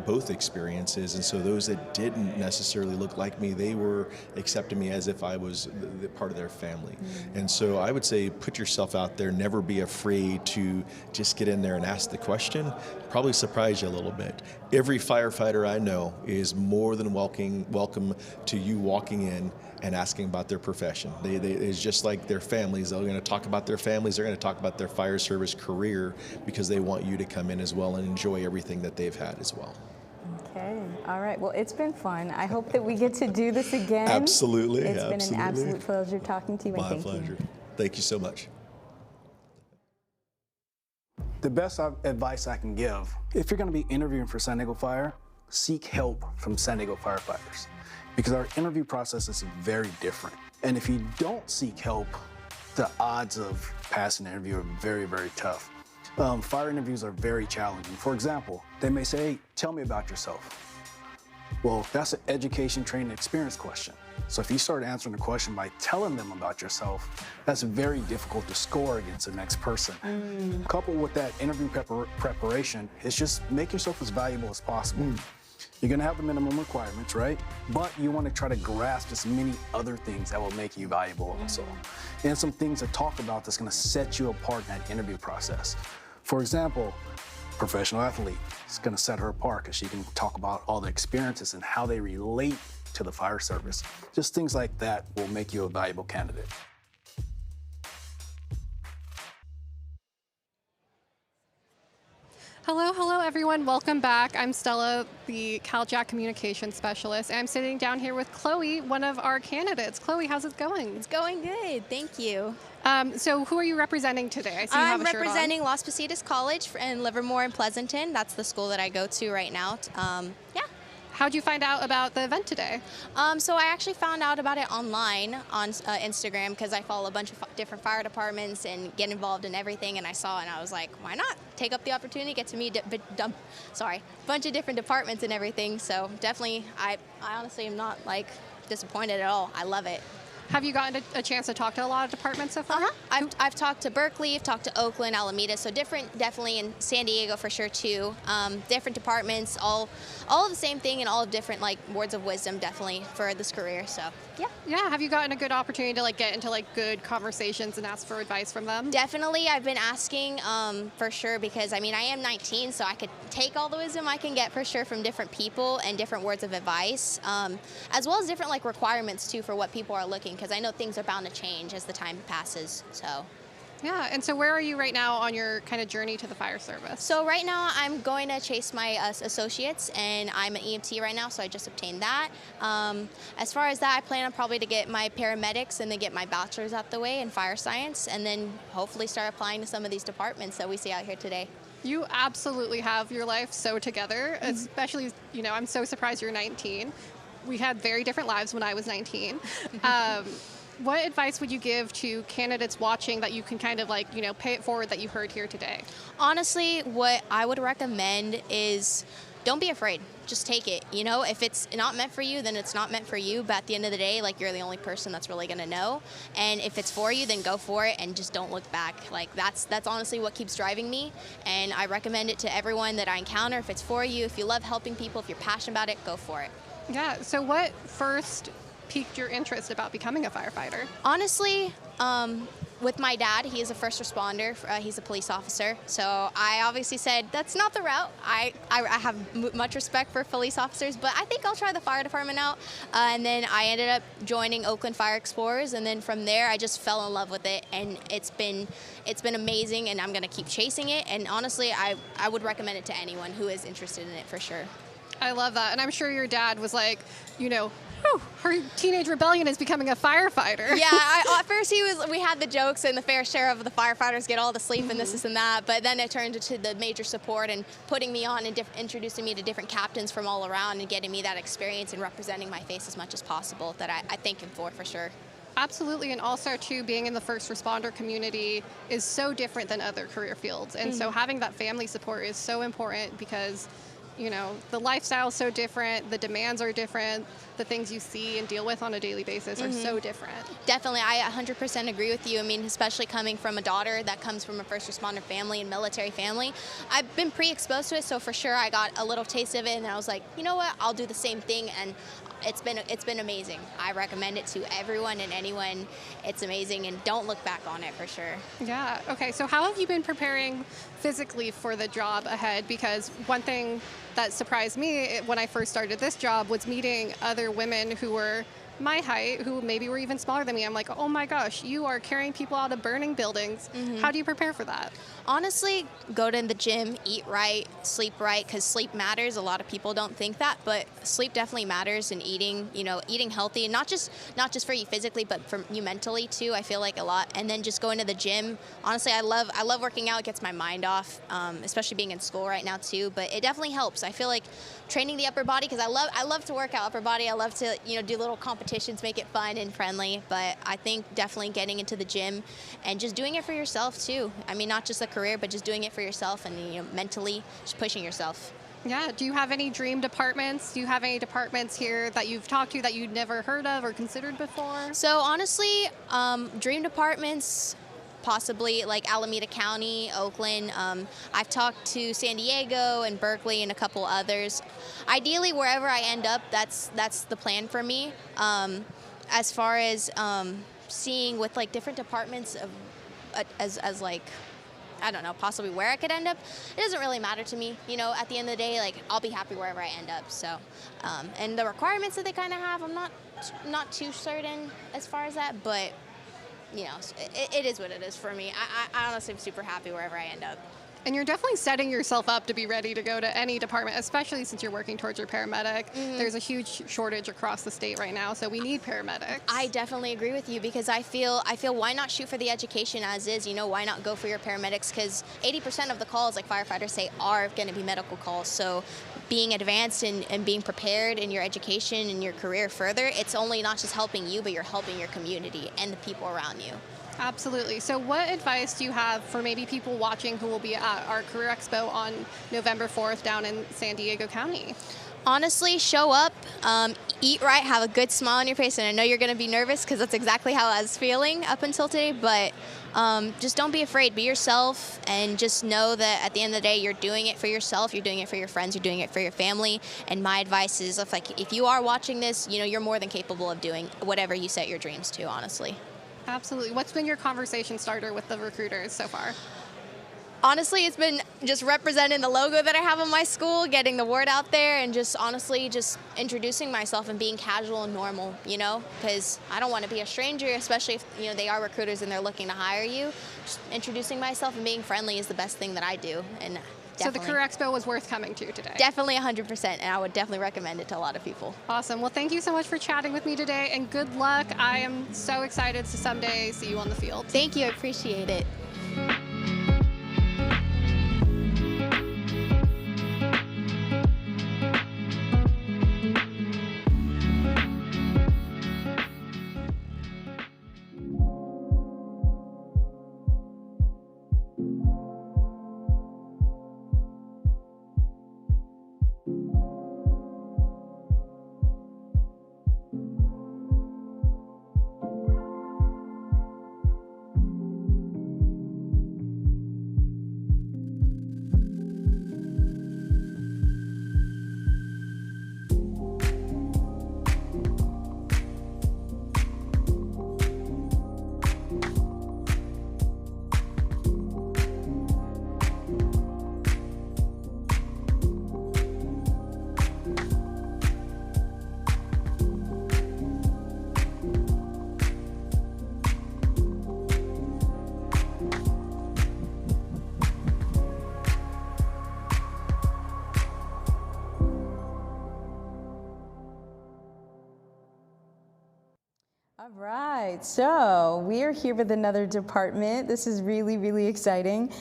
both experiences. And so those that didn't necessarily look like me, they were accepting me as if I was the part of their family. And so I would say, put yourself out there, never be afraid to just get in there and ask the question. Probably surprise you a little bit. Every firefighter I know is more than welcome to you walking in and asking about their profession. It's just like their families. They're going to talk about their families. They're going to talk about their fire service career because they want you to come in as well and enjoy everything that they've had as well. Okay. All right. Well, it's been fun. I hope that we get to do this again. Absolutely. It's been an absolute pleasure talking to you. My pleasure. Thank you so much. The best advice I can give, if you're going to be interviewing for San Diego Fire, seek help from San Diego firefighters because our interview process is very different. And if you don't seek help, the odds of passing the interview are very, very tough. Fire interviews are very challenging. For example, they may say, hey, tell me about yourself. Well, that's an education, training, experience question. So if you start answering the question by telling them about yourself, that's very difficult to score against the next person. Coupled with that interview preparation, it's just make yourself as valuable as possible. You're gonna have the minimum requirements, right? But you wanna try to grasp as many other things that will make you valuable also. And some things to talk about that's gonna set you apart in that interview process. For example, professional athlete is gonna set her apart because she can talk about all the experiences and how they relate to the fire service. Just things like that will make you a valuable candidate. Hello everyone, welcome back. I'm Stella, the Cal-JAC communication specialist, and I'm sitting down here with Chloe, one of our candidates. Chloe, how's it going? It's going good, thank you. So who are you representing today? I see you have I'm a shirt on. representing Las Positas College in Livermore and Pleasanton. That's the school that I go to right now. Yeah. How'd you find out about the event today? So I actually found out about it online on Instagram because I follow a bunch of different fire departments and get involved in everything, and I saw it and I was like, why not? Take up the opportunity, get to meet a bunch of different departments and everything. So definitely, I honestly am not disappointed at all. I love it. Have you gotten a chance to talk to a lot of departments so far? I've talked to Berkeley, I've talked to Oakland, Alameda, so different, definitely in San Diego for sure too. Different departments, all of the same thing and all of different words of wisdom definitely for this career. So yeah. Yeah. Have you gotten a good opportunity to get into good conversations and ask for advice from them? Definitely, I've been asking for sure because I am 19, so I could take all the wisdom I can get for sure from different people and different words of advice, as well as different requirements too for what people are looking. Because I know things are bound to change as the time passes, so. Yeah, and so where are you right now on your kind of journey to the fire service? So right now I'm going to chase my associates, and I'm an EMT right now, so I just obtained that. As far as that, I plan on probably to get my paramedics and then get my bachelor's out the way in fire science, and then hopefully start applying to some of these departments that we see out here today. You absolutely have your life so together, especially, I'm so surprised you're 19. We had very different lives when I was 19. What advice would you give to candidates watching that you can kind of pay it forward that you heard here today? Honestly, what I would recommend is don't be afraid. Just take it. You know, if it's not meant for you, then it's not meant for you. But at the end of the day, like, you're the only person that's really going to know. And if it's for you, then go for it and just don't look back. Like, that's honestly what keeps driving me. And I recommend it to everyone that I encounter. If it's for you, if you love helping people, if you're passionate about it, go for it. Yeah, so what first piqued your interest about becoming a firefighter? Honestly, with my dad, he is a first responder. He's a police officer. So I obviously said, that's not the route. I have much respect for police officers, but I think I'll try the fire department out. And then I ended up joining Oakland Fire Explorers. And then from there, I just fell in love with it. And it's been amazing, and I'm going to keep chasing it. And honestly, I would recommend it to anyone who is interested in it for sure. I love that. And I'm sure your dad was like, you know, whew, her teenage rebellion is becoming a firefighter. Yeah, at first we had the jokes and the fair share of the firefighters get all the sleep and this and that, but then it turned into the major support and putting me on and introducing me to different captains from all around and getting me that experience and representing my face as much as possible that I thank him for sure. Absolutely, and also too, being in the first responder community is so different than other career fields, and so having that family support is so important because, you know, the lifestyle is so different, the demands are different, the things you see and deal with on a daily basis are so different. Definitely, I 100% agree with you. I mean, especially coming from a daughter that comes from a first responder family and military family, I've been pre-exposed to it, so for sure I got a little taste of it, and I was like, you know what, I'll do the same thing, and it's been amazing. I recommend it to everyone and anyone. It's amazing, and don't look back on it for sure. Yeah, okay, so how have you been preparing physically for the job ahead? Because one thing that surprised me when I first started this job was meeting other women who were my height, who maybe were even smaller than me. I'm like, oh my gosh, you are carrying people out of burning buildings. How do you prepare for that? Honestly, go to the gym, eat right, sleep right, because sleep matters. A lot of people don't think that, but sleep definitely matters, and eating healthy, and not just for you physically, but for you mentally too. I feel like a lot. And then just going to the gym. Honestly, I love working out. It gets my mind off, especially being in school right now too. But it definitely helps. I feel like training the upper body, because I love to work out upper body. I love to do little competitions, make it fun and friendly. But I think definitely getting into the gym and just doing it for yourself too. I mean, not just a career, but just doing it for yourself and mentally just pushing yourself. Yeah, do you have any dream departments? Do you have any departments here that you've talked to that you'd never heard of or considered before? So honestly, dream departments, possibly like Alameda County, Oakland. I've talked to San Diego and Berkeley and a couple others. Ideally, wherever I end up, that's the plan for me. As far as seeing with like different departments of as like, I don't know, possibly where I could end up, it doesn't really matter to me. You know, at the end of the day, like, I'll be happy wherever I end up. So, and the requirements that they kind of have, I'm not too certain as far as that, but you know, it is what it is for me. I honestly am super happy wherever I end up. And you're definitely setting yourself up to be ready to go to any department, especially since you're working towards your paramedic. There's a huge shortage across the state right now, so we need paramedics. I definitely agree with you, because I feel why not shoot for the education as is? You know, why not go for your paramedics? Because 80% of the calls, like firefighters say, are going to be medical calls. So being advanced and being prepared in your education and your career further, it's only not just helping you, but you're helping your community and the people around you. Absolutely. So what advice do you have for maybe people watching who will be at our Career Expo on November 4th down in San Diego County? Honestly, show up, eat right, have a good smile on your face, and I know you're going to be nervous because that's exactly how I was feeling up until today, but just don't be afraid. Be yourself, and just know that at the end of the day, you're doing it for yourself, you're doing it for your friends, you're doing it for your family, and my advice is, if you are watching this, you know, you're more than capable of doing whatever you set your dreams to, honestly. Absolutely. What's been your conversation starter with the recruiters so far? Honestly, it's been just representing the logo that I have on my school, getting the word out there, and just honestly just introducing myself and being casual and normal, you know, because I don't want to be a stranger, especially if, you know, they are recruiters and they're looking to hire you. Just introducing myself and being friendly is the best thing that I do. And so the Career Expo was worth coming to today? Definitely 100%, and I would definitely recommend it to a lot of people. Awesome. Well, thank you so much for chatting with me today, and good luck. I am so excited to someday see you on the field. Thank you. I appreciate it. All right, so we are here with another department. This is really, really exciting.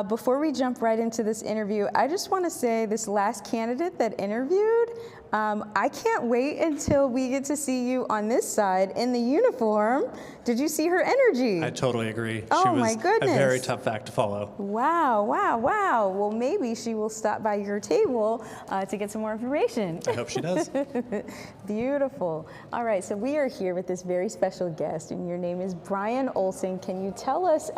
Before we jump right into this interview, I just want to say this last candidate that interviewed, I can't wait until we get to see you on this side in the uniform. Did you see her energy? I totally agree. Oh, she was my goodness. a very tough act to follow. Wow, wow, wow. Well, maybe she will stop by your table to get some more information. I hope she does. Beautiful. All right, so we are here with this very special guest, and your name is Brian Olson. Can you tell us,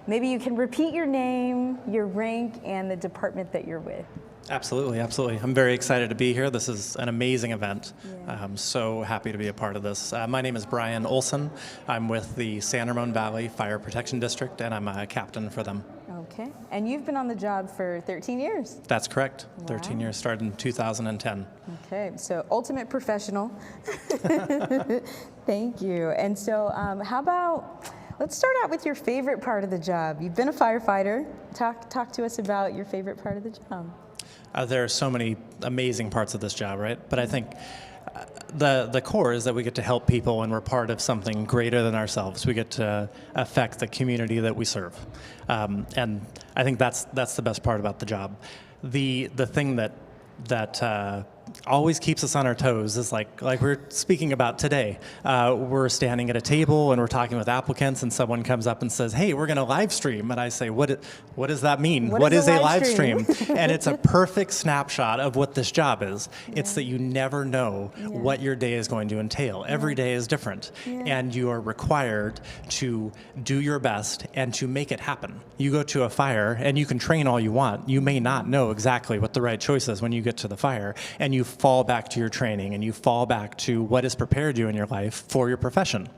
maybe you can repeat your name, your rank, and the department that you're with? Absolutely, absolutely. I'm very excited to be here. This is an amazing event. I'm so happy to be a part of this. My name is Brian Olson. I'm with the San Ramon Valley Fire Protection District, and I'm a captain for them. Okay, and you've been on the job for 13 years. That's correct. 13 years, started in 2010. Okay, so ultimate professional. Thank you. And so how about, let's start out with your favorite part of the job. You've been a firefighter. Talk to us about your favorite part of the job. There are so many amazing parts of this job, right? But I think the core is that we get to help people and we're part of something greater than ourselves. We get to affect the community that we serve. And I think that's the best part about the job. The thing that always keeps us on our toes is like we're speaking about today. We're standing at a table and we're talking with applicants and someone comes up and says, hey, we're going to live stream. And I say, what does that mean? What is a live stream? And it's a perfect snapshot of what this job is. It's that you never know what your day is going to entail. Every day is different. And you are required to do your best and to make it happen. You go to a fire and you can train all you want. You may not know exactly what the right choice is when you get to the fire, and you fall back to your training and you fall back to what has prepared you in your life for your profession.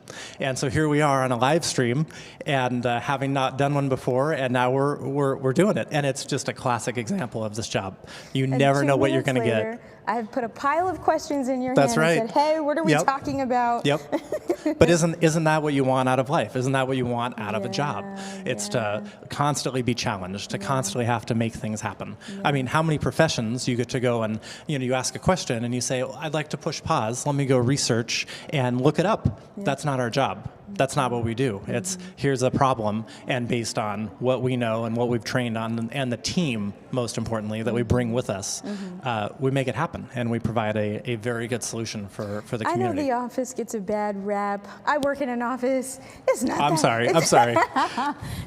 And so here we are on a live stream, and having not done one before, and now we're doing it. And it's just a classic example of this job. You never know what you're going to get. I have put a pile of questions in your That's hand right. and said, hey, what are we talking about? Yep. But isn't that what you want out of life? Isn't that what you want out of a job? It's to constantly be challenged, to constantly have to make things happen. I mean, how many professions you get to go and, you ask a question and you say, I'd like to push pause, let me go research and look it up. That's not our job. That's not what we do. It's here's a problem, and based on what we know and what we've trained on, and the team, most importantly, that we bring with us, we make it happen, and we provide a very good solution for the community. I know the office gets a bad rap. I work in an office. It's not I'm sorry.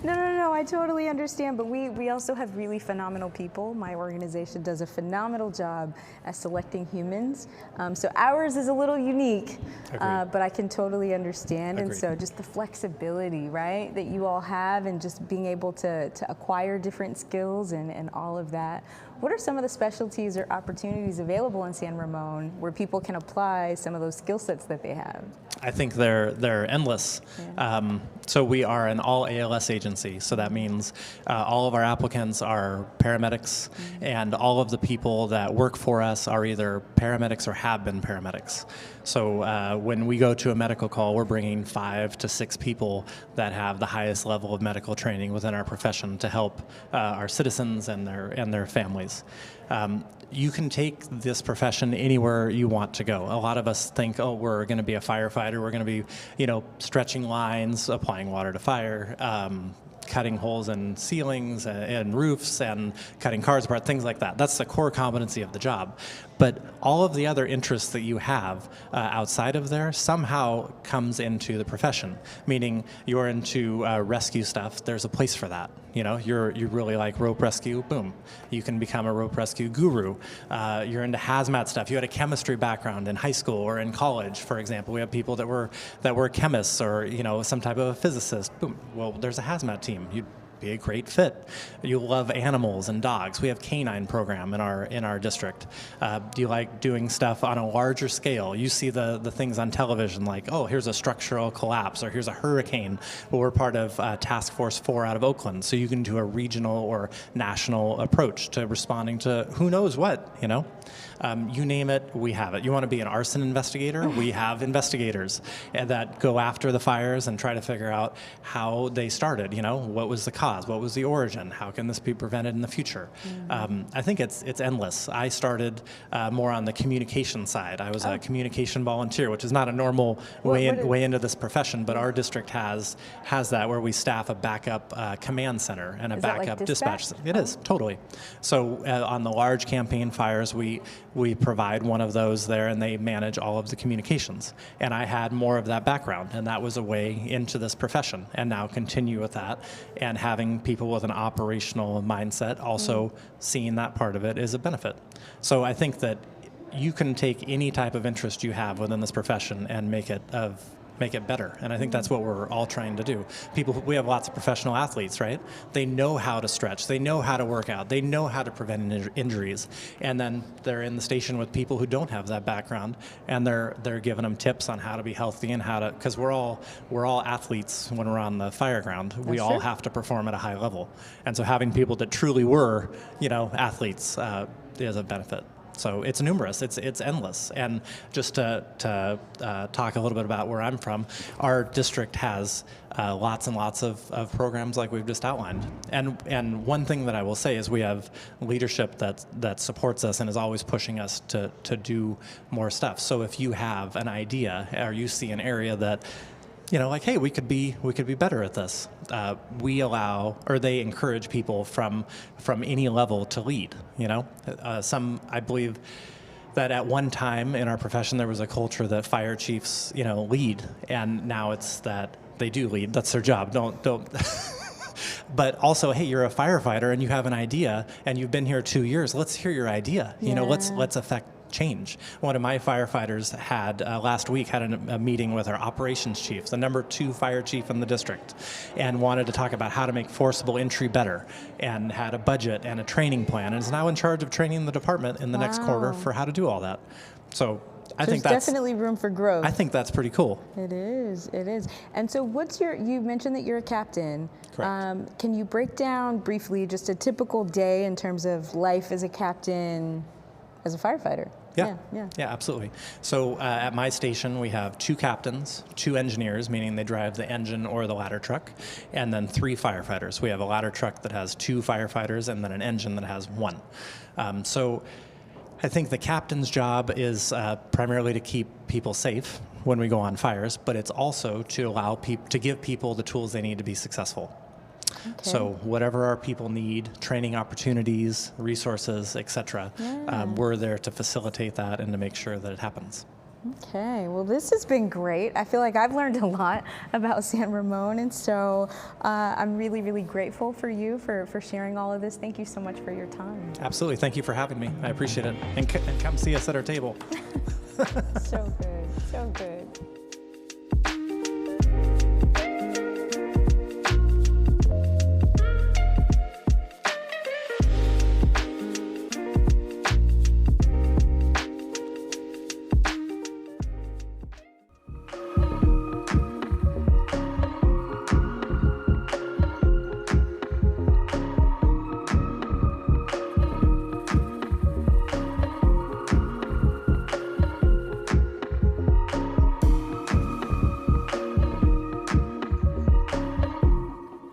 No, I totally understand, but we also have really phenomenal people. My organization does a phenomenal job at selecting humans. So ours is a little unique, but I can totally understand. Agreed. And so just the flexibility, right, that you all have, and just being able to acquire different skills and all of that. What are some of the specialties or opportunities available in San Ramon where people can apply some of those skill sets that they have? I think they're endless. So we are an all ALS agency. So that means all of our applicants are paramedics, and all of the people that work for us are either paramedics or have been paramedics. So when we go to a medical call, we're bringing 5 to 6 people that have the highest level of medical training within our profession to help our citizens and their families. You can take this profession anywhere you want to go. A lot of us think, oh, we're going to be a firefighter. We're going to be, stretching lines, applying water to fire, cutting holes in ceilings and roofs, and cutting cars apart, things like that. That's the core competency of the job. But all of the other interests that you have outside of there somehow comes into the profession, meaning you're into rescue stuff, there's a place for that. You really like rope rescue, boom. You can become a rope rescue guru. You're into hazmat stuff. You had a chemistry background in high school or in college, for example. We have people that were chemists or, some type of a physicist, boom. Well, there's a hazmat team. You'd be a great fit. You love animals and dogs. We have canine program in our district. Do you like doing stuff on a larger scale? You see the things on television like, oh, here's a structural collapse or here's a hurricane. Well, we're part of Task Force 4 out of Oakland, so you can do a regional or national approach to responding to who knows what, You name it, we have it. You want to be an arson investigator? We have investigators that go after the fires and try to figure out how they started. What was the cause? What was the origin? How can this be prevented in the future? I think it's endless. I started more on the communication side. I was a communication volunteer, which is not a normal way into this profession, but our district has that, where we staff a backup command center and a backup dispatch. It is, totally. So on the large campaign fires, we provide one of those there, and they manage all of the communications. And I had more of that background, and that was a way into this profession, and now continue with that. And having people with an operational mindset, also seeing that part of it, is a benefit. So I think that you can take any type of interest you have within this profession and make it better. And I think that's what we're all trying to do. We have lots of professional athletes, right? They know how to stretch, they know how to work out, they know how to prevent injuries. And then they're in the station with people who don't have that background, and they're giving them tips on how to be healthy and how to, because we're all athletes when we're on the fire ground. We all have to perform at a high level. And so having people that truly were, athletes is a benefit. So it's numerous, it's endless. And just to talk a little bit about where I'm from, our district has lots and lots of programs like we've just outlined. And one thing that I will say is we have leadership that supports us and is always pushing us to do more stuff. So if you have an idea or you see an area that like, hey, we could be better at this. They encourage people from any level to lead. I believe that at one time in our profession there was a culture that fire chiefs, lead, and now it's that they do lead. That's their job. Don't. But also, hey, you're a firefighter and you have an idea, and you've been here 2 years. Let's hear your idea. Let's affect change. One of my firefighters had last week had a meeting with our operations chief, the number 2 fire chief in the district, and wanted to talk about how to make forcible entry better, and had a budget and a training plan, and is now in charge of training the department in the next quarter for how to do all that. So I think that's definitely room for growth. I think that's pretty cool. It is. And so you mentioned that you're a captain. Correct. Can you break down briefly just a typical day in terms of life as a captain, as a firefighter? Yeah, absolutely. So at my station, we have 2 captains, 2 engineers, meaning they drive the engine or the ladder truck, and then 3 firefighters. We have a ladder truck that has 2 firefighters and then an engine that has 1. So I think the captain's job is primarily to keep people safe when we go on fires, but it's also to allow to give people the tools they need to be successful. Okay. So whatever our people need, training opportunities, resources, etc., we're there to facilitate that and to make sure that it happens. Okay, well, this has been great. I feel like I've learned a lot about San Ramon, and so I'm really, really grateful for you for sharing all of this. Thank you so much for your time. Absolutely. Thank you for having me. I appreciate it. And come see us at our table. So good. So good.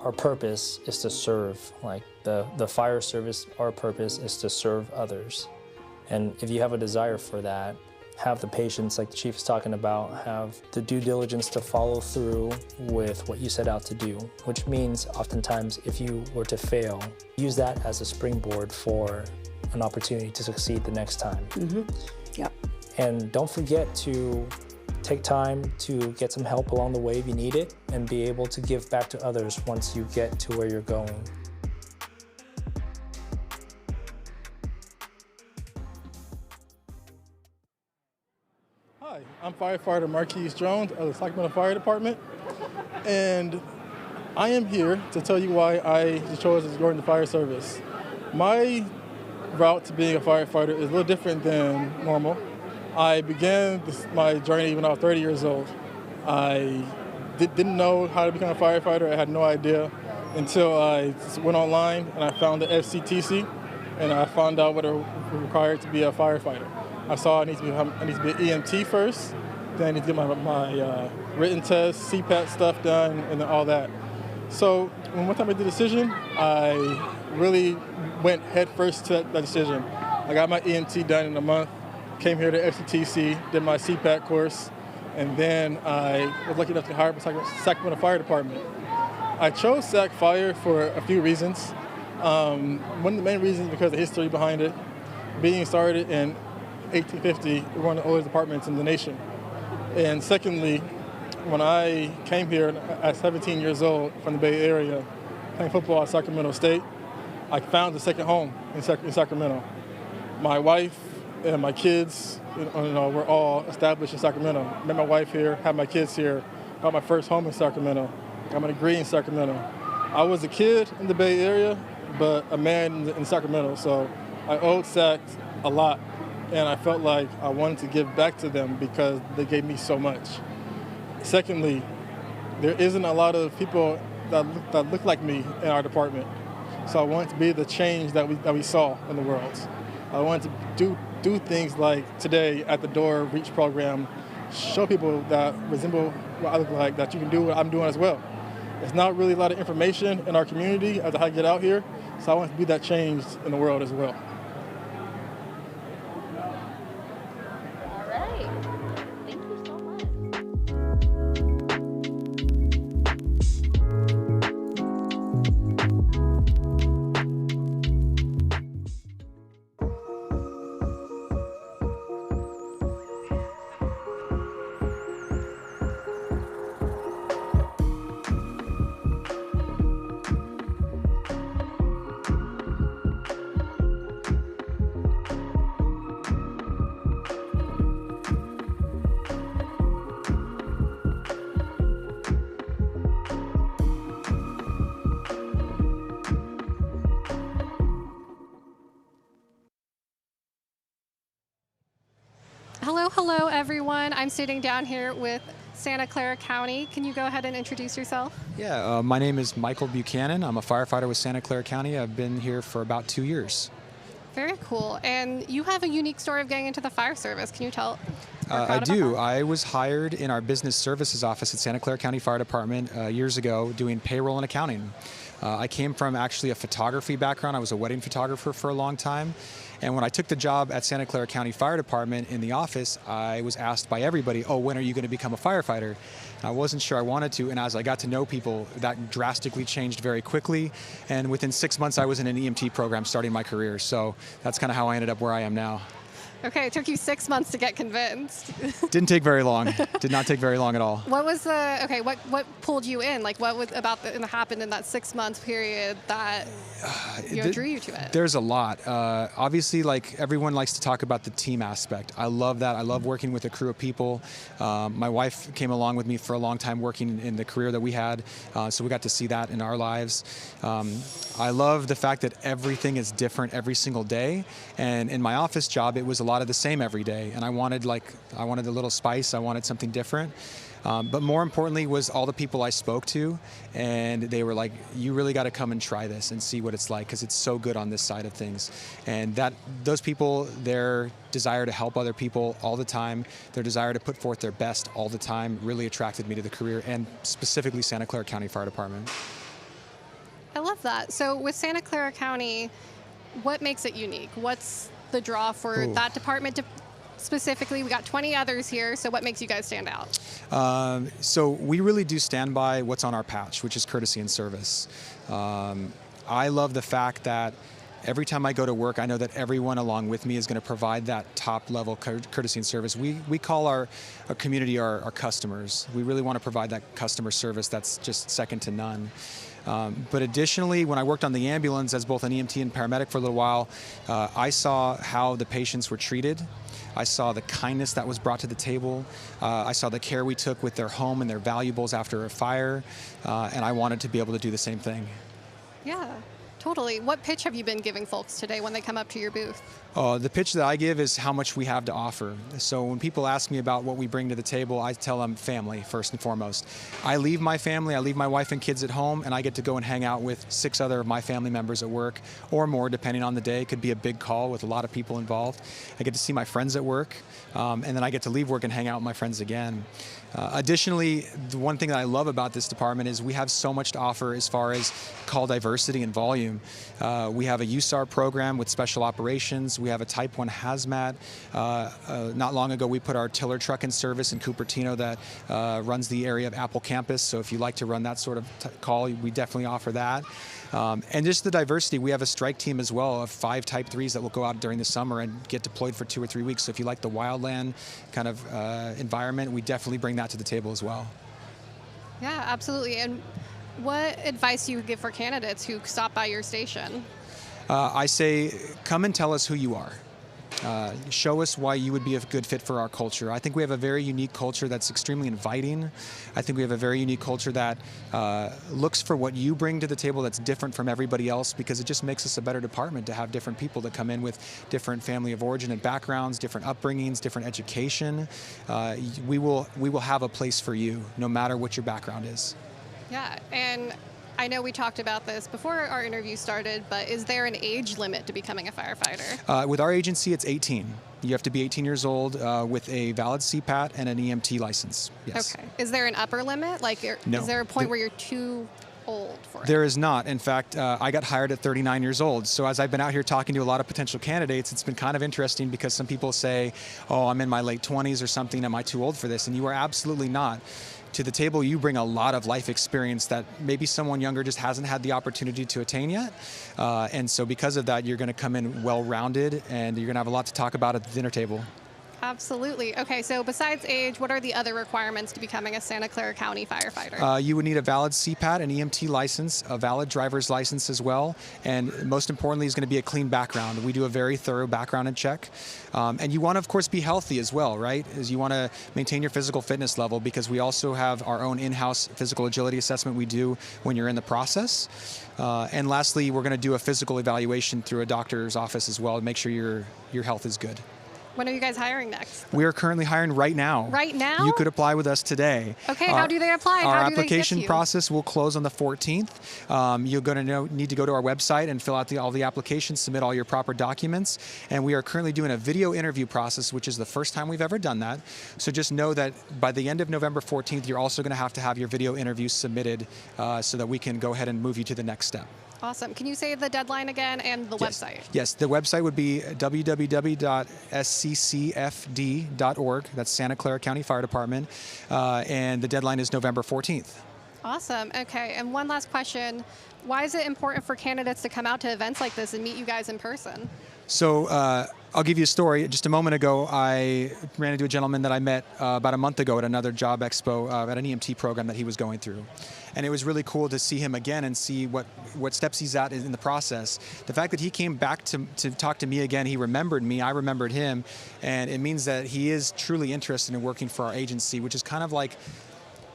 Our purpose is to serve, like the fire service, our purpose is to serve others. And if you have a desire for that, have the patience, like the chief is talking about, have the due diligence to follow through with what you set out to do, which means oftentimes if you were to fail, use that as a springboard for an opportunity to succeed the next time. Mm-hmm. Yep. And don't forget to take time to get some help along the way if you need it, and be able to give back to others once you get to where you're going. Hi, I'm Firefighter Marquise Jones of the Sacramento Fire Department, and I am here to tell you why I chose to join the fire service. My route to being a firefighter is a little different than normal. I began my journey when I was 30 years old. I didn't know how to become a firefighter. I had no idea until I went online and I found the FCTC, and I found out what it required to be a firefighter. I saw I need to be an EMT first, then I need to get my written test, CPAT stuff done, and then all that. So when one time I made the decision, I really went head first to that decision. I got my EMT done in a month, came here to FCTC, did my CPAT course, and then I was lucky enough to hire by Sacramento Fire Department. I chose Sac Fire for a few reasons. One of the main reasons is because of the history behind it. Being started in 1850, we're one of the oldest departments in the nation. And secondly, when I came here at 17 years old from the Bay Area, playing football at Sacramento State, I found a second home in Sacramento. My wife and my kids, were all established in Sacramento. Met my wife here, had my kids here, got my first home in Sacramento, got my degree in Sacramento. I was a kid in the Bay Area, but a man in Sacramento, so I owed Sac a lot, and I felt like I wanted to give back to them because they gave me so much. Secondly, there isn't a lot of people that look like me in our department, so I wanted to be the change that we saw in the world. I wanted to do things like today at the Door Reach program, show people that resemble what I look like, that you can do what I'm doing as well. There's not really a lot of information in our community as to how to get out here, so I want to be that change in the world as well. All right. Thank you so much. Hello everyone. I'm sitting down here with Santa Clara County. Can you go ahead and introduce yourself? Yeah, my name is Michael Buchanan. I'm a firefighter with Santa Clara County. I've been here for about 2 years. Very cool. And you have a unique story of getting into the fire service. Can you tell our crowd I about do. that? I was hired in our business services office at Santa Clara County Fire Department years ago doing payroll and accounting. I came from actually a photography background. I was a wedding photographer for a long time. And when I took the job at Santa Clara County Fire Department in the office, I was asked by everybody, oh, when are you going to become a firefighter? And I wasn't sure I wanted to, and as I got to know people, that drastically changed very quickly. And within 6 months, I was in an EMT program starting my career. So that's kind of how I ended up where I am now. Okay, it took you 6 months to get convinced. Didn't take very long. Did not take very long at all. What was what pulled you in? Like what was happened in that 6 month period that drew you to it? There's a lot. Obviously, like everyone likes to talk about the team aspect. I love that. I love working with a crew of people. My wife came along with me for a long time working in the career that we had, so we got to see that in our lives. I love the fact that everything is different every single day, and in my office job, it was a lot of the same every day, and I wanted a little spice. I wanted something different. But more importantly was all the people I spoke to, and they were like, you really got to come and try this and see what it's like, because it's so good on this side of things. And those people, their desire to help other people all the time, their desire to put forth their best all the time really attracted me to the career, and specifically Santa Clara County Fire Department. I love that. So with Santa Clara County, what makes it unique? What's the draw for that department specifically? We got 20 others here, so what makes you guys stand out? So we really do stand by what's on our patch, which is courtesy and service. I love the fact that every time I go to work, I know that everyone along with me is going to provide that top-level courtesy and service. We call our community our customers. We really want to provide that customer service that's just second to none. But additionally, when I worked on the ambulance as both an EMT and paramedic for a little while, I saw how the patients were treated. I saw the kindness that was brought to the table. I saw the care we took with their home and their valuables after a fire, and I wanted to be able to do the same thing. Yeah, totally. What pitch have you been giving folks today when they come up to your booth? The pitch that I give is how much we have to offer. So when people ask me about what we bring to the table, I tell them family first and foremost. I leave my family, I leave my wife and kids at home, and I get to go and hang out with 6 other of my family members at work, or more depending on the day. It could be a big call with a lot of people involved. I get to see my friends at work, and then I get to leave work and hang out with my friends again. Additionally, the one thing that I love about this department is we have so much to offer as far as call diversity and volume. We have a USAR program with special operations. We have a Type 1 hazmat. Not long ago, we put our tiller truck in service in Cupertino that runs the area of Apple campus. So if you like to run that sort of call, we definitely offer that. And just the diversity, we have a strike team as well of 5 Type 3s that will go out during the summer and get deployed for 2 or 3 weeks. So if you like the wildland kind of environment, we definitely bring that to the table as well. Yeah, absolutely. And what advice do you give for candidates who stop by your station? I say, come and tell us who you are. Show us why you would be a good fit for our culture. I think we have a very unique culture that's extremely inviting. I think we have a very unique culture that looks for what you bring to the table that's different from everybody else, because it just makes us a better department to have different people that come in with different family of origin and backgrounds, different upbringings, different education. We will have a place for you no matter what your background is. Yeah, and I know we talked about this before our interview started, but is there an age limit to becoming a firefighter? With our agency, it's 18. You have to be 18 years old with a valid CPAT and an EMT license. Yes. Okay. Is there an upper limit? Like, No. Is there a point where you're too old for it? There is not. In fact, I got hired at 39 years old. So as I've been out here talking to a lot of potential candidates, it's been kind of interesting because some people say, oh, I'm in my late 20s or something. Am I too old for this? And you are absolutely not. To the table, you bring a lot of life experience that maybe someone younger just hasn't had the opportunity to attain yet. And so because of that, you're going to come in well-rounded, and you're going to have a lot to talk about at the dinner table. Absolutely. Okay, so besides age, what are the other requirements to becoming a Santa Clara County firefighter? You would need a valid CPAT, an EMT license, a valid driver's license as well, and most importantly is going to be a clean background. We do a very thorough background and check. And you want to, of course, be healthy as well, right? As you want to maintain your physical fitness level, because we also have our own in-house physical agility assessment we do when you're in the process. And lastly, we're going to do a physical evaluation through a doctor's office as well to make sure your health is good. When are you guys hiring next? We are currently hiring right now. Right now? You could apply with us today. Okay, how do they apply? Our How do they get application to you? process will close on the 14th. You're going to need to go to our website and fill out all the applications, submit all your proper documents. And we are currently doing a video interview process, which is the first time we've ever done that. So just know that by the end of November 14th, you're also going to have your video interview submitted so that we can go ahead and move you to the next step. Awesome. Can you say the deadline again and the website? Yes, the website would be www.sccfd.org. That's Santa Clara County Fire Department. And the deadline is November 14th. Awesome. Okay, and one last question. Why is it important for candidates to come out to events like this and meet you guys in person? So I'll give you a story. Just a moment ago, I ran into a gentleman that I met about a month ago at another job expo at an EMT program that he was going through. And it was really cool to see him again and see what steps he's at in the process. The fact that he came back to talk to me again, he remembered me, I remembered him, and it means that he is truly interested in working for our agency, which is kind of like,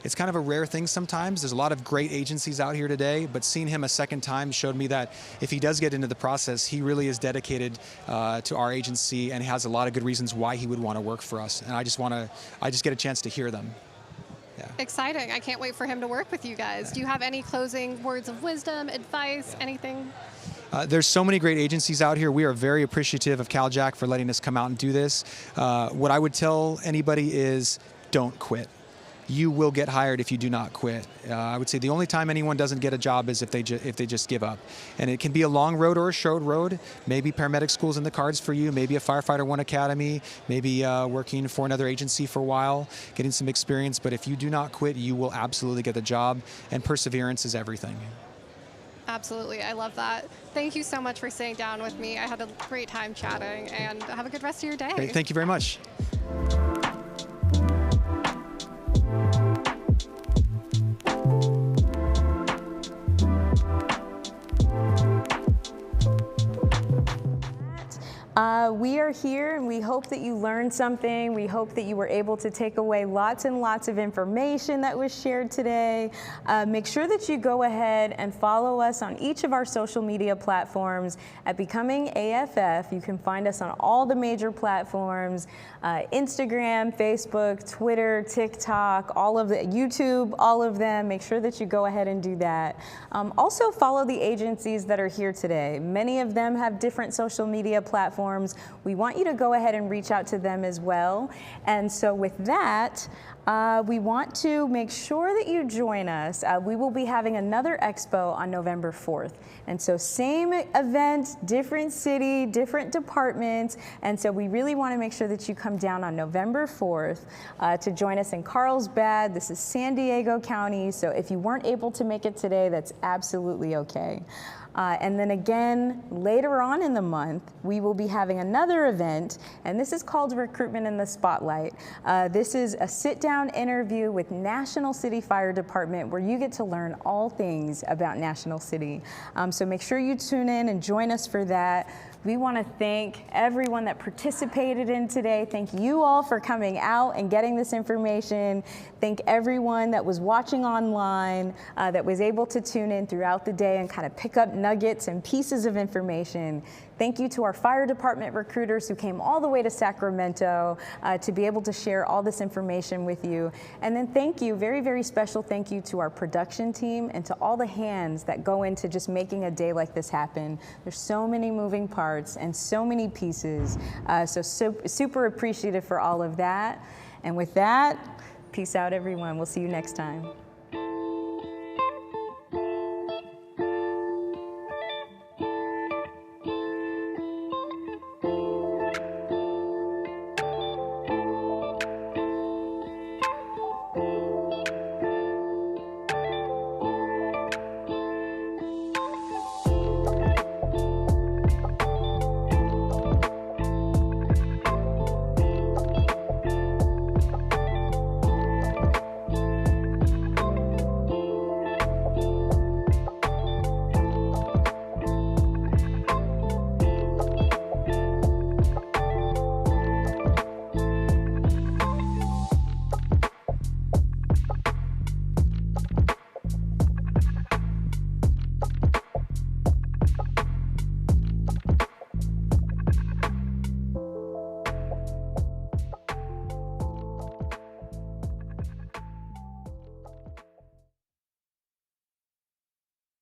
it's kind of a rare thing sometimes. There's a lot of great agencies out here today, but seeing him a second time showed me that if he does get into the process, he really is dedicated to our agency and has a lot of good reasons why he would want to work for us. And I just get a chance to hear them. Yeah. Exciting. I can't wait for him to work with you guys. Do you have any closing words of wisdom, advice, anything? There's so many great agencies out here. We are very appreciative of Cal-JAC for letting us come out and do this. What I would tell anybody is don't quit. You will get hired if you do not quit. I would say the only time anyone doesn't get a job is if they just give up. And it can be a long road or a short road. Maybe paramedic school's in the cards for you. Maybe a Firefighter 1 Academy. Maybe working for another agency for a while, getting some experience. But if you do not quit, you will absolutely get the job. And perseverance is everything. Absolutely. I love that. Thank you so much for sitting down with me. I had a great time chatting, and have a good rest of your day. Great. Thank you very much. we are here and we hope that you learned something. We hope that you were able to take away lots and lots of information that was shared today. Make sure that you go ahead and follow us on each of our social media platforms at Becoming AFF. You can find us on all the major platforms, Instagram, Facebook, Twitter, TikTok, all of the YouTube, all of them. Make sure that you go ahead and do that. Also follow the agencies that are here today. Many of them have different social media platforms. We want you to go ahead and reach out to them as well. And so with that, we want to make sure that you join us. We will be having another expo on November 4th. And so same event, different city, different departments. And so we really want to make sure that you come down on November 4th to join us in Carlsbad. This is San Diego County. So if you weren't able to make it today, that's absolutely okay. And then again, later on in the month, we will be having another event, and this is called Recruitment in the Spotlight. This is a sit-down interview with National City Fire Department where you get to learn all things about National City. So make sure you tune in and join us for that. We want to thank everyone that participated in today. Thank you all for coming out and getting this information. Thank everyone that was watching online, that was able to tune in throughout the day and kind of pick up nuggets and pieces of information. Thank you to our fire department recruiters who came all the way to Sacramento to be able to share all this information with you. And then thank you, very, very special thank you to our production team and to all the hands that go into just making a day like this happen. There's so many moving parts and so many pieces. So super appreciative for all of that. And with that, peace out everyone. We'll see you next time.